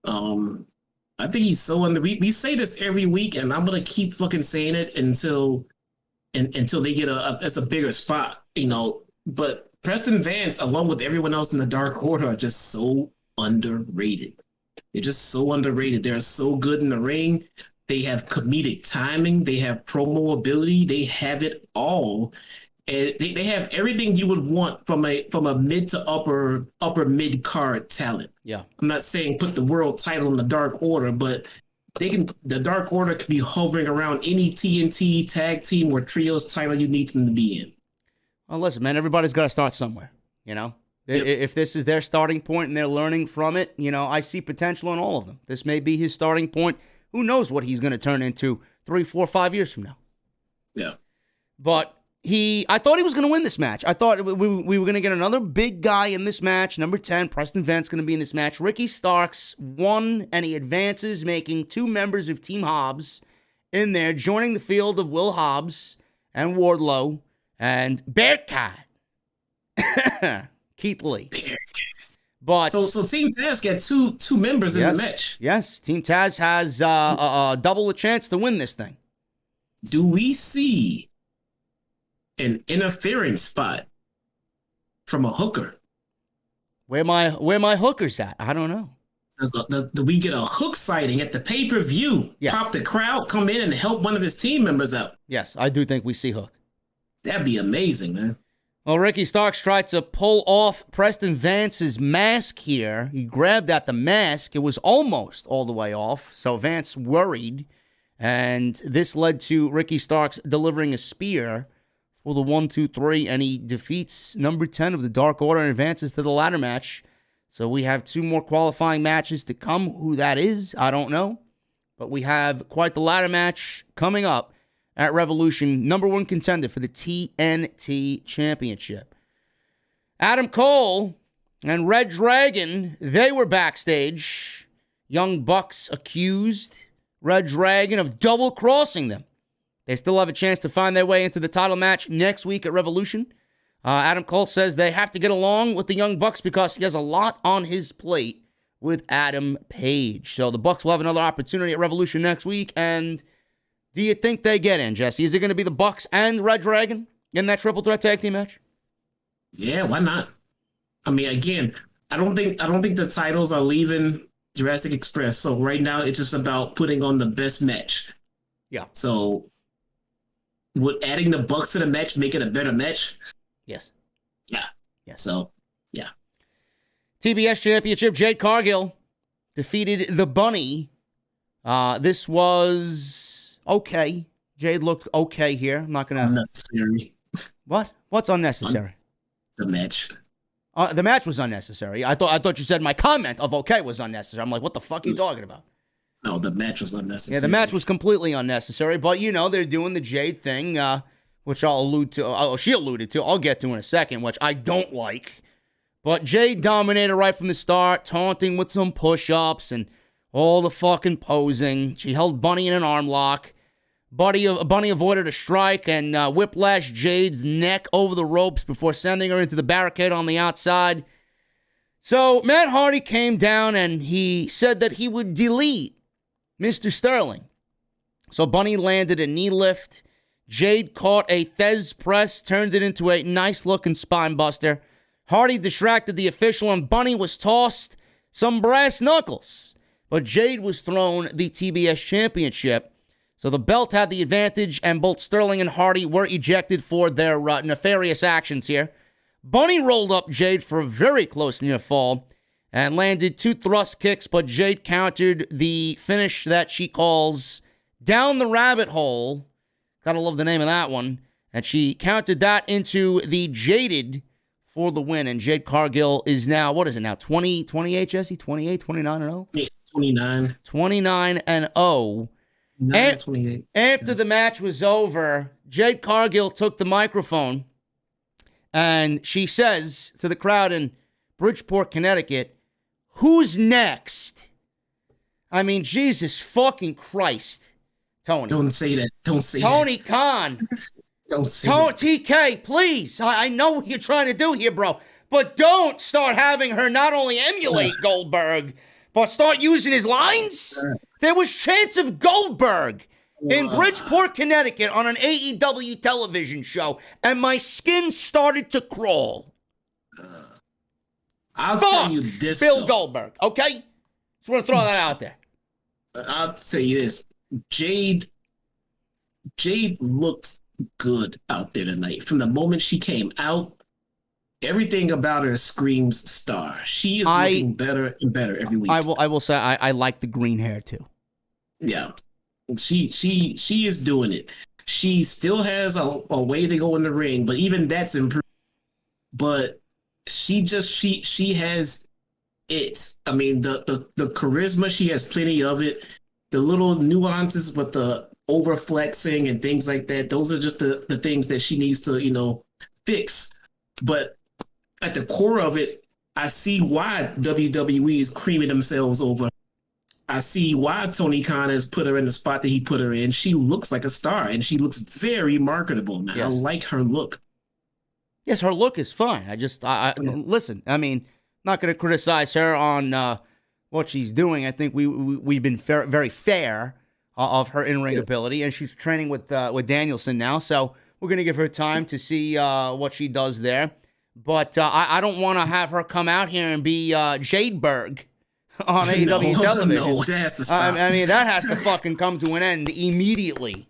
I think he's so under. We say this every week, and I'm gonna keep fucking saying it until they get a bigger spot, you know. But Preston Vance, along with everyone else in the Dark Order, are just so underrated. They're just so underrated. They're so good in the ring. They have comedic timing. They have promo ability. They have it all. And they have everything you would want from a mid to upper mid card talent. Yeah. I'm not saying put the world title in the Dark Order, but the Dark Order could be hovering around any TNT tag team or trios title you need them to be in. Well, listen, man, everybody's got to start somewhere, you know? If this is their starting point and they're learning from it, you know, I see potential in all of them. This may be his starting point. Who knows what he's going to turn into 3, 4, 5 years from now. Yeah. But I thought he was going to win this match. I thought we were going to get another big guy in this match. Number 10, Preston Vance, going to be in this match. Ricky Starks won, and he advances, making 2 members of Team Hobbs in there, joining the field of Will Hobbs and Wardlow and Bearcat. Keith Lee. But so Team Taz got two members in the match. Yes, Team Taz has double a chance to win this thing. Do we see an interference spot from a hooker? Where my hookers at? I don't know. Do we get a hook sighting at the pay-per-view? Yes. Pop the crowd, come in and help one of his team members out. Yes, I do think we see Hook. That'd be amazing, man. Well, Ricky Starks tried to pull off Preston Vance's mask here. He grabbed at the mask. It was almost all the way off, so Vance worried. And this led to Ricky Starks delivering a spear for the 1, 2, 3, and he defeats number 10 of the Dark Order and advances to the ladder match. So we have 2 more qualifying matches to come. Who that is, I don't know. But we have quite the ladder match coming up at Revolution, number 1 contender for the TNT Championship. Adam Cole and Red Dragon, they were backstage. Young Bucks accused Red Dragon of double-crossing them. They still have a chance to find their way into the title match next week at Revolution. Adam Cole says they have to get along with the Young Bucks because he has a lot on his plate with Adam Page. So the Bucks will have another opportunity at Revolution next week, and do you think they get in, Jesse? Is it going to be the Bucks and Red Dragon in that triple threat tag team match? Yeah, why not? I mean, again, I don't think the titles are leaving Jurassic Express. So right now, it's just about putting on the best match. Yeah. So would adding the Bucks to the match make it a better match? Yes. Yeah. Yes. So, yeah. TBS Championship, Jade Cargill defeated the Bunny. This was okay. Jade looked okay here. I'm not going to... Unnecessary. What? What's unnecessary? The match. The match was unnecessary. I thought you said my comment of okay was unnecessary. I'm like, what the fuck are you talking about? No, the match was unnecessary. Yeah, the match was completely unnecessary. But, you know, they're doing the Jade thing, which I'll allude to. She alluded to. I'll get to in a second, which I don't like. But Jade dominated right from the start, taunting with some push-ups and all the fucking posing. She held Bunny in an arm lock. Bunny avoided a strike and whiplashed Jade's neck over the ropes before sending her into the barricade on the outside. So Matt Hardy came down and he said that he would delete Mr. Sterling. So Bunny landed a knee lift. Jade caught a Thez press, turned it into a nice-looking spine buster. Hardy distracted the official and Bunny was tossed some brass knuckles. But Jade was thrown the TBS Championship. So the belt had the advantage, and both Sterling and Hardy were ejected for their nefarious actions here. Bunny rolled up Jade for a very close near fall and landed 2 thrust kicks, but Jade countered the finish that she calls down the rabbit hole. Gotta love the name of that one. And she countered that into the Jaded for the win. And Jade Cargill is now, what is it now, 28, Jesse? 28, 29 and 0? Yeah, 29. 29 and 0. 28. After the match was over, Jade Cargill took the microphone and she says to the crowd in Bridgeport, Connecticut, "Who's next?" I mean, Jesus fucking Christ. Tony. Don't say that. Don't say Tony that. Khan. Don't say that. TK, please. I know what you're trying to do here, bro. But don't start having her not only emulate Goldberg, but start using his lines. There was chants of Goldberg in Bridgeport, Connecticut on an AEW television show, and my skin started to crawl. I'll Fuck tell you this, Bill though. Goldberg, okay? Just want to throw that out there. I'll tell you this. Jade looked good out there tonight. From the moment she came out, everything about her screams star. She is looking better and better every week. I will say I like the green hair too. Yeah. She is doing it. She still has a way to go in the ring, but even that's improved. But she has it. I mean, the charisma, she has plenty of it. The little nuances with the over flexing and things like that, those are just the things that she needs to, fix. But at the core of it, I see why WWE is creaming themselves over. I see why Tony Khan has put her in the spot that he put her in. She looks like a star, and she looks very marketable now. Yes. I like her look. Yes, her look is fine. Listen, I mean, not going to criticize her on what she's doing. I think we've been very fair of her in-ring ability, and she's training with Danielson now, so we're going to give her time to see what she does there. But I don't want to have her come out here and be Jadeberg on AEW television. No, that has to stop. I mean, that has to fucking come to an end immediately.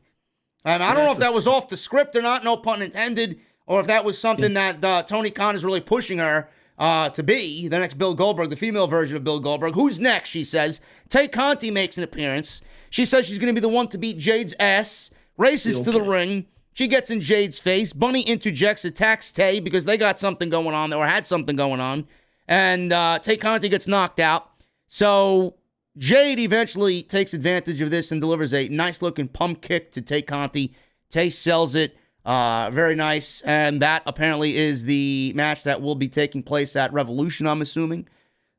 I don't know if that was off the script or not, no pun intended, or if that was something that Tony Khan is really pushing her to be, the next Bill Goldberg, the female version of Bill Goldberg. Who's next, she says. Tay Conti makes an appearance. She says she's going to be the one to beat Jade's ass, races to the ring. She gets in Jade's face. Bunny interjects, attacks Tay because they got something going on, or had something going on. And Tay Conti gets knocked out. So Jade eventually takes advantage of this and delivers a nice-looking pump kick to Tay Conti. Tay sells it. Very nice. And that apparently is the match that will be taking place at Revolution, I'm assuming.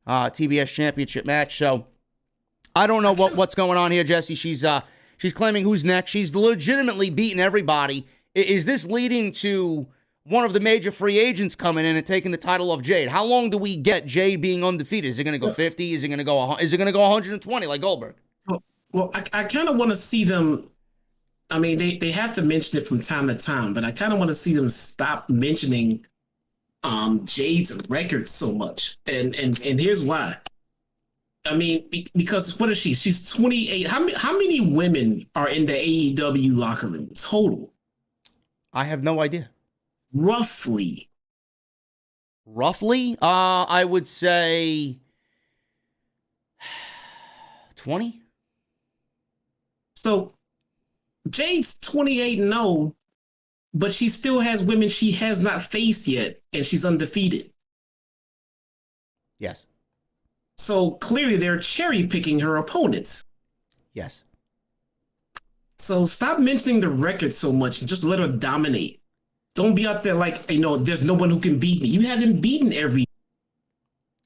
TBS Championship match. So I don't know what's going on here, Jesse. She's claiming who's next. She's legitimately beaten everybody. Is this leading to one of the major free agents coming in and taking the title of Jade? How long do we get Jade being undefeated? Is it going to go 50? Is it going to go 120 like Goldberg? Well, I kind of want to see them. I mean, they have to mention it from time to time, but I kind of want to see them stop mentioning Jade's record so much. And here's why. I mean, because what is she? She's 28. How many women are in the AEW locker room total? I have no idea. Roughly, I would say 20. So Jade's 28-0, but she still has women she has not faced yet, and she's undefeated. Yes. So clearly they're cherry picking her opponents. Yes. So stop mentioning the record so much and just let her dominate. Don't be out there like, there's no one who can beat me. You haven't beaten every.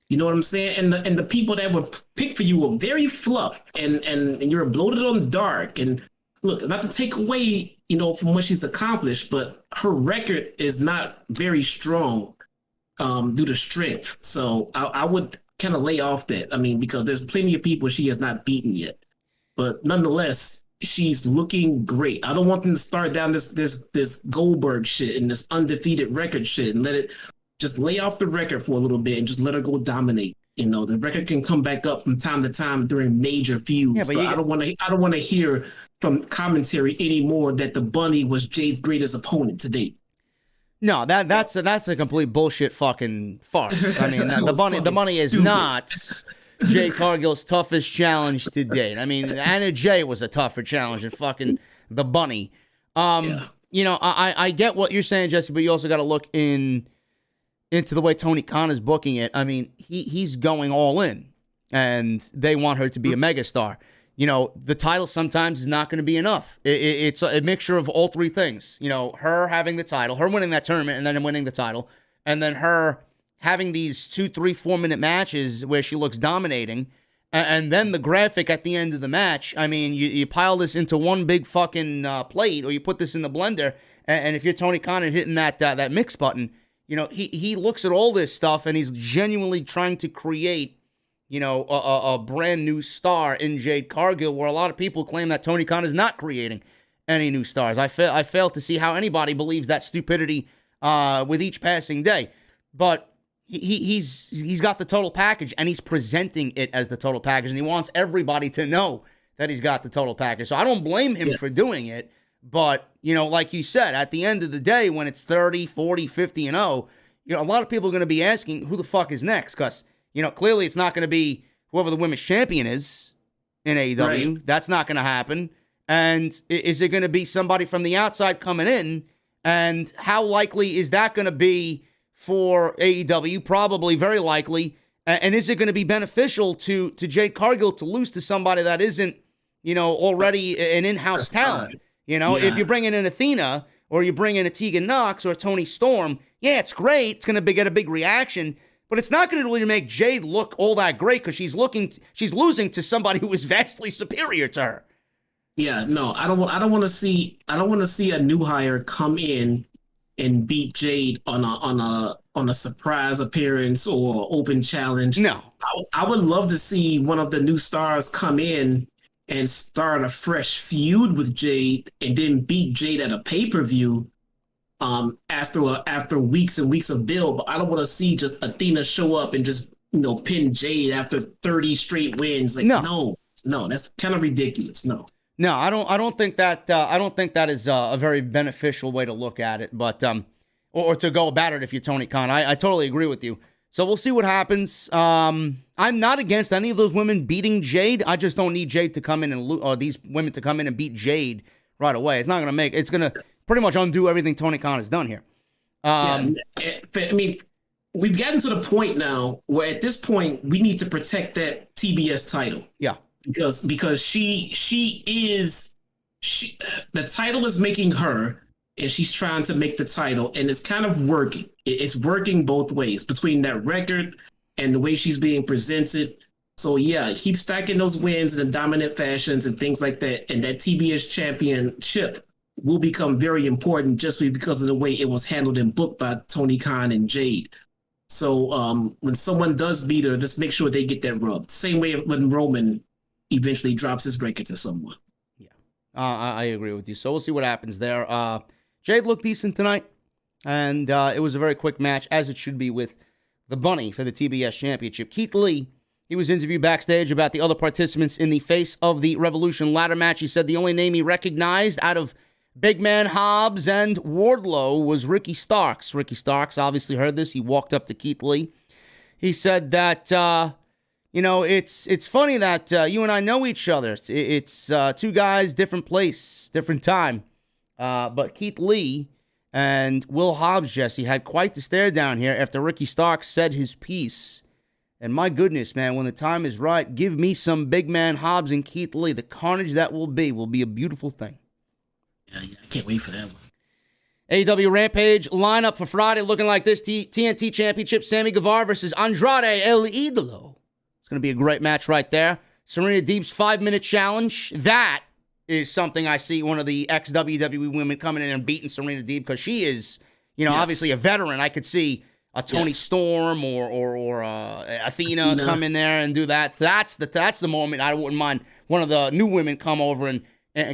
You know what I'm saying? And the people that were picked for you were very fluff and you're bloated on dark. And look, not to take away, from what she's accomplished, but her record is not very strong due to strength. So I would kind of lay off that. I mean, because there's plenty of people she has not beaten yet. But nonetheless, she's looking great. I don't want them to start down this Goldberg shit and this undefeated record shit and let it just lay off the record for a little bit and just let her go dominate. The record can come back up from time to time during major feuds. Yeah, but I don't want to hear from commentary anymore that the Bunny was Jade's greatest opponent to date. No, that's a complete bullshit fucking farce. I mean, the Bunny is not Jade Cargill's toughest challenge to date. I mean, Anna Jay was a tougher challenge than fucking the Bunny. I get what you're saying, Jesse, but you also got to look into the way Tony Khan is booking it. I mean, he's going all in, and they want her to be a megastar. The title sometimes is not going to be enough. It's a mixture of all three things. Her having the title, her winning that tournament, and then winning the title, and then her having these 2, 3, 4-minute matches where she looks dominating, and then the graphic at the end of the match. I mean, you pile this into one big fucking plate, or you put this in the blender, and if you're Tony Khan and hitting that mix button, he looks at all this stuff, and he's genuinely trying to create a brand new star in Jade Cargill, where a lot of people claim that Tony Khan is not creating any new stars. I fail to see how anybody believes that stupidity with each passing day. But he's got the total package, and he's presenting it as the total package, and he wants everybody to know that he's got the total package. So I don't blame him for doing it, but, you know, like you said, at the end of the day, when it's 30, 40, 50, and 0, you know, a lot of people are going to be asking who the fuck is next, because, you know, clearly it's not going to be whoever the women's champion is in AEW. Right. That's not going to happen. And is it going to be somebody from the outside coming in? And how likely is that going to be for AEW? Probably very likely. And is it going to be beneficial to Jade Cargill to lose to somebody that isn't, you know, already an in-house talent? You know, if you bring in an Athena or you bring in a Tegan Knox or a Toni Storm, yeah, it's great. It's going to get a big reaction. But it's not going to really make Jade look all that great because she's losing to somebody who is vastly superior to her. Yeah, no, I don't want to see a new hire come in and beat Jade on a surprise appearance or open challenge. No, I would love to see one of the new stars come in and start a fresh feud with Jade and then beat Jade at a pay-per-view after weeks and weeks of build. But I don't want to see just Athena show up and just, you know, pin Jade after 30 straight wins. Like, no, that's kind of ridiculous. No, I don't think that is a very beneficial way to look at it, but or to go about it if you're Tony Khan. I totally agree with you. So we'll see what happens. I'm not against any of those women beating Jade. I just don't need Jade to come in or these women to come in and beat Jade right away. It's going to pretty much undo everything Tony Khan has done here. I mean, we've gotten to the point now where at this point we need to protect that TBS title. Yeah. Because the title is making her, and she's trying to make the title, and it's kind of working. It's working both ways between that record and the way she's being presented. So yeah, keep stacking those wins in the dominant fashions and things like that, and that TBS championship will become very important just because of the way it was handled and booked by Tony Khan and Jade. So when someone does beat her, just make sure they get that rub. Same way when Roman eventually drops his record to someone. Yeah, I agree with you. So we'll see what happens there. Jade looked decent tonight, and it was a very quick match, as it should be with the Bunny for the TBS Championship. Keith Lee, he was interviewed backstage about the other participants in the Face of the Revolution ladder match. He said the only name he recognized out of Big Man Hobbs and Wardlow was Ricky Starks. Ricky Starks obviously heard this. He walked up to Keith Lee. He said that, you know, it's funny that you and I know each other. It's two guys, different place, different time. But Keith Lee and Will Hobbs, Jesse, had quite the stare down here after Ricky Starks said his piece. And my goodness, man, when the time is right, give me some Big Man Hobbs and Keith Lee. The carnage that will be a beautiful thing. Yeah, I can't wait for that one. AEW Rampage lineup for Friday looking like this. TNT Championship, Sammy Guevara versus Andrade El Idolo. It's going to be a great match right there. Serena Deeb's 5-minute challenge. That is something I see one of the ex-WWE women coming in and beating Serena Deeb because she is, you know, obviously a veteran. I could see a Toni Storm or Athena come in there and do that. That's the moment I wouldn't mind one of the new women come over and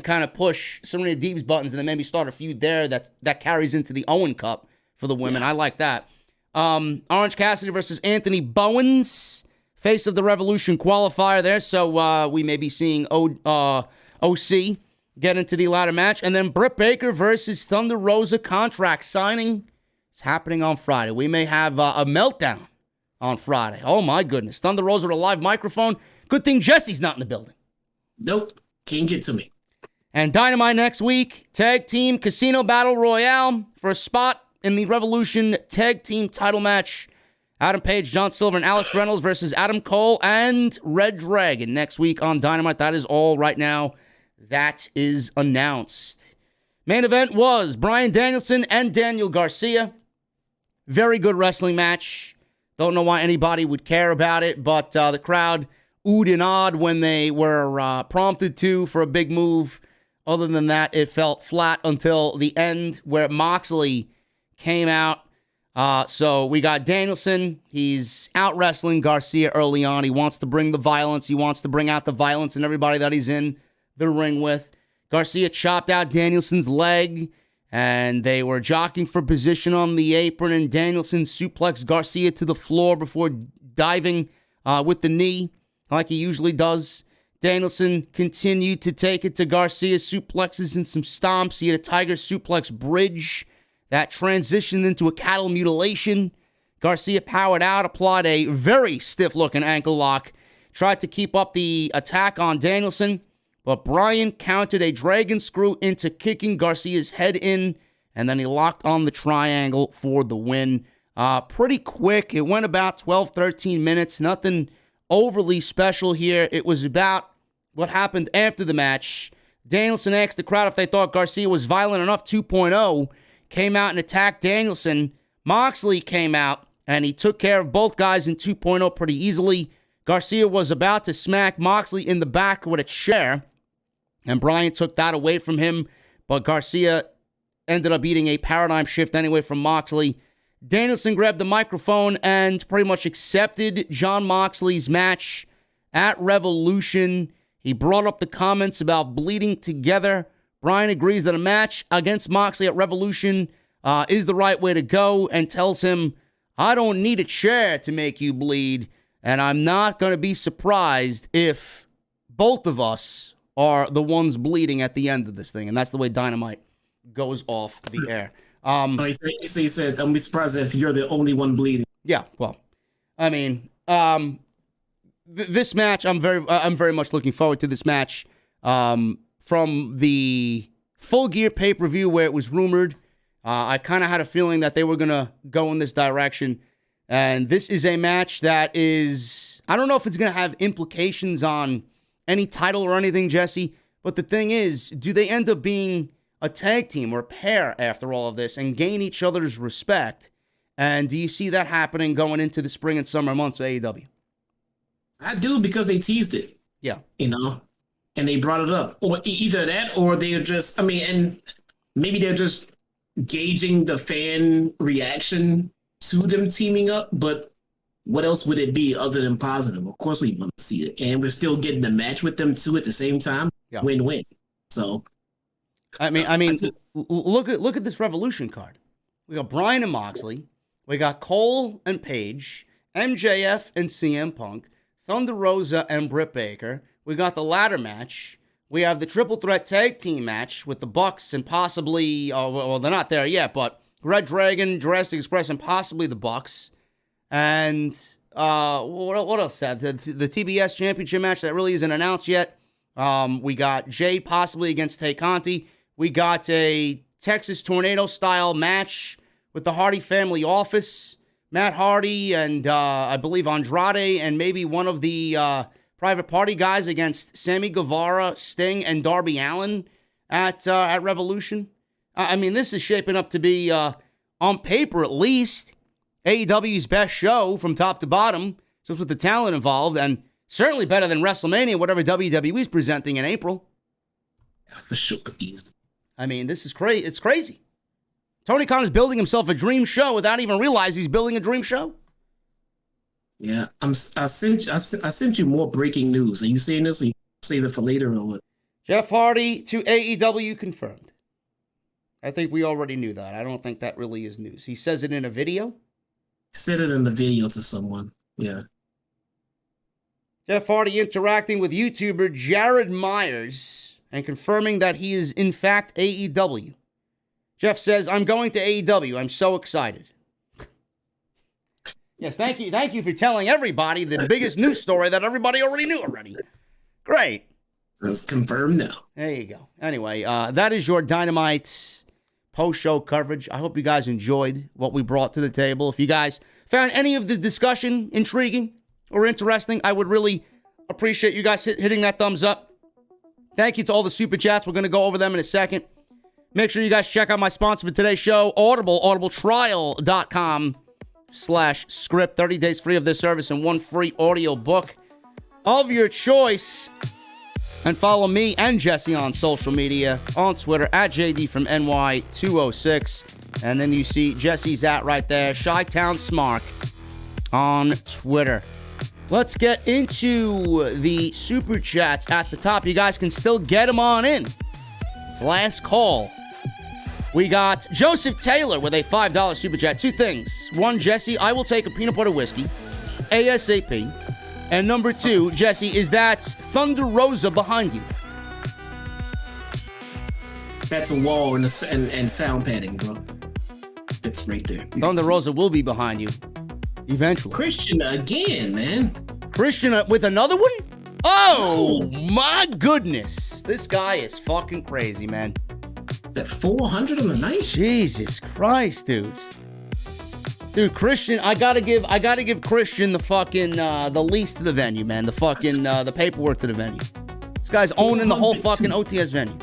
kind of push Serena Deeb's buttons and then maybe start a feud there that carries into the Owen Cup for the women. I like that. Orange Cassidy versus Anthony Bowens, Face of the Revolution qualifier there. So we may be seeing OC get into the ladder match. And then Britt Baker versus Thunder Rosa contract signing is happening on Friday. We may have a meltdown on Friday. Oh, my goodness. Thunder Rosa with a live microphone. Good thing Jesse's not in the building. Nope. Can't get to me. And Dynamite next week, Tag Team Casino Battle Royale for a spot in the Revolution Tag Team title match. Adam Page, John Silver, and Alex Reynolds versus Adam Cole and Red Dragon next week on Dynamite. That is all right now. That is announced. Main event was Bryan Danielson and Daniel Garcia. Very good wrestling match. Don't know why anybody would care about it, but the crowd oohed and awed when they were prompted to for a big move. Other than that, it felt flat until the end where Moxley came out. So we got Danielson. He's out wrestling Garcia early on. He wants to bring the violence. He wants to bring out the violence in everybody that he's in the ring with. Garcia chopped out Danielson's leg and they were jockeying for position on the apron, and Danielson suplexed Garcia to the floor before diving with the knee like he usually does. Danielson continued to take it to Garcia, suplexes and some stomps. He had a tiger suplex bridge that transitioned into a cattle mutilation. Garcia powered out, applied a very stiff-looking ankle lock, tried to keep up the attack on Danielson, but Bryan countered a dragon screw into kicking Garcia's head in, and then he locked on the triangle for the win. Pretty quick. It went about 12, 13 minutes. Nothing overly special here. It was about what happened after the match. Danielson asked the crowd if they thought Garcia was violent enough. 2.0 came out and attacked Danielson. Moxley came out, and he took care of both guys in 2.0 pretty easily. Garcia was about to smack Moxley in the back with a chair, and Bryan took that away from him, but Garcia ended up eating a paradigm shift anyway from Moxley. Danielson grabbed the microphone and pretty much accepted Jon Moxley's match at Revolution. He brought up the comments about bleeding together. Bryan agrees that a match against Moxley at Revolution is the right way to go and tells him, I don't need a chair to make you bleed, and I'm not going to be surprised if both of us are the ones bleeding at the end of this thing. And that's the way Dynamite goes off the air. He said, don't be surprised if you're the only one bleeding. Yeah, well, I mean, this match, I'm very much looking forward to this match. From the Full Gear pay-per-view where it was rumored, I kind of had a feeling that they were going to go in this direction. And this is a match that is, I don't know if it's going to have implications on any title or anything, Jesse. But the thing is, do they end up being a tag team or a pair after all of this and gain each other's respect? And do you see that happening going into the spring and summer months of AEW? I do, because they teased it. Yeah. And they brought it up. Or either that, or they're just, and maybe they're just gauging the fan reaction to them teaming up. But what else would it be other than positive? Of course we want to see it. And we're still getting the match with them too at the same time. Yeah. Win-win. So I mean, look at this Revolution card. We got Bryan and Moxley. We got Cole and Page, MJF and CM Punk, Thunder Rosa and Britt Baker. We got the ladder match. We have the triple threat tag team match with the Bucks and possibly, well, they're not there yet, but Red Dragon, Jurassic Express, and possibly the Bucks. And what else? The TBS Championship match that really isn't announced yet. We got Jade possibly against Kanti. We got a Texas Tornado style match with the Hardy family office. Matt Hardy and I believe Andrade and maybe one of the Private Party guys against Sammy Guevara, Sting, and Darby Allin at Revolution. I mean, this is shaping up to be, on paper at least, AEW's best show from top to bottom, just with the talent involved, and certainly better than WrestleMania, whatever WWE is presenting in April. Yeah, for sure. I mean, this is crazy. It's crazy. Tony Khan is building himself a dream show without even realizing he's building a dream show. Yeah, I sent you more breaking news. Are you seeing this? Or you save it for later or what? Jeff Hardy to AEW confirmed. I think we already knew that. I don't think that really is news. He says it in a video. He said it in the video to someone. Yeah. Jeff Hardy interacting with YouTuber Jared Myers and confirming that he is in fact AEW. Jeff says, I'm going to AEW. I'm so excited. Yes, thank you. Thank you for telling everybody the biggest news story that everybody already knew already. Great. It's confirmed now. There you go. Anyway, that is your Dynamite post-show coverage. I hope you guys enjoyed what we brought to the table. If you guys found any of the discussion intriguing or interesting, I would really appreciate you guys hitting that thumbs up. Thank you to all the super chats. We're going to go over them in a second. Make sure you guys check out my sponsor for today's show, Audible, audibletrial.com/script. 30 days free of this service and one free audio book of your choice. And follow me and Jesse on social media, on Twitter, at JDfromNY206. And then you see Jesse's at right there, Chi-Town Smark on Twitter. Let's get into the super chats at the top. You guys can still get them on in. It's last call. We got Joseph Taylor with a $5 super chat. Two things. One, Jesse, I will take a peanut butter whiskey ASAP. And number two, Jesse, is that Thunder Rosa behind you? That's a wall and sound padding, bro. It's right there. Thunder Rosa will be behind you eventually. Christian again, man. Christian with another one? Oh, my goodness. This guy is fucking crazy, man. That 400 on the night? Jesus Christ, dude. Dude, Christian, I gotta give Christian the fucking the lease to the venue, man. The fucking the paperwork to the venue. This guy's owning the whole fucking OTS venue.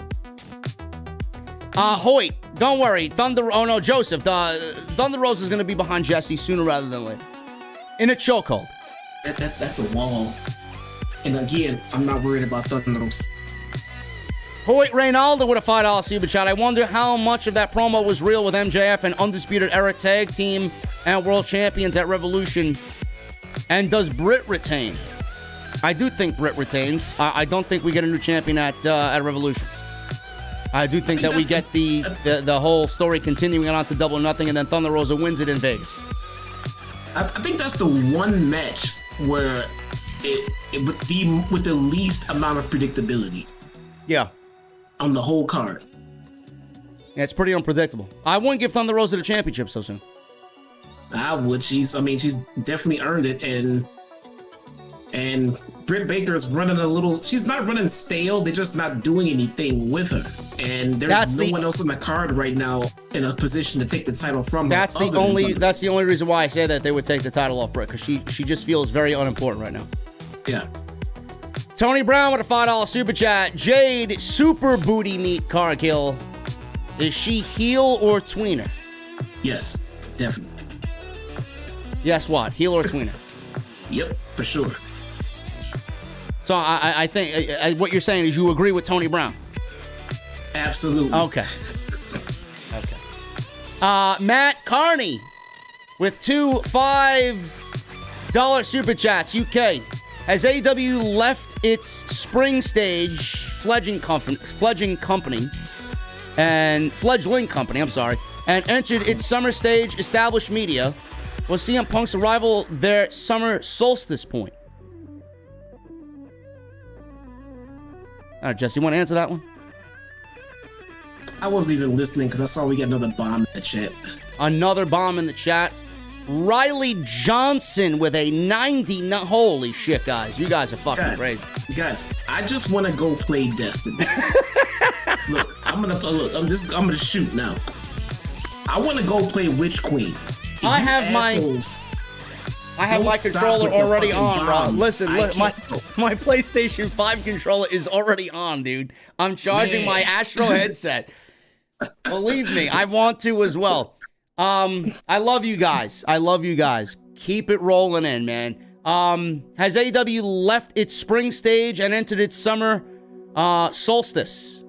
Hoyt, don't worry. Joseph, the Thunder Rosa is gonna be behind Jesse sooner rather than later. In a chokehold. That's a wall. And again, I'm not worried about Thunder Rosa. Hoyt Reynaldo with a $5 super chat. I wonder how much of that promo was real with MJF and Undisputed Era Tag Team and World Champions at Revolution. And does Britt retain? I do think Britt retains. I don't think we get a new champion at Revolution. I do think that we get the whole story continuing on to Double or Nothing, and then Thunder Rosa wins it in Vegas. I think that's the one match where it with the least amount of predictability. Yeah. On the whole card. Yeah, it's pretty unpredictable. I wouldn't give Thunder Rosa the championship so soon. I would. She's definitely earned it, and Britt Baker's running a little. She's not running stale. They're just not doing anything with her, and there's no one else on the card right now in a position to take the title from her. That's the only reason why I say that they would take the title off Britt, because she just feels very unimportant right now. Yeah. Tony Brown with a $5 super chat. Jade, super booty meat Cargill. Is she heel or tweener? Yes, definitely. Yes, what? Heel or tweener? Yep, for sure. So I think what you're saying is you agree with Tony Brown? Absolutely. Okay. Okay. Matt Carney with two $5 super chats. UK. Has AEW left its spring stage fledgling company, and entered its summer stage established media? Was CM Punk's arrival their summer solstice point? All right, Jesse, you want to answer that one? I wasn't even listening because I saw we got another bomb in the chat. Another bomb in the chat. Riley Johnson with a 90. Holy shit, guys. You guys are fucking crazy. Guys, I just want to go play Destiny. Look, I'm gonna shoot now. I want to go play Witch Queen. I have my controller already on, bro. Listen, my PlayStation 5 controller is already on, dude. I'm charging my Astro headset. Believe me, I want to as well. I love you guys. Keep it rolling in, man. Has AEW left its spring stage and entered its summer solstice?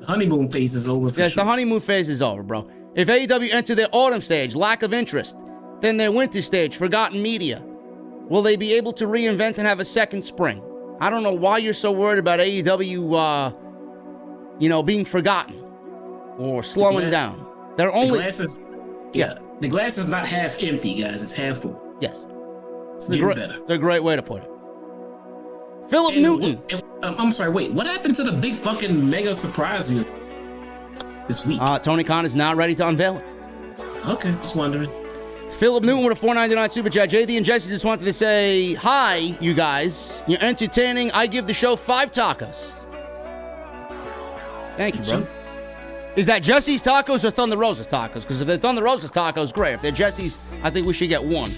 The honeymoon phase is over. Yes, the honeymoon phase is over, bro. If AEW enter their autumn stage, lack of interest, then their winter stage, forgotten media, will they be able to reinvent and have a second spring? I don't know why you're so worried about AEW, being forgotten or slowing down. They're only the glass is not half empty, guys. It's half full. Yes, it's better. It's a great way to put it. Philip Newton. I'm sorry. Wait, what happened to the big fucking mega surprise music this week? Tony Khan is not ready to unveil it. Okay, just wondering. Philip Newton with a $4.99 super chat. JD and Jesse just wanted to say hi, you guys. You're entertaining. I give the show 5 tacos. Thank you, bro. Is that Jesse's tacos or Thunder Rosa's tacos? Because if they're Thunder Rosa's tacos, great. If they're Jesse's, I think we should get 1.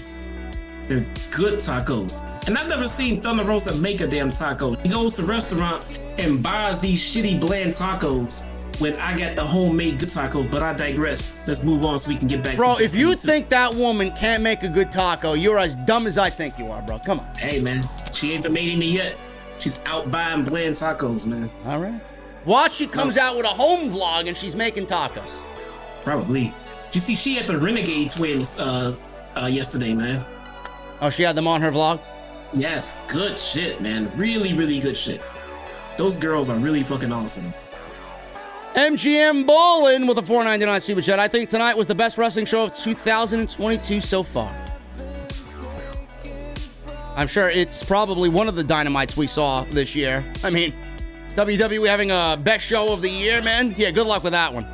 They're good tacos. And I've never seen Thunder Rosa make a damn taco. He goes to restaurants and buys these shitty bland tacos when I got the homemade good tacos, but I digress. Let's move on so we can get back to if you think that woman can't make a good taco, you're as dumb as I think you are, bro. Come on. Hey, man. She ain't made any yet. She's out buying bland tacos, man. All right. Watch, she comes out with a home vlog and she's making tacos. Probably. You see, she had the Renegade Twins yesterday, man. Oh, she had them on her vlog? Yes. Good shit, man. Really, really good shit. Those girls are really fucking awesome. MGM Ballin with a $4.99 Super Chat. I think tonight was the best wrestling show of 2022 so far. I'm sure it's probably one of the Dynamites we saw this year. I mean, WWE having a best show of the year, man. Yeah, good luck with that one.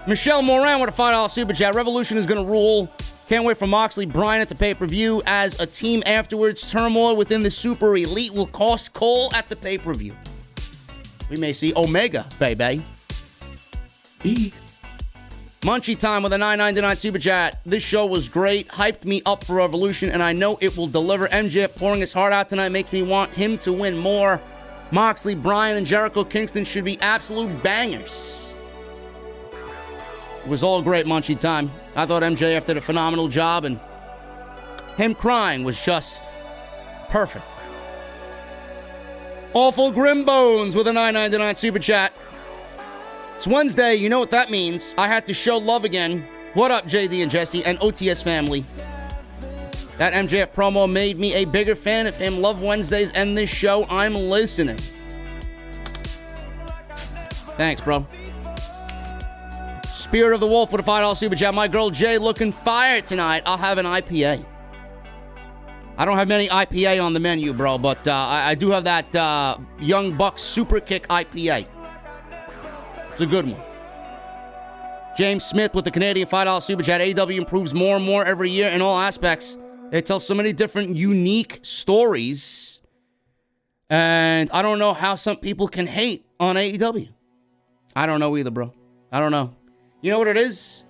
Michelle Moran with a $5 Super Chat. Revolution is going to rule. Can't wait for Moxley, Bryan at the pay-per-view as a team afterwards. Turmoil within the Super Elite will cost Cole at the pay-per-view. We may see Omega, baby. Munchie Time with a $9.99 Super Chat. This show was great. Hyped me up for Revolution, and I know it will deliver. MJF pouring his heart out tonight makes me want him to win more. Moxley, Bryan, and Jericho Kingston should be absolute bangers. It was all great, Munchie Time. I thought MJF did a phenomenal job, and him crying was just perfect. Awful Grim Bones with a $9.99 Super Chat. It's Wednesday. You know what that means. I had to show love again. What up, JD and Jesse and OTS family? That MJF promo made me a bigger fan of him. Love Wednesdays and this show. I'm listening. Thanks, bro. Spirit of the Wolf with a $5 Super Chat. My girl Jade looking fire tonight. I'll have an IPA. I don't have many IPA on the menu, bro, but I do have that Young Bucks Super Kick IPA. It's a good one. James Smith with the Canadian $5 Super Chat. AEW improves more and more every year in all aspects. They tell so many different unique stories. And I don't know how some people can hate on AEW. I don't know either, bro. I don't know. You know what it is?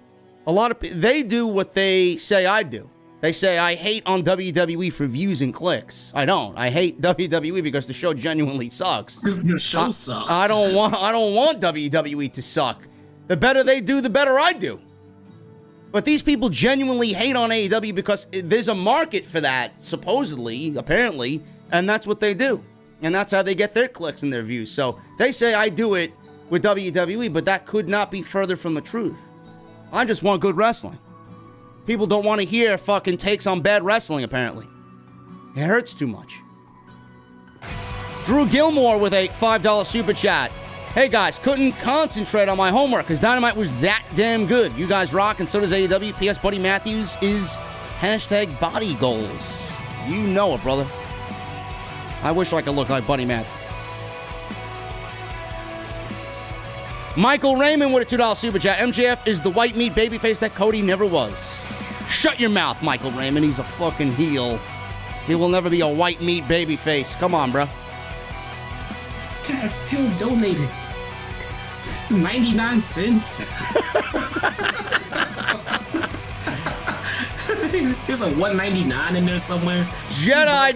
A lot of people, they do what they say I do. They say I hate on WWE for views and clicks. I don't. I hate WWE because the show genuinely sucks. The show sucks. I don't want WWE to suck. The better they do, the better I do. But these people genuinely hate on AEW because there's a market for that, supposedly, apparently, and that's what they do. And that's how they get their clicks and their views. So they say I do it with WWE, but that could not be further from the truth. I just want good wrestling. People don't want to hear fucking takes on bad wrestling, apparently. It hurts too much. Drew Gilmore with a $5 Super Chat. Hey guys, couldn't concentrate on my homework because Dynamite was that damn good. You guys rock, and so does AEW. P.S. Buddy Matthews is hashtag body goals. You know it, brother. I wish I could look like Buddy Matthews. Michael Raymond with a $2 Super Chat. MJF is the white meat babyface that Cody never was. Shut your mouth, Michael Raymond. He's a fucking heel. He will never be a white meat babyface. Come on, bro. This guy still donated 99 cents. There's a $1.99 in there somewhere. Jedi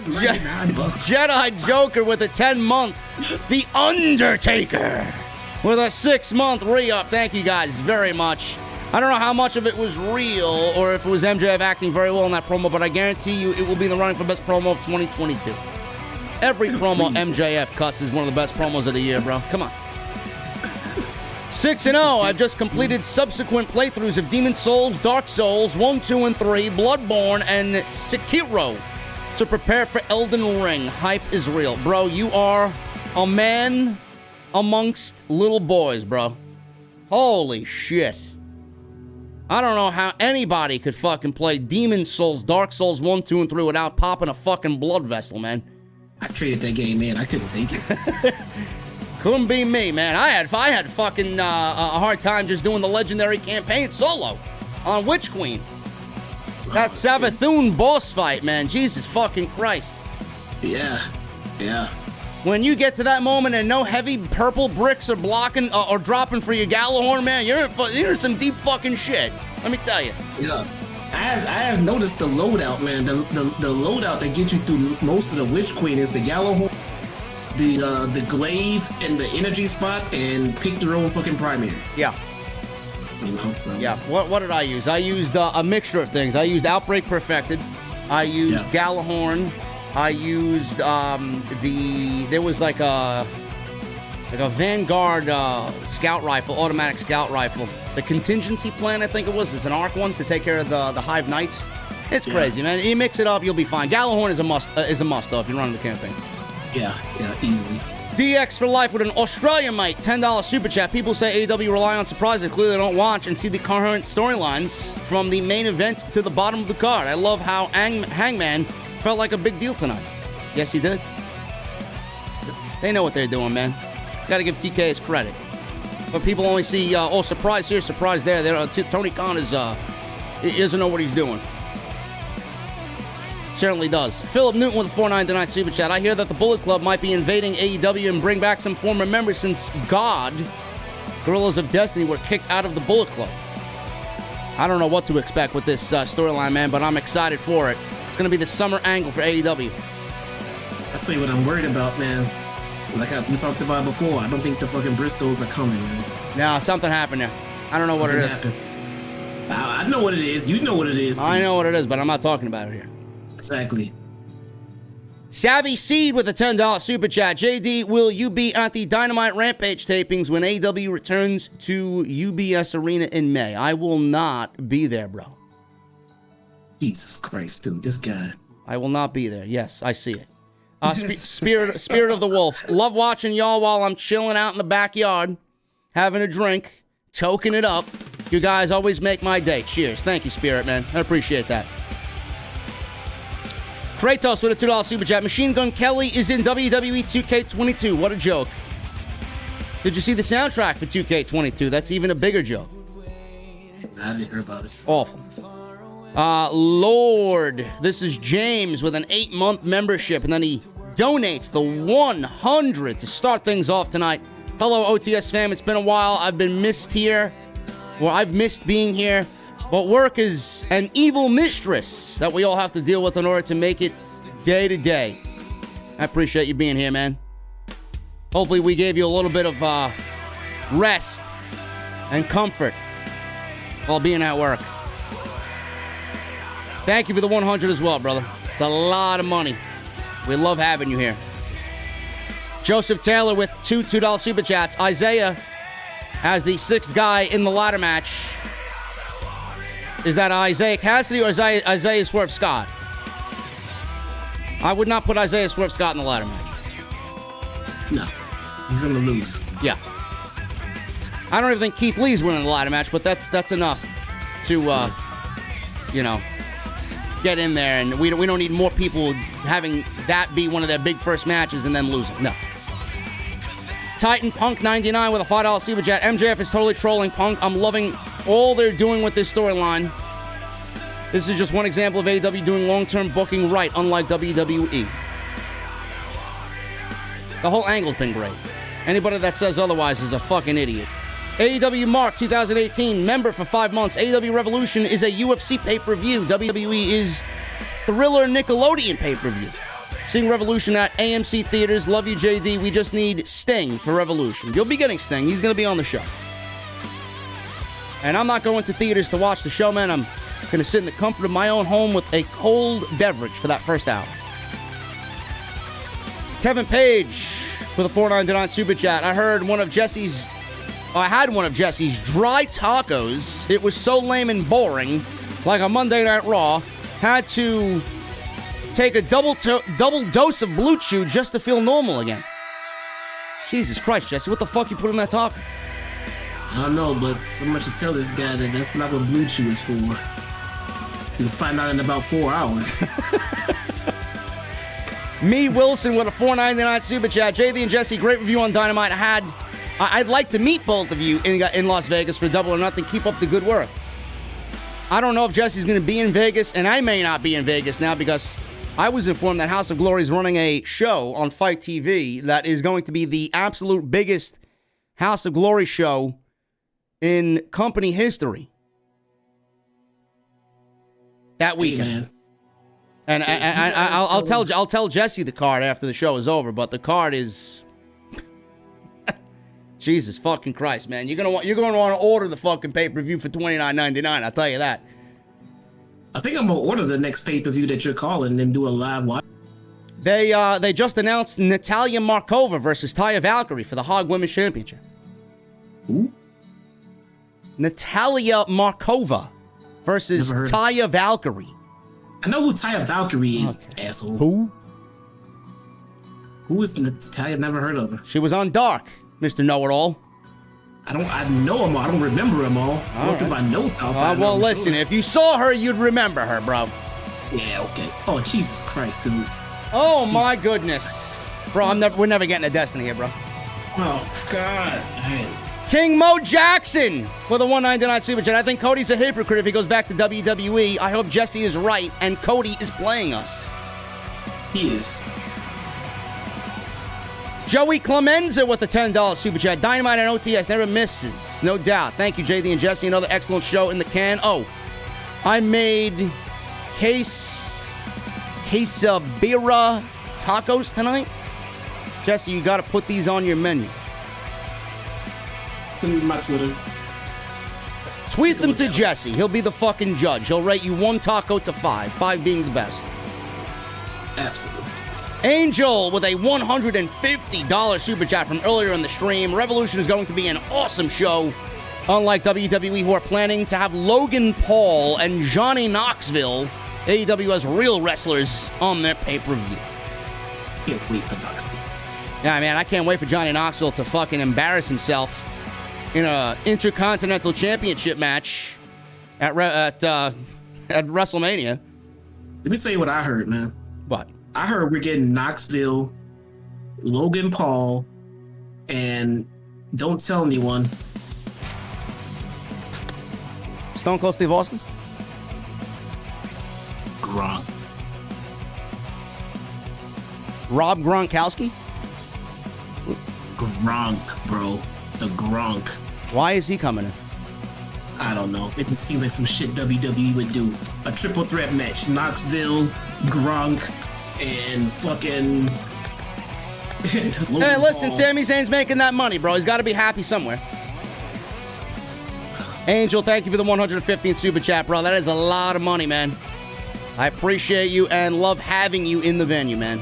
Joker with a 10-month. The Undertaker with a 6-month re-up. Thank you guys very much. I don't know how much of it was real or if it was MJF acting very well in that promo, but I guarantee you it will be in the running for best promo of 2022. Every promo MJF cuts is one of the best promos of the year, bro. Come on. 6-0. I've just completed subsequent playthroughs of Demon Souls, Dark Souls 1, 2, and 3, Bloodborne, and Sekiro to prepare for Elden Ring. Hype is real. Bro, you are a man amongst little boys, bro. Holy shit. I don't know how anybody could fucking play Demon Souls, Dark Souls 1, 2, and 3 without popping a fucking blood vessel, man. I traded that game in. I couldn't take it. Couldn't be me, man. I had fucking a hard time just doing the legendary campaign solo on Witch Queen. That Savathun boss fight, man. Jesus fucking Christ. Yeah. When you get to that moment and no heavy purple bricks are blocking or dropping for your Gallahorn, man, you're in some deep fucking shit. Let me tell you. Yeah. I have noticed the loadout, man. The loadout that gets you through most of the Witch Queen is the Gallahorn, the glaive, and the energy spot, and pick your own fucking primary. Yeah. You know. So. Yeah. What did I use? I used a mixture of things. I used Outbreak Perfected. I used Gallahorn. I used there was like a Vanguard scout rifle, automatic scout rifle. The contingency plan, I think it was. It's an arc one to take care of the Hive Knights. It's crazy, man. You mix it up, you'll be fine. Gallahorn is a must though if you're running the campaign. Yeah, easily. DX for life with an Australian mate, $10 super chat. People say AEW rely on surprises. Clearly they don't watch and see the current storylines from the main event to the bottom of the card. I love how Hangman felt like a big deal tonight. Yes, he did. They know what they're doing, man. Gotta give TK his credit. But people only see, surprise here, surprise there. Tony Khan he doesn't know what he's doing. Certainly does. Philip Newton with a $4.99 super chat. I hear that the Bullet Club might be invading AEW and bring back some former members since God, Guerrillas of Destiny, were kicked out of the Bullet Club. I don't know what to expect with this storyline, man, but I'm excited for it. It's going to be the summer angle for AEW. That's what I'm worried about, man. Like we talked about before, I don't think the fucking Bristows are coming, man. Nah, something happened there. I don't know what it is. I know what it is. You know what it is, too. I know what it is, but I'm not talking about it here. Exactly. Savvy Seed with a $10 super chat. JD, will you be at the Dynamite Rampage tapings when AEW returns to UBS Arena in May? I will not be there, bro. Jesus Christ, dude, this guy. I will not be there. Yes, I see it. Spirit of the Wolf. Love watching y'all while I'm chilling out in the backyard, having a drink, toking it up. You guys always make my day. Cheers. Thank you, Spirit, man. I appreciate that. Kratos with a $2 super chat. Machine Gun Kelly is in WWE 2K22. What a joke. Did you see the soundtrack for 2K22? That's even a bigger joke. I didn't hear about it. Awful. Lord, this is James with an 8-month membership, and then he donates the 100 to start things off tonight. Hello, OTS fam. It's been a while. I've been missed here. Well, I've missed being here. But work is an evil mistress that we all have to deal with in order to make it day to day. I appreciate you being here, man. Hopefully we gave you a little bit of rest and comfort while being at work. Thank you for the 100 as well, brother. It's a lot of money. We love having you here. Joseph Taylor with two $2 super chats. Isaiah as the 6th guy in the ladder match. Is that Isaiah Cassidy or Isaiah Swerve Scott? I would not put Isaiah Swerve Scott in the ladder match. No. He's going to lose. Yeah. I don't even think Keith Lee's winning the ladder match, but that's enough to, get in there. And we don't need more people having that be one of their big first matches and then losing. No. Titan Punk 99 with a $5 super chat. MJF is totally trolling Punk. I'm loving all they're doing with this storyline. This is just one example of AEW doing long-term booking right, unlike WWE. The whole angle's been great. Anybody that says otherwise is a fucking idiot. AEW Mark 2018, member for 5 months. AEW Revolution is a UFC pay-per-view. WWE is Thriller Nickelodeon pay-per-view. Seeing Revolution at AMC Theaters. Love you, JD. We just need Sting for Revolution. You'll be getting Sting. He's going to be on the show. And I'm not going to theaters to watch the show, man. I'm going to sit in the comfort of my own home with a cold beverage for that first hour. Kevin Page with a $4.99 super chat. I had one of Jesse's dry tacos. It was so lame and boring, like a Monday Night Raw. Had to take a double dose of Blue Chew just to feel normal again. Jesus Christ, Jesse, what the fuck you put in that taco? I don't know, but someone should tell this guy that that's not what Blue Chew is for. You'll find out in about 4 hours. Me Wilson with a $4.99 super chat. JD and Jesse, great review on Dynamite. I'd like to meet both of you in Las Vegas for Double or Nothing. Keep up the good work. I don't know if Jesse's going to be in Vegas, and I may not be in Vegas now because I was informed that House of Glory is running a show on Fight TV that is going to be the absolute biggest House of Glory show in company history that weekend. Hey, man. And I'll tell Jesse the card after the show is over, but the card is Jesus fucking Christ, man. You're gonna want to order the fucking pay-per-view for $29.99, I'll tell you that. I think I'm gonna order the next pay-per-view that you're calling and do a live watch. They just announced Natalia Markova versus Taya Valkyrie for the Hog Women's Championship. Who? Natalia Markova versus Taya Valkyrie. I know who Taya Valkyrie is, asshole. Who? Who is Natalia? Never heard of her. She was on Dark, Mr. Know-It-All. I know them all. I don't remember them all. I looked at my notes. Well, listen, if you saw her, you'd remember her, bro. Yeah, okay. Oh, Jesus Christ, dude. Oh, my goodness. Bro, we're never getting a Destiny here, bro. Oh, God. King Mo Jackson with a $1.99 Super Chat. I think Cody's a hypocrite if he goes back to WWE. I hope Jesse is right and Cody is playing us. He is. Joey Clemenza with a $10 Super Chat. Dynamite and OTS never misses. No doubt. Thank you, JD and Jesse. Another excellent show in the can. Oh, I made quesabira tacos tonight. Jesse, you got to put these on your menu. Send me my Twitter. Tweet them to Jesse. He'll be the fucking judge. He'll rate you 1 taco to 5, 5 being the best. Absolutely. Angel with a $150 Super Chat from earlier in the stream. Revolution is going to be an awesome show. Unlike WWE, who are planning to have Logan Paul and Johnny Knoxville, AEW has real wrestlers on their pay-per-view. Can't wait for Knoxville. Yeah, man, I can't wait for Johnny Knoxville to fucking embarrass himself in a Intercontinental Championship match at WrestleMania. Let me tell you what I heard, man. What? I heard we're getting Knoxville, Logan Paul, and don't tell anyone. Stone Cold Steve Austin? Gronk. Rob Gronkowski? Gronk, bro. The Gronk. Why is he coming in? I don't know. It just seems like some shit WWE would do. A triple threat match. Knoxville, Gronk, and fucking... Hey, listen, Paul. Sami Zayn's making that money, bro. He's got to be happy somewhere. Angel, thank you for the 115th Super Chat, bro. That is a lot of money, man. I appreciate you and love having you in the venue, man.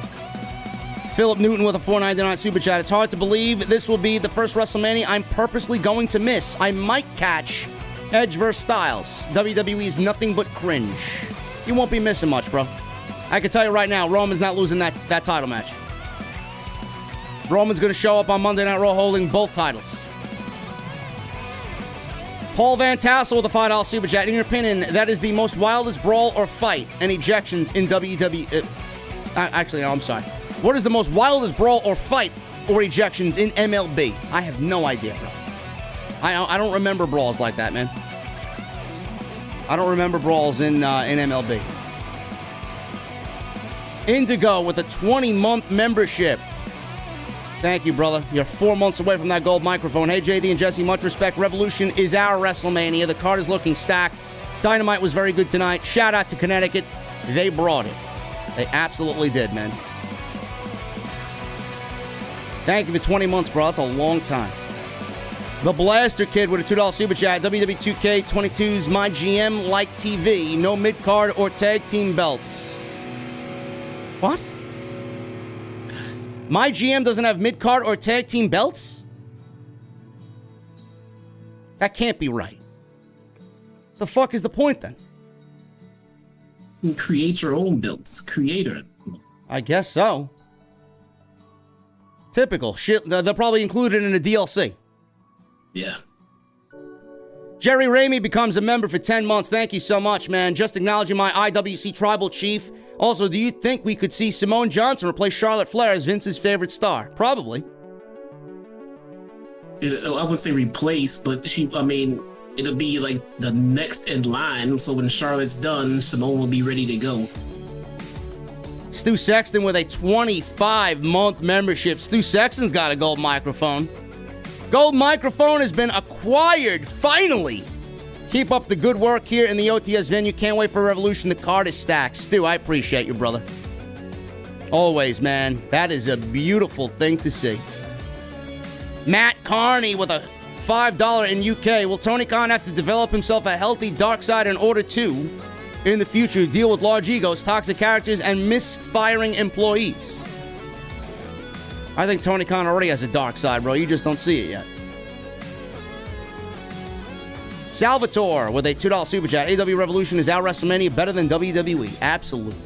Philip Newton with a $4.99 Super Chat. It's hard to believe this will be the first WrestleMania I'm purposely going to miss. I might catch Edge vs. Styles. WWE is nothing but cringe. You won't be missing much, bro. I can tell you right now, Roman's not losing that title match. Roman's going to show up on Monday Night Raw holding both titles. Paul Van Tassel with a $5 Super Chat. In your opinion, that is the most wildest brawl or fight and ejections in WWE... actually, no, I'm sorry. What is the most wildest brawl or fight or ejections in MLB? I have no idea, bro. I don't remember brawls like that, man. I don't remember brawls in MLB. Indigo with a 20-month membership. Thank you, brother. You're 4 months away from that gold microphone. Hey, JD and Jesse, much respect. Revolution is our WrestleMania. The card is looking stacked. Dynamite was very good tonight. Shout out to Connecticut. They brought it. They absolutely did, man. Thank you for 20 months, bro. That's a long time. The Blaster Kid with a $2 Super Chat. WWE 2K22's My GM like TV. No mid-card or tag team belts. What? My GM doesn't have mid-card or tag team belts? That can't be right. The fuck is the point, then? You create your own belts. Creator. I guess so. Typical. Shit, they'll probably include it in a DLC. Yeah. Jerry Ramey becomes a member for 10 months. Thank you so much, man. Just acknowledging my IWC Tribal Chief. Also, do you think we could see Simone Johnson replace Charlotte Flair as Vince's favorite star? Probably. I would say replace, but it'll be like the next in line. So when Charlotte's done, Simone will be ready to go. Stu Sexton with a 25-month membership. Stu Sexton's got a gold microphone. Gold microphone has been acquired, finally. Keep up the good work here in the OTS venue. Can't wait for Revolution. The card is stacked. Stu, I appreciate you, brother. Always, man. That is a beautiful thing to see. Matt Carney with a $5 in UK. Will Tony Khan have to develop himself a healthy dark side in order to, in the future, deal with large egos, toxic characters, and misfiring employees? I think Tony Khan already has a dark side, bro. You just don't see it yet. Salvatore with a $2 Super Chat. AEW Revolution is our WrestleMania better than WWE. Absolutely.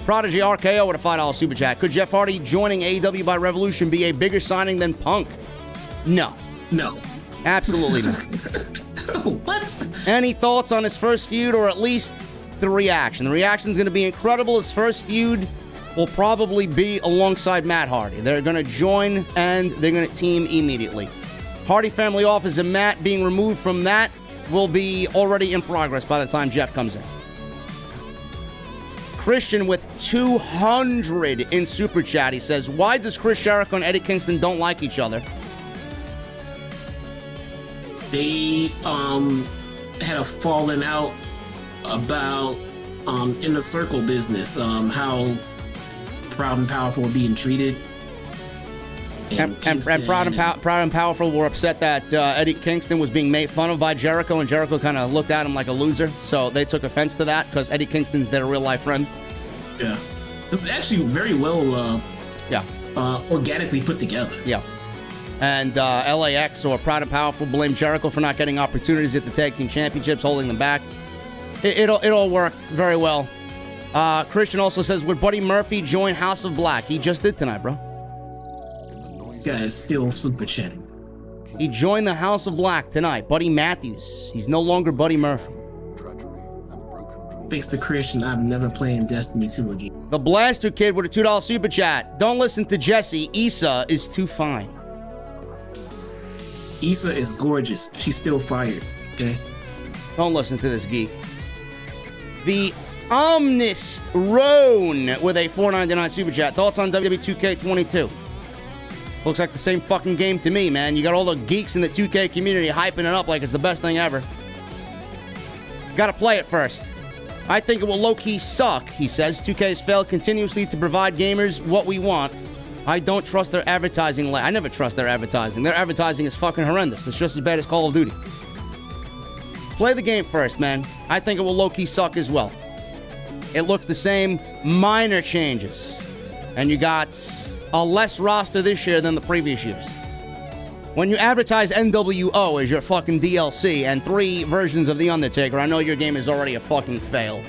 Prodigy RKO with a $5 super chat. Could Jeff Hardy joining AEW by Revolution be a bigger signing than Punk? No. No. Absolutely not. What? Any thoughts on his first feud, or at least the reaction? The reaction is going to be incredible. His first feud will probably be alongside Matt Hardy. They're going to join and they're going to team immediately. Hardy family office and Matt being removed from that will be already in progress by the time Jeff comes in. Christian with 200 in super chat. He says, why does Chris Jericho and Eddie Kingston don't like each other? They had a falling out about inner circle business, how Proud and Powerful were being treated. And Proud and Powerful were upset that Eddie Kingston was being made fun of by Jericho, and Jericho kind of looked at him like a loser. So they took offense to that because Eddie Kingston's their real life friend. Yeah, it's actually very well, organically put together. Yeah. And LAX or Proud and Powerful blamed Jericho for not getting opportunities at the Tag Team Championships, holding them back. It all worked very well. Christian also says, would Buddy Murphy join House of Black? He just did tonight, bro. Guys, still super chatting. He joined the House of Black tonight. Buddy Matthews. He's no longer Buddy Murphy. Thanks to Christian, I'm never playing Destiny 2 again. The Blaster Kid with a $2 super chat. Don't listen to Jesse. Issa is too fine. Issa is gorgeous. She's still fired. Okay. Don't listen to this geek. The Omnist Roan with a $4.99 super chat. Thoughts on WWE 2K22? Looks like the same fucking game to me, man. You got all the geeks in the 2K community hyping it up like it's the best thing ever. Gotta play it first. I think it will low-key suck, he says. 2K has failed continuously to provide gamers what we want. I don't trust their advertising. I never trust their advertising. Their advertising is fucking horrendous. It's just as bad as Call of Duty. Play the game first, man. I think it will low-key suck as well. It looks the same, minor changes. And you got a less roster this year than the previous years. When you advertise NWO as your fucking DLC and 3 versions of The Undertaker, I know your game is already a fucking fail.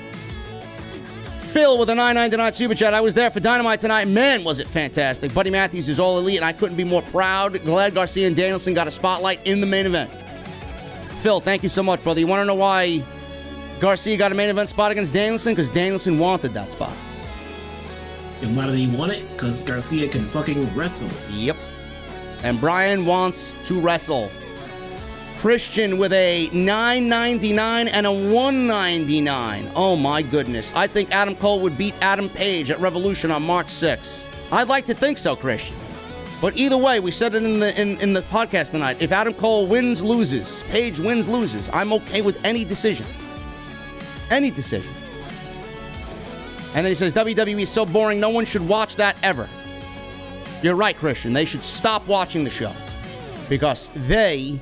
Phil with a $9.99 super chat. I was there for Dynamite tonight. Man, was it fantastic. Buddy Matthews is all elite, and I couldn't be more proud. Glad Garcia and Danielson got a spotlight in the main event. Phil, thank you so much, brother. You want to know why Garcia got a main event spot against Danielson? Because Danielson wanted that spot. And why did he want it? Because Garcia can fucking wrestle. Yep. And Bryan wants to wrestle. Christian with a $9.99 and a $1.99. Oh my goodness. I think Adam Cole would beat Adam Page at Revolution on March 6th. I'd like to think so, Christian. But either way, we said it in the podcast tonight. If Adam Cole wins, loses, Page wins, loses, I'm okay with any decision. Any decision. And then he says, WWE is so boring, no one should watch that ever. You're right, Christian. They should stop watching the show. Because they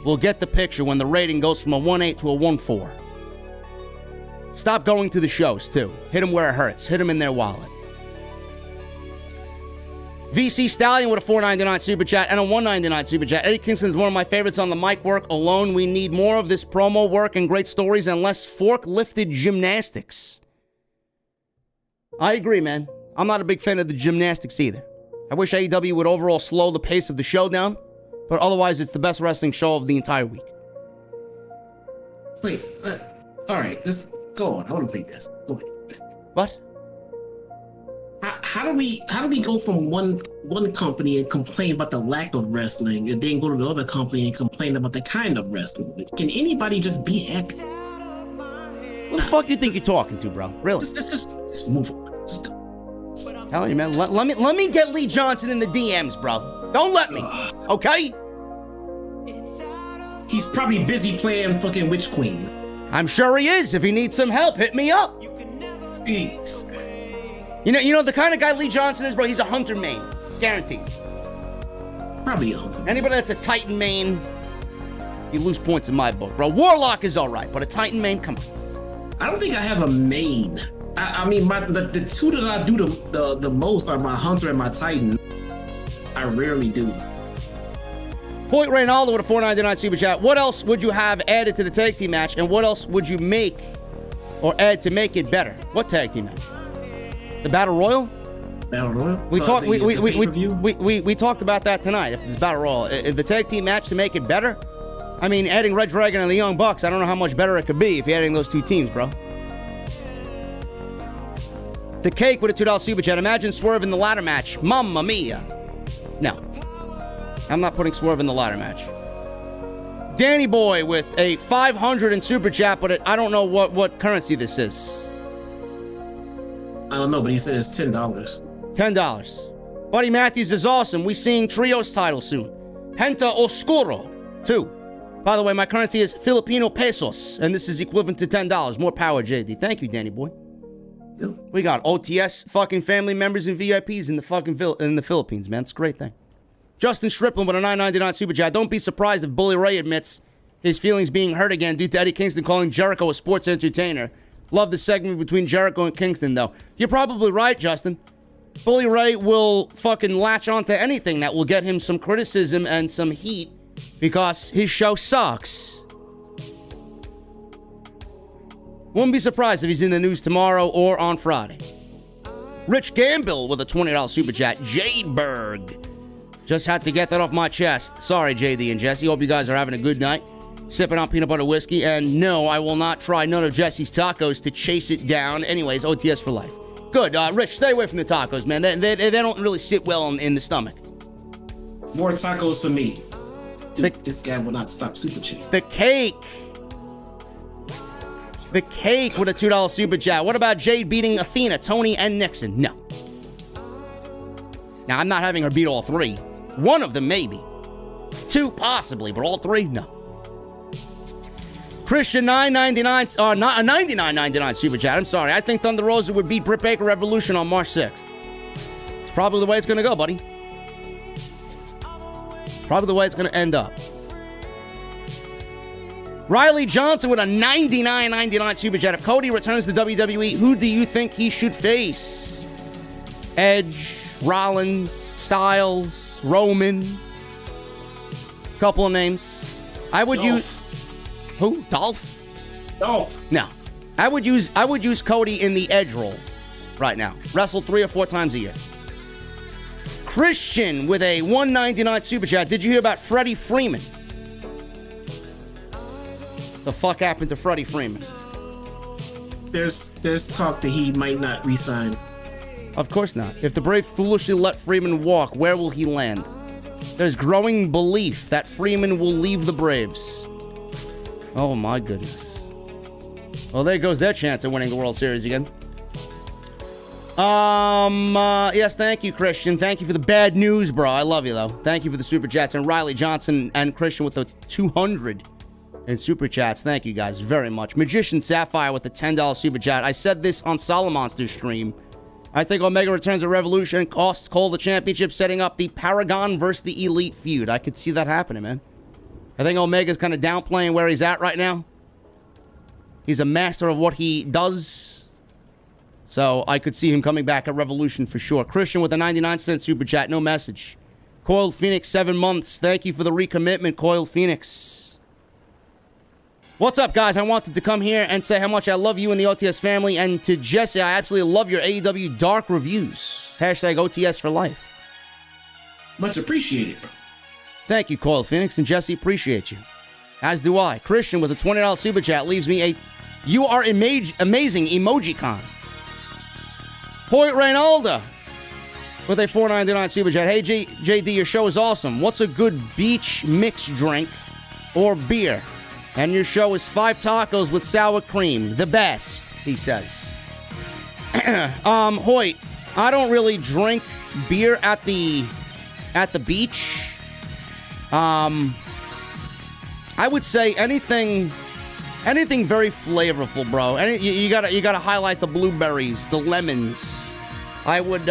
will get the picture when the rating goes from a 1.8 to a 1.4. Stop going to the shows, too. Hit them where it hurts. Hit them in their wallet. VC Stallion with a $4.99 super chat and a $1.99 super chat. Eddie Kingston is one of my favorites on the mic work alone. We need more of this promo work and great stories and less fork-lifted gymnastics. I agree, man. I'm not a big fan of the gymnastics either. I wish AEW would overall slow the pace of the show down, but otherwise it's the best wrestling show of the entire week. Wait, all right, just go on. I want to play this. Go ahead. What? How do we go from one company and complain about the lack of wrestling, and then go to the other company and complain about the kind of wrestling? Can anybody just be happy? What the fuck you think you're talking to, bro? Really? Just move on. Just go. Telling you, man. Let me get Lee Johnson in the DMs, bro. Don't let me, okay? He's probably busy playing fucking Witch Queen. I'm sure he is. If he needs some help, hit me up. Jeez. You know the kind of guy Lee Johnson is, bro. He's a hunter main, guaranteed. Probably a hunter. Anybody that's a Titan main, you lose points in my book, bro. Warlock is all right, but a Titan main, come on. I don't think I have a main. I mean, the two that I do the most are my hunter and my Titan. I rarely do. Point Reynaldo with a $4.99 super chat. What else would you have added to the tag team match, and what else would you make or add to make it better? What tag team match? The Battle Royal? Battle Royal? We talked. We pay-per-view? talked about that tonight. If it's Battle Royal, the tag team match to make it better. I mean, adding Red Dragon and the Young Bucks. I don't know how much better it could be if you're adding those two teams, bro. The Cake with a $2 super chat. Imagine Swerve in the ladder match. Mamma mia. No, I'm not putting Swerve in the ladder match. Danny Boy with a 500 in super chat, but I don't know what currency this is. I don't know, but he said it's $10. $10. Buddy Matthews is awesome. We seeing Trios title soon. Penta Oscuro, too. By the way, my currency is Filipino pesos, and this is equivalent to $10. More power, JD. Thank you, Danny Boy. Yep. We got OTS fucking family members and VIPs in the Philippines, man. It's a great thing. Justin Strickland with a $9.99 super chat. Don't be surprised if Bully Ray admits his feelings being hurt again due to Eddie Kingston calling Jericho a sports entertainer. Love the segment between Jericho and Kingston, though. You're probably right, Justin. Bully Ray will fucking latch onto anything that will get him some criticism and some heat because his show sucks. Wouldn't be surprised if he's in the news tomorrow or on Friday. Rich Gamble with a $20 super chat. Jadeberg. Just had to get that off my chest. Sorry, JD and Jesse. Hope you guys are having a good night. Sipping on peanut butter whiskey. And no, I will not try none of Jesse's tacos to chase it down. Anyways, OTS for life. Good. Rich, stay away from the tacos, man. They don't really sit well in the stomach. More tacos for me. Dude, this guy will not stop super chat. The Cake. The Cake with a $2 super chat. What about Jade beating Athena, Tony, and Nixon? No. Now, I'm not having her beat all three. One of them, maybe. Two, possibly, but all three, no. Christian $9.99, not a $99.99 super chat. I'm sorry. I think Thunder Rosa would beat Britt Baker Revolution on March 6th. It's probably the way it's going to go, buddy. It's probably the way it's going to end up. Riley Johnson with a $99.99 super chat. If Cody returns to WWE, who do you think he should face? Edge, Rollins, Styles, Roman. Couple of names. I would use... Who? Dolph? No. I would use Cody in the Edge role right now. Wrestle 3 or 4 times a year. Christian with a $1.99 super chat. Did you hear about Freddie Freeman? The fuck happened to Freddie Freeman? There's talk that he might not resign. Of course not. If the Brave foolishly let Freeman walk, where will he land? There's growing belief that Freeman will leave the Braves. Oh my goodness. Well, there goes their chance of winning the World Series again. Yes, thank you, Christian. Thank you for the bad news, bro. I love you, though. Thank you for the super chats. And Riley Johnson and Christian with the 200 in super chats. Thank you guys very much. Magician Sapphire with the $10 super chat. I said this on Solomonster's stream. I think Omega returns at Revolution and costs Cole the championship, setting up the Paragon versus the Elite feud. I could see that happening, man. I think Omega's kind of downplaying where he's at right now. He's a master of what he does. So I could see him coming back at Revolution for sure. Christian with a 99-cent super chat. No message. Coiled Phoenix, 7 months. Thank you for the recommitment, Coiled Phoenix. What's up, guys? I wanted to come here and say how much I love you and the OTS family. And to Jesse, I absolutely love your AEW Dark reviews. Hashtag OTS for life. Much appreciated, bro. Thank you, Coil Phoenix, and Jesse, appreciate you. As do I. Christian with a $20 super chat leaves me a "You are amazing" emoji-con. Hoyt Reynolda with a $4.99 super chat. Hey, JD, your show is awesome. What's a good beach mixed drink or beer? And your show is 5 tacos with sour cream. The best, he says. Hoyt, I don't really drink beer at the beach. I would say anything very flavorful, bro. You gotta highlight the blueberries, the lemons. I would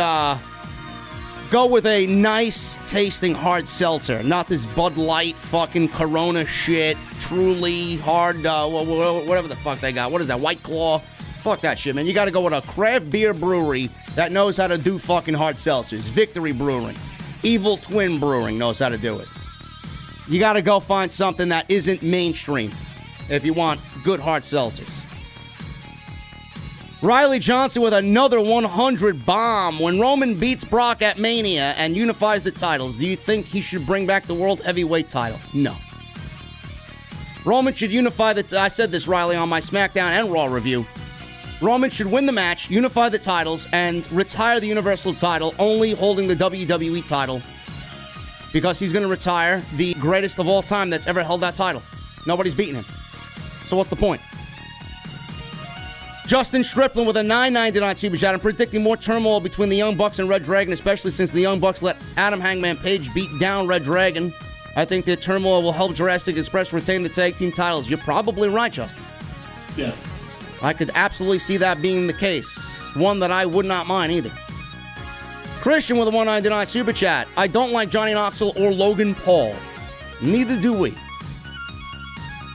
go with a nice tasting hard seltzer, not this Bud Light fucking Corona shit, Truly hard, whatever the fuck they got. What is that, White Claw? Fuck that shit, man. You gotta go with a craft beer brewery that knows how to do fucking hard seltzers. Victory Brewing. Evil Twin Brewing knows how to do it. You got to go find something that isn't mainstream if you want good hard seltzers. Riley Johnson with another 100 bomb. When Roman beats Brock at Mania and unifies the titles, do you think he should bring back the World Heavyweight title? No. Roman should unify the... I said this, Riley, on my SmackDown and Raw review. Roman should win the match, unify the titles, and retire the Universal title, only holding the WWE title. Because he's going to retire the greatest of all time that's ever held that title. Nobody's beating him. So what's the point? Justin Strickland with a $9.99 Super Chat. I'm predicting more turmoil between the Young Bucks and Red Dragon, especially since the Young Bucks let Adam Hangman Page beat down Red Dragon. I think the turmoil will help Jurassic Express retain the tag team titles. You're probably right, Justin. Yeah. I could absolutely see that being the case. One that I would not mind either. Christian with a $1.99 Super Chat. I don't like Johnny Knoxville or Logan Paul. Neither do we.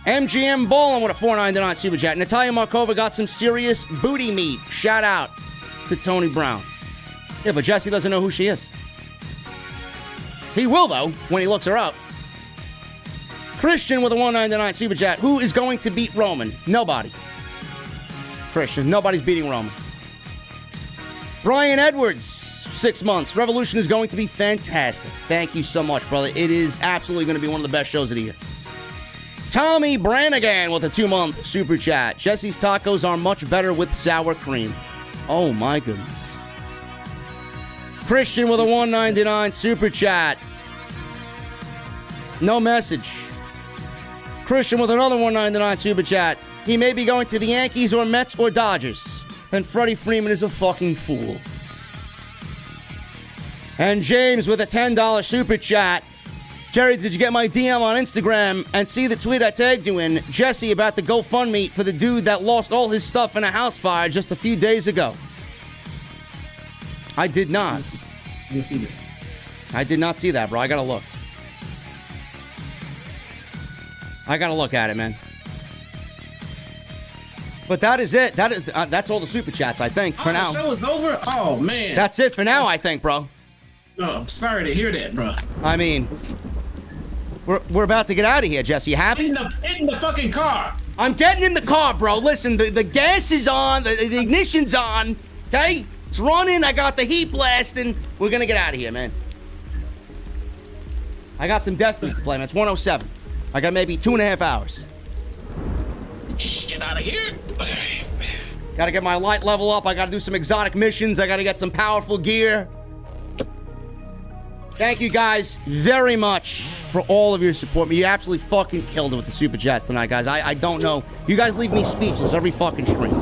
MGM Ballin with a $4.99 Super Chat. Natalia Markova got some serious booty meat. Shout out to Tony Brown. Yeah, but Jesse doesn't know who she is. He will, though, when he looks her up. Christian with a $1.99 Super Chat. Who is going to beat Roman? Nobody. Christian, nobody's beating Roman. Brian Edwards, 6 months. Revolution is going to be fantastic. Thank you so much, brother. It is absolutely going to be one of the best shows of the year. Tommy Brannigan with a 2-month Super Chat. Jesse's tacos are much better with sour cream. Oh, my goodness. Christian with a $1.99 Super Chat. No message. Christian with another $1.99 Super Chat. He may be going to the Yankees or Mets or Dodgers. Then Freddie Freeman is a fucking fool. And James with a $10 Super Chat. Jerry, did you get my DM on Instagram and see the tweet I tagged you in? Jesse, about the GoFundMe for the dude that lost all his stuff in a house fire just a few days ago. I did not. You see that? I did not see that, bro. I gotta look. I gotta look at it, man. But that is it. That's all the Super Chats, I think, for now. The show is over? Oh, man. That's it for now, I think, bro. No, I'm sorry to hear that, bro. I mean, we're about to get out of here, Jesse. You happy? Get in the fucking car. I'm getting in the car, bro. Listen, the gas is on, the ignition's on, okay? It's running. I got the heat blasting. We're going to get out of here, man. I got some Destiny to play, man. It's 1:07. I got maybe 2.5 hours. Get out of here. Got to get my light level up. I got to do some exotic missions. I got to get some powerful gear. Thank you guys very much for all of your support. You absolutely fucking killed it with the Super Chats tonight, guys. I don't know. You guys leave me speechless every fucking stream.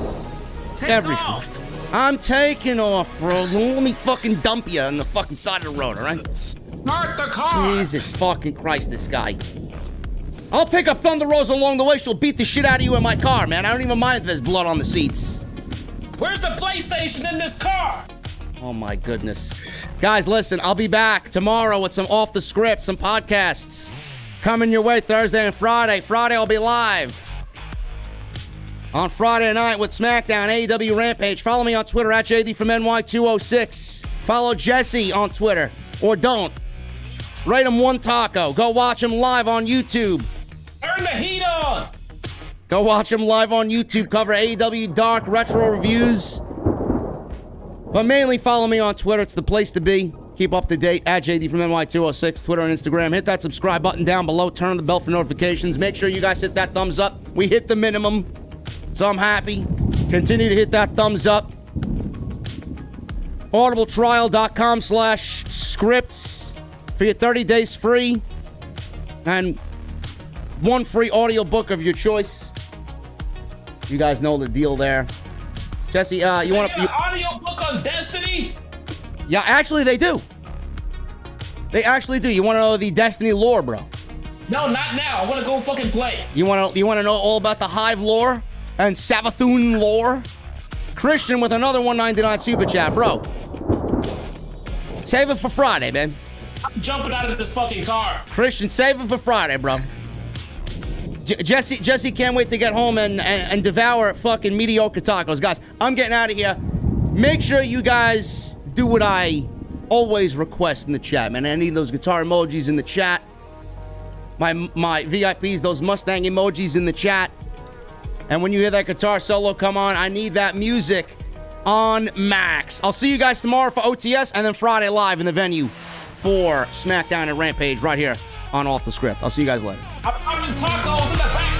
Take off. I'm taking off, bro. Let me fucking dump you on the fucking side of the road, all right? Start the car. Jesus fucking Christ, this guy. I'll pick up Thunder Rosa along the way. She'll beat the shit out of you in my car, man. I don't even mind if there's blood on the seats. Where's the PlayStation in this car? Oh, my goodness. Guys, listen, I'll be back tomorrow with some off the script, some podcasts. Coming your way Thursday and Friday. Friday, I'll be live on Friday night with SmackDown, AEW Rampage. Follow me on Twitter at JDfromNY206. Follow Jesse on Twitter, or don't. Rate him one taco. Go watch him live on YouTube. Turn the heat on. Go watch him live on YouTube. Cover AEW Dark Retro Reviews. But mainly follow me on Twitter. It's the place to be. Keep up to date at JDfromNY206, Twitter and Instagram. Hit that subscribe button down below. Turn on the bell for notifications. Make sure you guys hit that thumbs up. We hit the minimum, so I'm happy. Continue to hit that thumbs up. audibletrial.com/scripts for your 30 days free. And one free audiobook of your choice. You guys know the deal there. Jesse, you want to... audio book on Destiny? Yeah, actually, they do. They actually do. You want to know the Destiny lore, bro? No, not now. I want to go fucking play. You want to know all about the Hive lore and Savathun lore? Christian with another $1.99 Super Chat, bro. Save it for Friday, man. I'm jumping out of this fucking car. Christian, save it for Friday, bro. Jesse can't wait to get home and devour fucking mediocre tacos. Guys, I'm getting out of here. Make sure you guys do what I always request in the chat, man. I need those guitar emojis in the chat. My VIPs, those Mustang emojis in the chat. And when you hear that guitar solo come on, I need that music on max. I'll see you guys tomorrow for OTS and then Friday live in the venue for SmackDown and Rampage right here on Off the Script. I'll see you guys later. I'm talking tacos in the back.